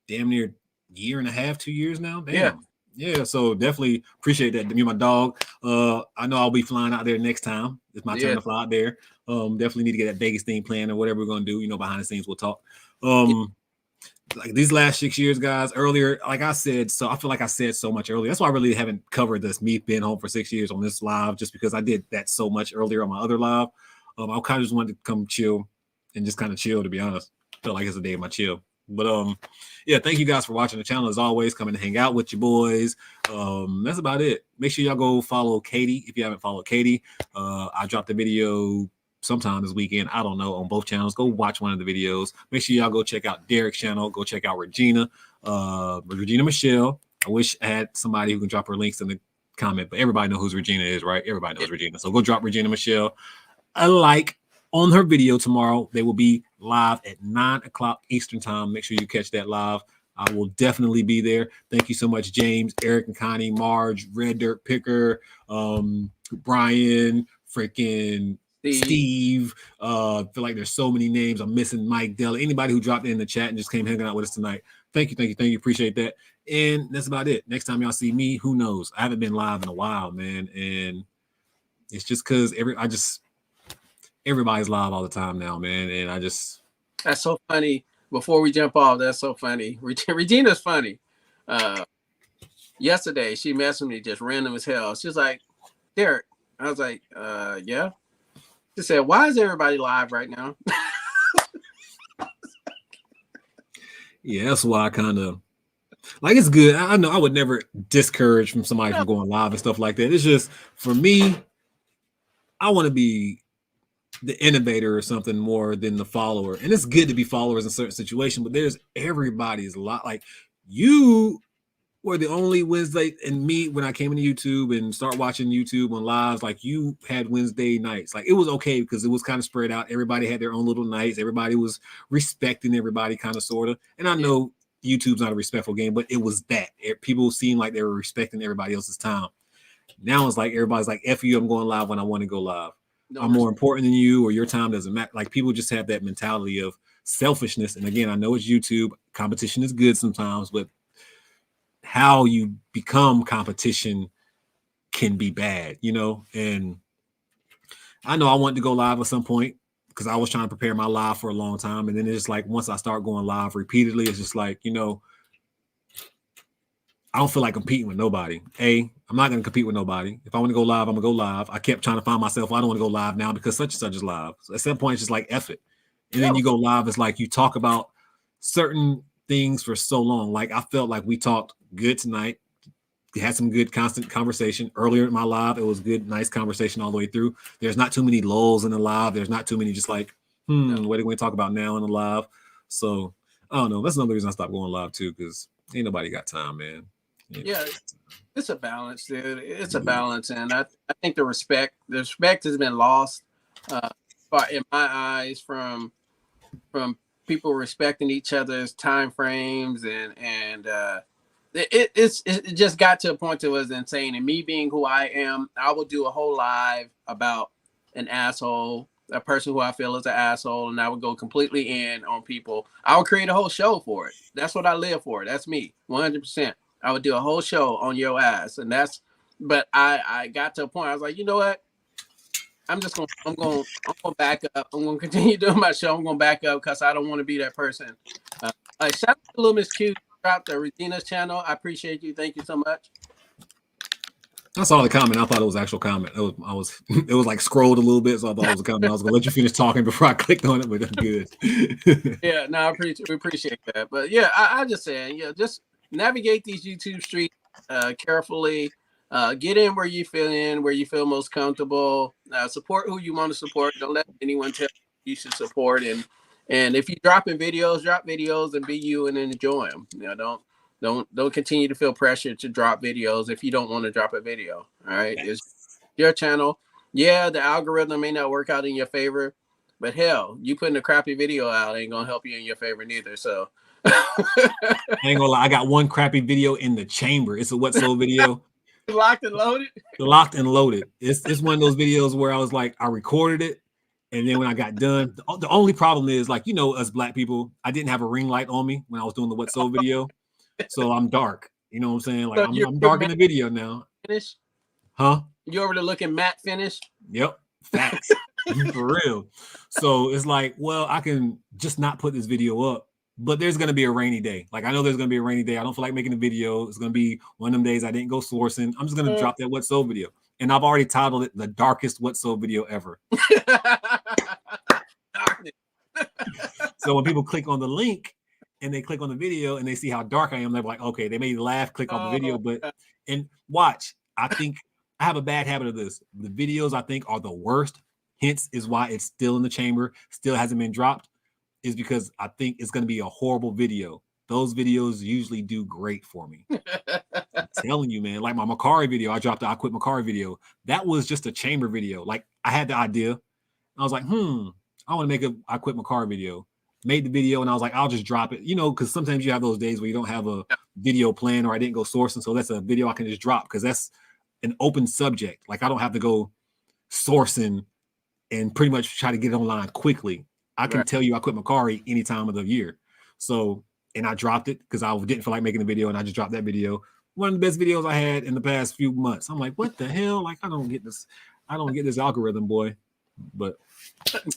damn near year and a half, 2 years now. Damn. Yeah. So definitely appreciate that. Me and my dog. I know I'll be flying out there next time. It's my turn to fly out there. Definitely need to get that Vegas thing planned or whatever we're gonna do. You know, behind the scenes we'll talk. Like these last 6 years, guys, earlier, like I said, so I feel like I said so much earlier. That's why I really haven't covered this, me being home for 6 years on this live, just because I did that so much earlier on my other live. I kind of just wanted to come chill and just kind of chill, to be honest. Felt like it's a day of my chill. But yeah, thank you guys for watching the channel. As always, coming to hang out with your boys. That's about it. Make sure y'all go follow Katie if you haven't followed Katie. I dropped a video sometime this weekend. I don't know, on both channels. Go watch one of the videos. Make sure y'all go check out Derek's channel. Go check out Regina Michelle. I wish I had somebody who can drop her links in the comment, but everybody knows who Regina is, right? Everybody knows Regina. So go drop Regina Michelle a like on her video tomorrow. They will be live at 9 o'clock Eastern time. Make sure you catch that live. I will definitely be there. Thank you so much, James, Eric and Connie, Marge, Red Dirt Picker, Brian, freaking Steve. Feel like there's so many names. I'm missing Mike Della. Anybody who dropped in the chat and just came hanging out with us tonight. Thank you. Appreciate that. And that's about it. Next time y'all see me, who knows? I haven't been live in a while, man. And it's just because everybody's live all the time now, man. And that's so funny. Before we jump off, that's so funny. Regina's funny. Yesterday she messaged me just random as hell. She's like, Derek. I was like, yeah. She said, why is everybody live right now? Yeah, that's why I kind of like, it's good. I know I would never discourage from somebody from going live and stuff like that. It's just, for me, I want to be the innovator or something more than the follower. And it's good to be followers in certain situations, but there's everybody's lot. Like, you were the only Wednesday, and me, when I came into YouTube and start watching YouTube on lives, like, you had Wednesday nights. Like, it was okay because it was kind of spread out. Everybody had their own little nights. Everybody was respecting everybody, kind of, sort of. And I know YouTube's not a respectful game, but it was that. People seemed like they were respecting everybody else's time. Now it's like everybody's like, F you, I'm going live when I want to go live. I'm more important than you, or your time doesn't matter. Like, people just have that mentality of selfishness. And again, I know it's YouTube. Competition is good sometimes, but how you become competition can be bad, you know? And I know I wanted to go live at some point because I was trying to prepare my live for a long time. And then it's just like, once I start going live repeatedly, it's just like, you know, I don't feel like competing with nobody. I'm not going to compete with nobody. If I want to go live, I'm going to go live. I kept trying to find myself, I don't want to go live now because such and such is live. So at some point, it's just like, F it. And then you go live. It's like you talk about certain things for so long. Like, I felt like we talked good tonight. We had some good constant conversation. Earlier in my live, it was good, nice conversation all the way through. There's not too many lulls in the live. There's not too many just like, what are we going to talk about now in the live? So, I don't know. That's another reason I stopped going live too, because ain't nobody got time, man. Yeah, it's a balance, dude. It's a balance, and I think the respect has been lost, in my eyes, from people respecting each other's time frames, and it just got to a point that was insane. And me being who I am, I will do a whole live about an asshole, a person who I feel is an asshole, and I would go completely in on people. I would create a whole show for it. That's what I live for. That's me, 100%. I would do a whole show on your ass, but I got to a point. I was like, you know what? I'm going to back up. I'm going to continue doing my show. I'm going to back up because I don't want to be that person. Shout out to Little Miss Q, dropped the Regina's channel. I appreciate you. Thank you so much. I saw the comment. I thought it was actual comment. It was like scrolled a little bit, so I thought it was a comment. I was going to let you finish talking before I clicked on it, but that's good. Yeah, no, we appreciate that. But yeah, I just saying, just navigate these YouTube streets carefully. Get in where you feel most comfortable. Support who you want to support. Don't let anyone tell you should support. And if you drop videos and be you and enjoy them. You know, don't continue to feel pressure to drop videos if you don't want to drop a video. All right, it's your channel. Yeah, the algorithm may not work out in your favor, but hell, you putting a crappy video out ain't gonna help you in your favor neither. So. I ain't gonna lie, I got one crappy video in the chamber. It's a What So video. Locked and loaded. Locked and loaded. It's one of those videos where I was like, I recorded it, and then when I got done, the only problem is, like, you know, us black people, I didn't have a ring light on me when I was doing the What So video, so I'm dark. You know what I'm saying? Like, so I'm dark in the video now. Finish? Huh? You over there looking matte finish? Yep. Facts. For real. So it's like, well, I can just not put this video up. But there's going to be a rainy day. Like, I know there's going to be a rainy day. I don't feel like making a video. It's going to be one of them days I didn't go sourcing. I'm just going to drop that What So video. And I've already titled it the darkest What So video ever. So when people click on the link, and they click on the video and they see how dark I am. They're like, okay, they may laugh, click off the video, but and watch. I think I have a bad habit of this. The videos I think are the worst. Hence is why it's still in the chamber, still hasn't been dropped, is because I think it's going to be a horrible video. Those videos usually do great for me. I'm telling you, man. Like my Macari video, I dropped the I Quit Macari video. That was just a chamber video. Like I had the idea. I was like, I want to make a I Quit Macari video. Made the video and I was like, I'll just drop it. You know, because sometimes you have those days where you don't have a video plan or I didn't go sourcing. So that's a video I can just drop because that's an open subject. Like I don't have to go sourcing and pretty much try to get it online quickly. I can tell you I quit Macari any time of the year. So, and I dropped it because I didn't feel like making a video and I just dropped that video. One of the best videos I had in the past few months. I'm like, what the hell? Like, I don't get this. I don't get this algorithm, boy. But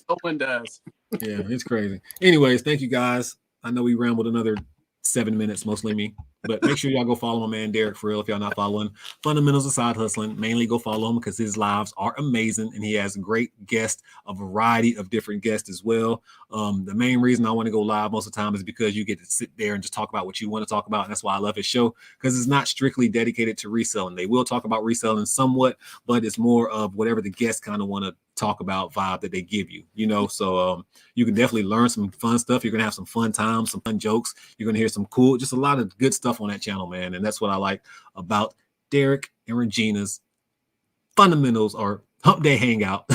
no one does. Yeah, it's crazy. Anyways, thank you guys. I know we rambled another 7 minutes, mostly me. But make sure y'all go follow my man Derek for real if y'all not following. Fundamentals of Side Hustling. Mainly go follow him because his lives are amazing and he has great guests, a variety of different guests as well. The main reason I want to go live most of the time is because you get to sit there and just talk about what you want to talk about. And that's why I love his show, because it's not strictly dedicated to reselling. They will talk about reselling somewhat, but it's more of whatever the guests kind of want to talk about vibe that they give you, you know. So you can definitely learn some fun stuff. You're gonna have some fun times, some fun jokes. You're gonna hear some cool, just a lot of good stuff on that channel, man. And that's what I like about Derek and Regina's Fundamentals or Hump Day Hangout.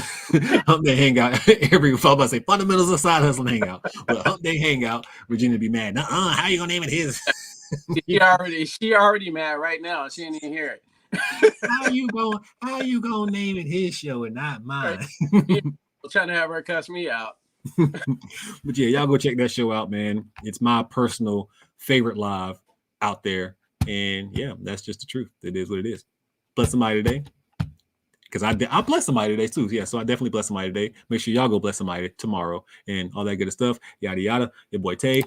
Hump Day Hangout. Every fall I say Fundamentals of Side Hustling Hangout, but Hump Day Hangout. Regina be mad. How you gonna name it his? she already mad right now. She didn't even hear it. How you gonna name it his show and not mine? Trying to have her cuss me out. But yeah, y'all go check that show out, man. It's my personal favorite live out there. And yeah, that's just the truth. It is what it is. Bless somebody today. Because I bless somebody today too. Yeah, so I definitely bless somebody today. Make sure y'all go bless somebody tomorrow and all that good stuff. Yada yada. Your boy Tay.